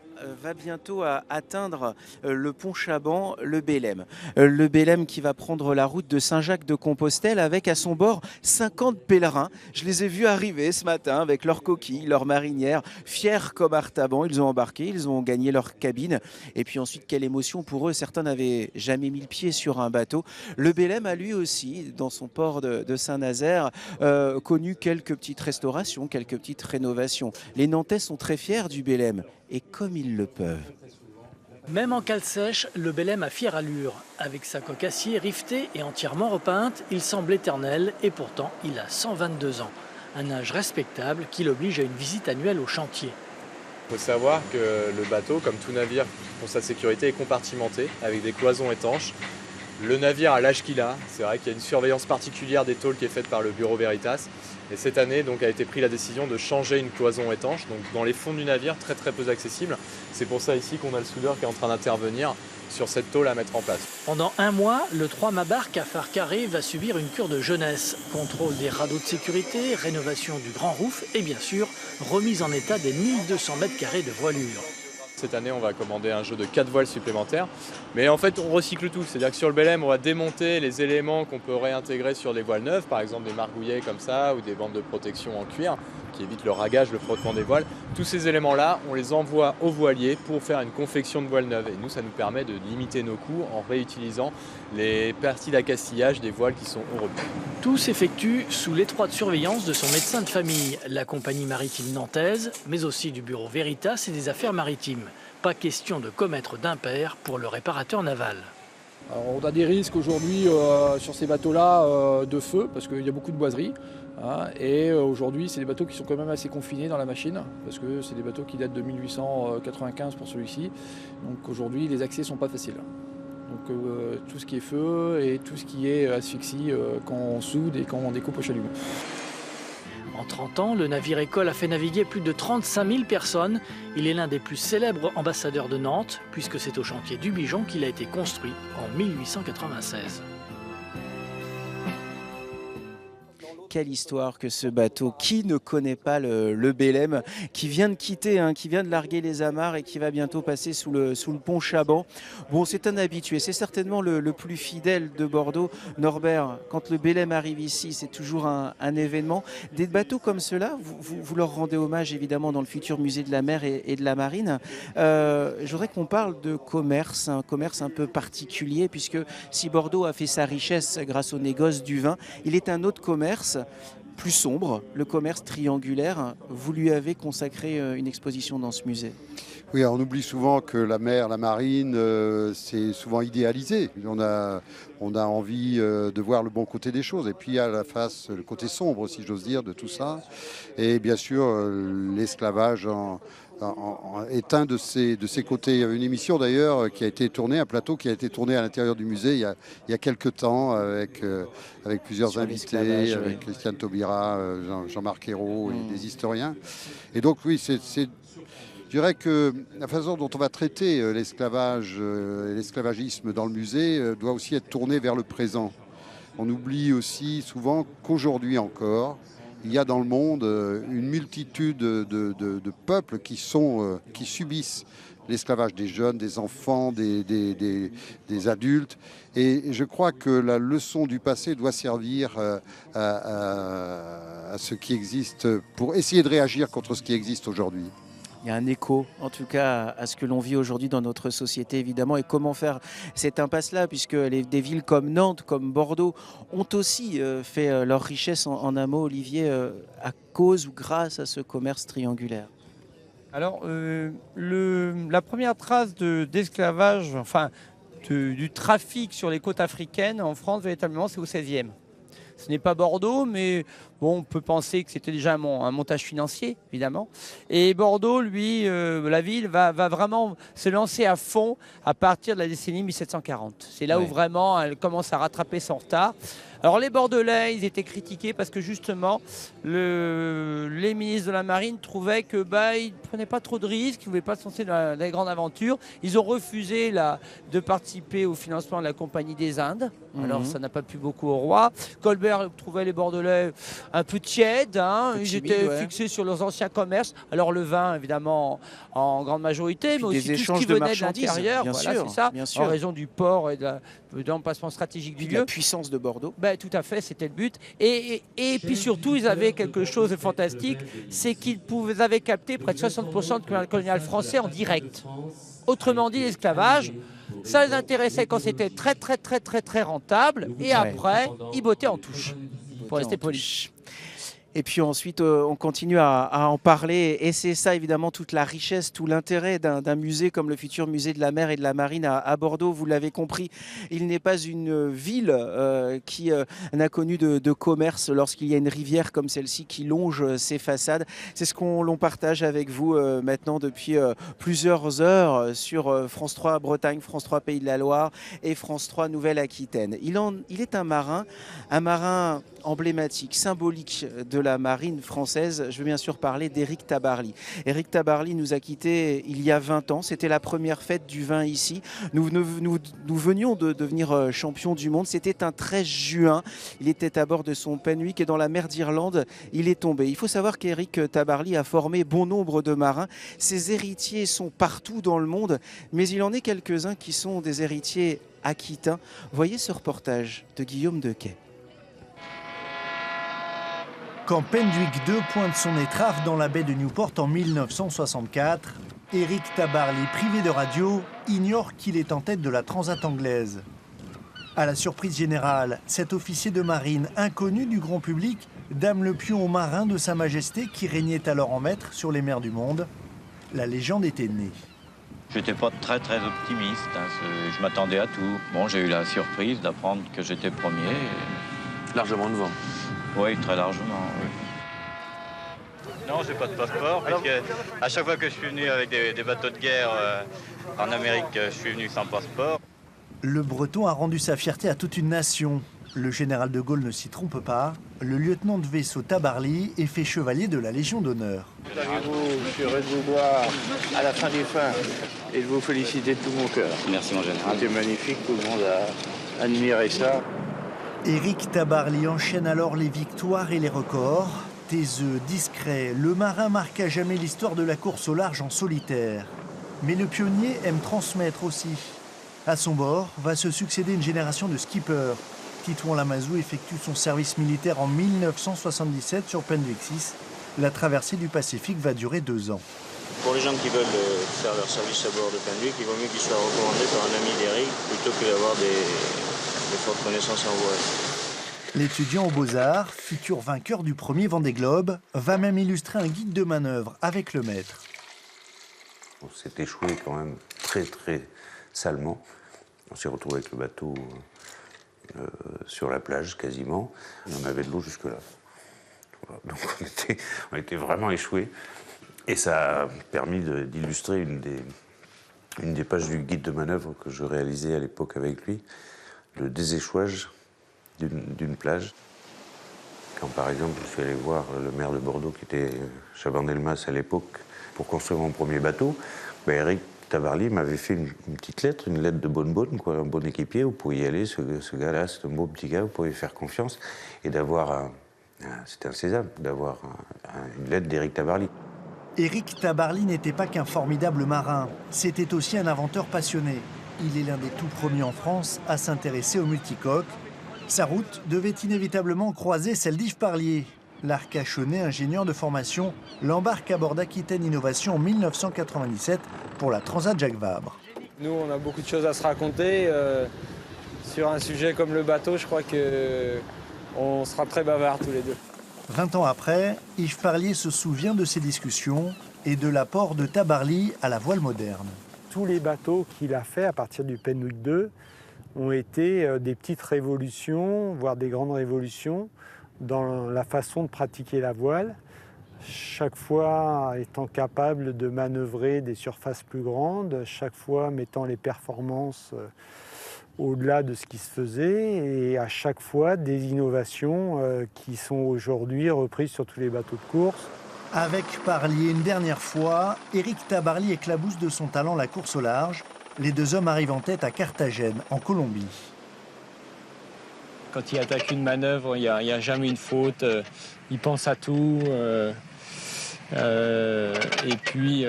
va bientôt atteindre le pont Chaban, le Bélem. Le Bélem qui va prendre la route de Saint-Jacques-de-Compostelle avec à son bord 50 pèlerins. Je les ai vus arriver ce matin avec leurs coquilles, leurs marinières, fiers comme Artaban. Ils ont embarqué, ils ont gagné leur cabine. Et puis ensuite, quelle émotion pour eux. Certains n'avaient jamais mis le pied sur un bateau. Le Bélem a lui aussi, dans son port de Saint-Nazaire, connu quelques petites restaurations, quelques petites rénovations. Les Nantais sont très fiers du Bélem. Et comme ils le peuvent. Même en cale sèche, le Bélem a fière allure. Avec sa coque acier rivetée et entièrement repeinte, il semble éternel et pourtant il a 122 ans. Un âge respectable qui l'oblige à une visite annuelle au chantier. Il faut savoir que le bateau, comme tout navire, pour sa sécurité, est compartimenté avec des cloisons étanches. Le navire a l'âge qu'il a. C'est vrai qu'il y a une surveillance particulière des tôles qui est faite par le Bureau Veritas. Et cette année, donc, a été prise la décision de changer une cloison étanche, donc dans les fonds du navire, très très peu accessible. C'est pour ça ici qu'on a le soudeur qui est en train d'intervenir sur cette tôle à mettre en place. Pendant un mois, le 3 Mabarc à phare carré va subir une cure de jeunesse. Contrôle des radeaux de sécurité, rénovation du grand rouf et bien sûr, remise en état des 1200 mètres carrés de voilure. Cette année, on va commander un jeu de 4 voiles supplémentaires. Mais en fait, on recycle tout. C'est-à-dire que sur le Bélem, on va démonter les éléments qu'on peut réintégrer sur les voiles neuves, par exemple des margouillets comme ça ou des bandes de protection en cuir qui évitent le ragage, le frottement des voiles. Tous ces éléments-là, on les envoie aux voiliers pour faire une confection de voiles neuves. Et nous, ça nous permet de limiter nos coûts en réutilisant les parties d'accastillage des voiles qui sont au rebut. Tout s'effectue sous l'étroite surveillance de son médecin de famille, la compagnie maritime nantaise, mais aussi du bureau Veritas et des affaires maritimes. Pas question de commettre d'impair pour le réparateur naval. Alors, on a des risques aujourd'hui sur ces bateaux-là de feu, parce qu'il y a beaucoup de boiseries. Et aujourd'hui, c'est des bateaux qui sont quand même assez confinés dans la machine, parce que c'est des bateaux qui datent de 1895 pour celui-ci. Donc aujourd'hui, les accès ne sont pas faciles. Donc tout ce qui est feu et tout ce qui est asphyxie quand on soude et quand on découpe au chalumeau. En 30 ans, le navire École a fait naviguer plus de 35 000 personnes. Il est l'un des plus célèbres ambassadeurs de Nantes, puisque c'est au chantier du Bijon qu'il a été construit en 1896. Quelle histoire que ce bateau. Qui ne connaît pas le Bélem, qui vient de quitter, qui vient de larguer les amarres et qui va bientôt passer sous le pont Chaban. Bon, c'est un habitué, c'est certainement le plus fidèle de Bordeaux. Norbert, quand le Bélem arrive ici, c'est toujours un événement. Des bateaux comme ceux-là, vous leur rendez hommage évidemment dans le futur musée de la mer et de la marine. Je voudrais qu'on parle de commerce, un commerce un peu particulier, puisque si Bordeaux a fait sa richesse grâce au négoce du vin, il est un autre commerce plus sombre, le commerce triangulaire. Vous lui avez consacré une exposition dans ce musée. Oui, on oublie souvent que la mer, la marine, c'est souvent idéalisé. On a envie de voir le bon côté des choses. Et puis à la face, le côté sombre, si j'ose dire, de tout ça. Et bien sûr, l'esclavage est un de ses côtés. Il y avait une émission d'ailleurs qui a été tournée, un plateau qui a été tourné à l'intérieur du musée il y a quelques temps avec plusieurs invités, avec Christiane Taubira, Jean-Marc Ayrault et des historiens. Et donc oui, je dirais que la façon dont on va traiter l'esclavage et l'esclavagisme dans le musée doit aussi être tournée vers le présent. On oublie aussi souvent qu'aujourd'hui encore, il y a dans le monde une multitude de peuples qui subissent l'esclavage des jeunes, des enfants, des adultes. Et je crois que la leçon du passé doit servir à ce qui existe pour essayer de réagir contre ce qui existe aujourd'hui. Il y a un écho, en tout cas, à ce que l'on vit aujourd'hui dans notre société, évidemment. Et comment faire cette impasse-là, puisque des villes comme Nantes, comme Bordeaux, ont aussi fait leur richesse en un mot, Olivier, à cause ou grâce à ce commerce triangulaire. Alors, la première trace d'esclavage, enfin, du trafic sur les côtes africaines en France, véritablement, c'est au XVIe. Ce n'est pas Bordeaux, mais bon, on peut penser que c'était déjà un montage financier, évidemment. Et Bordeaux, lui, la ville, va vraiment se lancer à fond à partir de la décennie 1740. C'est là où vraiment elle commence à rattraper son retard. Alors les Bordelais, ils étaient critiqués parce que justement, les ministres de la Marine trouvaient que ils ne prenaient pas trop de risques, ils ne voulaient pas se lancer dans la grande aventure. Ils ont refusé de participer au financement de la Compagnie des Indes. Alors ça n'a pas plu beaucoup au roi. Colbert trouvait les Bordelais un peu tièdes. Ils étaient fixés sur leurs anciens commerces. Alors le vin, évidemment, en grande majorité, mais aussi tout ce qui venait de l'intérieur. Voilà, c'est ça, en raison du port et de l'emplacement stratégique du lieu. La puissance de Bordeaux. Tout à fait, c'était le but. Et puis surtout, ils avaient quelque chose de fantastique, c'est qu'ils avaient capté près de 60% de colonial français en direct. Autrement dit, l'esclavage, ça les intéressait quand c'était très très très très très rentable, et après, ils bottaient en touche, pour rester poli. Et puis ensuite, on continue à en parler. Et c'est ça, évidemment, toute la richesse, tout l'intérêt d'un musée comme le futur musée de la mer et de la marine à Bordeaux. Vous l'avez compris, il n'est pas une ville qui n'a connu de commerce lorsqu'il y a une rivière comme celle-ci qui longe ses façades. C'est ce l'on partage avec vous maintenant depuis plusieurs heures sur France 3 Bretagne, France 3 Pays de la Loire et France 3 Nouvelle-Aquitaine. Il est un marin emblématique, symbolique de la marine française. Je veux bien sûr parler d'Éric Tabarly. Éric Tabarly nous a quittés il y a 20 ans. C'était la première fête du vin ici. Nous venions de devenir champions du monde. C'était un 13 juin. Il était à bord de son Penwick et dans la mer d'Irlande, il est tombé. Il faut savoir qu'Éric Tabarly a formé bon nombre de marins. Ses héritiers sont partout dans le monde, mais il en est quelques-uns qui sont des héritiers aquitains. Voyez ce reportage de Guillaume Dequet. Quand Penwick 2 pointe son étrave dans la baie de Newport en 1964, Éric Tabarly, privé de radio, ignore qu'il est en tête de la Transat anglaise. À la surprise générale, cet officier de marine inconnu du grand public dame le pion aux marins de Sa Majesté qui régnait alors en maître sur les mers du monde. La légende était née. J'étais pas très optimiste, je m'attendais à tout. Bon, j'ai eu la surprise d'apprendre que j'étais premier. Largement devant. Oui, très largement, oui. Non, j'ai pas de passeport, puisque à chaque fois que je suis venu avec des bateaux de guerre en Amérique, je suis venu sans passeport. Le Breton a rendu sa fierté à toute une nation. Le général de Gaulle ne s'y trompe pas. Le lieutenant de vaisseau Tabarly est fait chevalier de la Légion d'honneur. Je suis heureux de vous voir à la fin des fins et de vous féliciter de tout mon cœur. Merci mon général. C'était magnifique, tout le monde a admiré ça. Éric Tabarly enchaîne alors les victoires et les records. Taiseux, discret, le marin marque à jamais l'histoire de la course au large en solitaire. Mais le pionnier aime transmettre aussi. À son bord va se succéder une génération de skippers. Titouan Lamazou effectue son service militaire en 1977 sur Penwick 6. La traversée du Pacifique va durer 2 ans. Pour les gens qui veulent faire leur service à bord de Penwick, il vaut mieux qu'ils soient recommandés par un ami d'Éric plutôt que d'avoir des fortes connaissances en voile. L'étudiant aux Beaux-Arts, futur vainqueur du premier Vendée Globe, va même illustrer un guide de manœuvre avec le maître. On s'est échoué quand même très salement. On s'est retrouvé avec le bateau sur la plage quasiment. On avait de l'eau jusque-là. Voilà. Donc on était vraiment échoués. Et ça a permis d'illustrer une des pages du guide de manœuvre que je réalisais à l'époque avec lui, le déséchouage d'une plage. Quand par exemple je suis allé voir le maire de Bordeaux qui était Chaban-Delmas à l'époque pour construire mon premier bateau, Éric Tabarly m'avait fait une petite lettre, une lettre de bonne, quoi, un bon équipier, vous pouvez y aller, ce gars-là, c'est un beau petit gars, vous pouvez faire confiance, et d'avoir, c'était un sésame, d'avoir une lettre d'Éric Tabarly. Éric Tabarly n'était pas qu'un formidable marin, c'était aussi un inventeur passionné. Il est l'un des tout premiers en France à s'intéresser aux multicoques. Sa route devait inévitablement croiser celle d'Yves Parlier. L'Arcachonnais, ingénieur de formation, l'embarque à bord d'Aquitaine Innovation en 1997 pour la Transat Jacques Vabre. Nous, on a beaucoup de choses à se raconter. Sur un sujet comme le bateau, je crois qu'on sera très bavards tous les deux. 20 ans après, Yves Parlier se souvient de ces discussions et de l'apport de Tabarly à la voile moderne. Tous les bateaux qu'il a fait à partir du Penwick 2 ont été des petites révolutions, voire des grandes révolutions dans la façon de pratiquer la voile. Chaque fois étant capable de manœuvrer des surfaces plus grandes, chaque fois mettant les performances au-delà de ce qui se faisait, et à chaque fois des innovations qui sont aujourd'hui reprises sur tous les bateaux de course. Avec Parlier une dernière fois, Éric Tabarly éclabousse de son talent la course au large. Les deux hommes arrivent en tête à Carthagène, en Colombie. Quand il attaque une manœuvre, il n'y a jamais une faute. Il pense à tout. Et puis,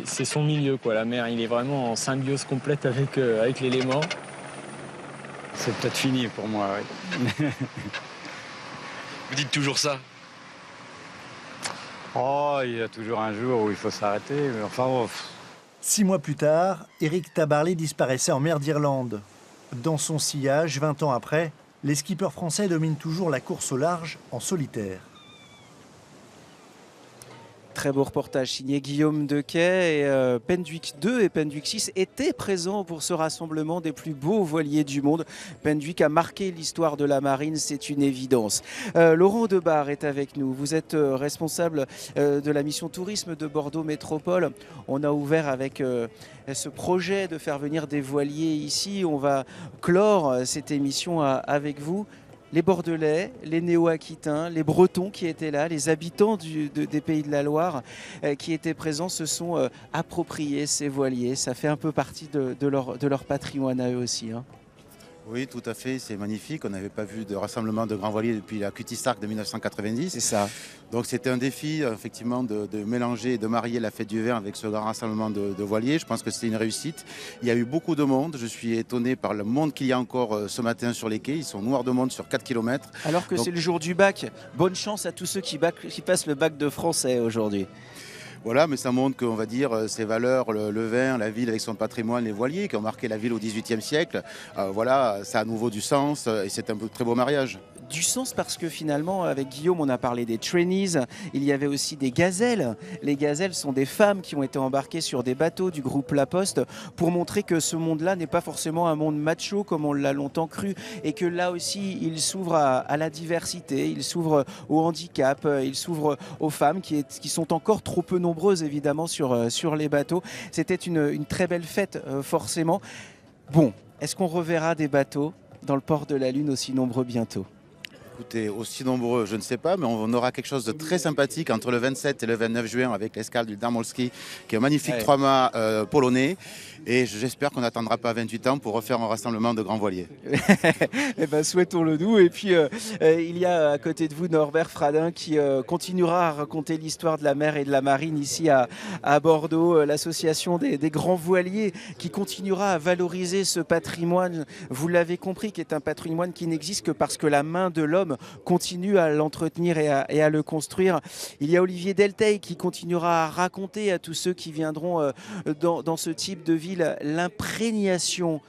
c'est son milieu, quoi. La mer, il est vraiment en symbiose complète avec l'élément. C'est peut-être fini pour moi, oui. Vous dites toujours ça? Oh, il y a toujours un jour où il faut s'arrêter, mais enfin... Oh. 6 mois plus tard, Éric Tabarly disparaissait en mer d'Irlande. Dans son sillage, 20 ans après, les skippers français dominent toujours la course au large en solitaire. Très beau reportage signé Guillaume Dequet, et Pendwick 2 et Pendwick 6 étaient présents pour ce rassemblement des plus beaux voiliers du monde. Pendwick a marqué l'histoire de la marine, c'est une évidence. Laurent Debar est avec nous. Vous êtes responsable de la mission tourisme de Bordeaux Métropole. On a ouvert avec ce projet de faire venir des voiliers ici. On va clore cette émission avec vous. Les Bordelais, les Néo-Aquitains, les Bretons qui étaient là, les habitants des Pays de la Loire qui étaient présents se sont appropriés ces voiliers. Ça fait un peu partie de leur patrimoine à eux aussi, hein. Oui, tout à fait, c'est magnifique. On n'avait pas vu de rassemblement de grands voiliers depuis la Cutty-Sark de 1990. C'est ça. Donc c'était un défi, effectivement, de mélanger et de marier la fête du vin avec ce grand rassemblement de voiliers. Je pense que c'était une réussite. Il y a eu beaucoup de monde. Je suis étonné par le monde qu'il y a encore ce matin sur les quais. Ils sont noirs de monde sur 4 km. Alors que c'est le jour du bac. Bonne chance à tous ceux qui passent le bac de français aujourd'hui. Voilà, mais ça montre qu'on va dire ces valeurs, le vin, la ville avec son patrimoine, les voiliers qui ont marqué la ville au XVIIIe siècle. Voilà, ça a à nouveau du sens et c'est un très beau mariage. Du sens parce que finalement, avec Guillaume, on a parlé des trainees, il y avait aussi des gazelles. Les gazelles sont des femmes qui ont été embarquées sur des bateaux du groupe La Poste pour montrer que ce monde-là n'est pas forcément un monde macho comme on l'a longtemps cru et que là aussi, il s'ouvre à la diversité, il s'ouvre au handicap, il s'ouvre aux femmes qui sont encore trop peu nombreuses évidemment sur les bateaux. C'était une très belle fête forcément. Bon, est-ce qu'on reverra des bateaux dans le port de la Lune aussi nombreux bientôt ? Écoutez, aussi nombreux, je ne sais pas, mais on aura quelque chose de très sympathique entre le 27 et le 29 juin avec l'escale du Darmolski, qui est un magnifique 3-mâts polonais. Et j'espère qu'on n'attendra pas 28 ans pour refaire un rassemblement de grands voiliers. Eh ben, souhaitons-le nous. Et puis, il y a à côté de vous Norbert Fradin qui continuera à raconter l'histoire de la mer et de la marine ici à Bordeaux. L'association des grands voiliers qui continuera à valoriser ce patrimoine, vous l'avez compris, qui est un patrimoine qui n'existe que parce que la main de l'homme continue à l'entretenir et à le construire. Il y a Olivier Delteil qui continuera à raconter à tous ceux qui viendront dans ce type de ville l'imprégnation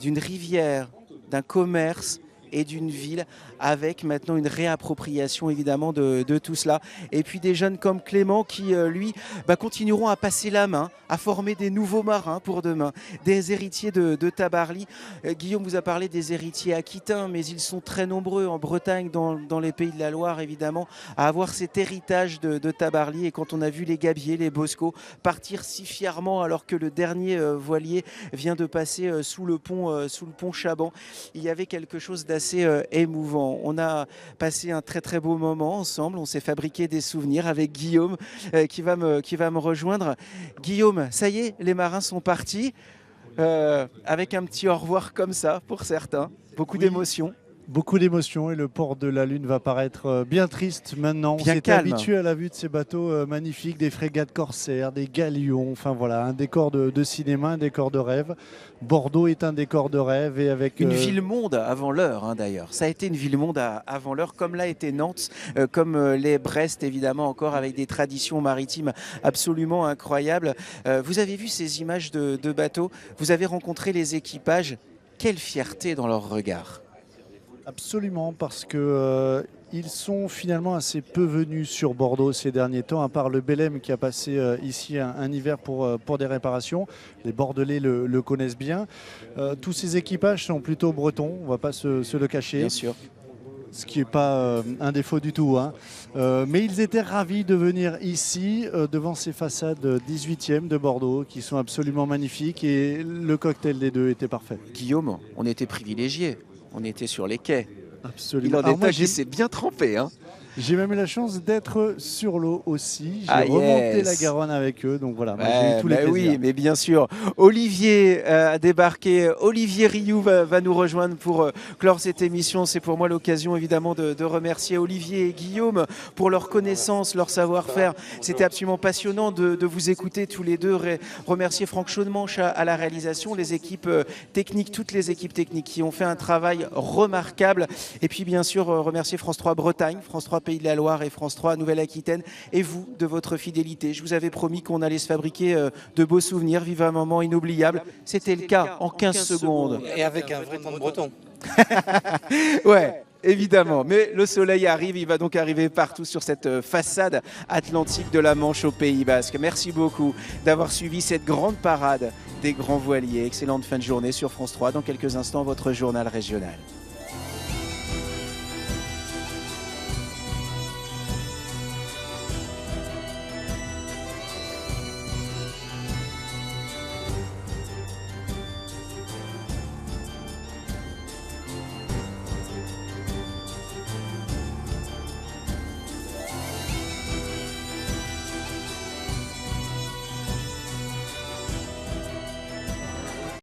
d'une rivière, d'un commerce et d'une ville, avec maintenant une réappropriation évidemment de tout cela. Et puis des jeunes comme Clément qui, lui, continueront à passer la main, à former des nouveaux marins pour demain, des héritiers de Tabarly. Guillaume vous a parlé des héritiers aquitains, mais ils sont très nombreux en Bretagne, dans les Pays de la Loire évidemment, à avoir cet héritage de Tabarly. Et quand on a vu les Gabiers, les Bosco partir si fièrement alors que le dernier voilier vient de passer sous le pont Chaban, il y avait quelque chose d'assez émouvant. On a passé un très très beau moment ensemble, on s'est fabriqué des souvenirs avec Guillaume qui va me rejoindre. Guillaume, ça y est, les marins sont partis, avec un petit au revoir comme ça pour certains, beaucoup d'émotions. Beaucoup d'émotions et le port de la Lune va paraître bien triste maintenant. Bien on s'est calme. habitué à la vue de ces bateaux magnifiques, des frégates corsaires, des galions, enfin voilà, un décor de cinéma, un décor de rêve. Bordeaux est un décor de rêve et avec... Une ville-monde avant l'heure d'ailleurs. Ça a été une ville-monde avant l'heure, comme l'a été Nantes, comme l'est Brest évidemment encore, avec des traditions maritimes absolument incroyables. Vous avez vu ces images de bateaux, vous avez rencontré les équipages. Quelle fierté dans leur regard. Absolument, parce que ils sont finalement assez peu venus sur Bordeaux ces derniers temps, à part le Bellem qui a passé ici un hiver pour des réparations. Les Bordelais le connaissent bien. Tous ces équipages sont plutôt bretons, on ne va pas se le cacher. Bien sûr. Ce qui n'est pas un défaut du tout. Hein. Mais ils étaient ravis de venir ici, devant ces façades 18e de Bordeaux, qui sont absolument magnifiques. Et le cocktail des deux était parfait. Guillaume, on était privilégiés. On était sur les quais. Absolument. Il en est qui s'est bien trempé. Hein. J'ai même eu la chance d'être sur l'eau aussi. J'ai remonté remonté la Garonne avec eux. Donc voilà, j'ai eu tous les plaisirs. Oui, mais bien sûr. Olivier a débarqué. Olivier Rioux va nous rejoindre pour clore cette émission. C'est pour moi l'occasion évidemment de remercier Olivier et Guillaume pour leur connaissance, leur savoir-faire. C'était absolument passionnant de vous écouter tous les deux. Remercier Franck Chaudemanche à la réalisation, les équipes techniques, toutes les équipes techniques qui ont fait un travail remarquable. Et puis bien sûr remercier France 3 Bretagne, France 3 Pays de la Loire et France 3 Nouvelle-Aquitaine, et vous de votre fidélité. Je vous avais promis qu'on allait se fabriquer de beaux souvenirs, vivre un moment inoubliable. C'était le cas en 15 secondes. Et avec un vrai temps de breton. Ouais. Évidemment, mais le soleil arrive, il va donc arriver partout sur cette façade atlantique de la Manche au Pays Basque. Merci beaucoup d'avoir suivi cette grande parade des grands voiliers. Excellente fin de journée sur France 3. Dans quelques instants, votre journal régional.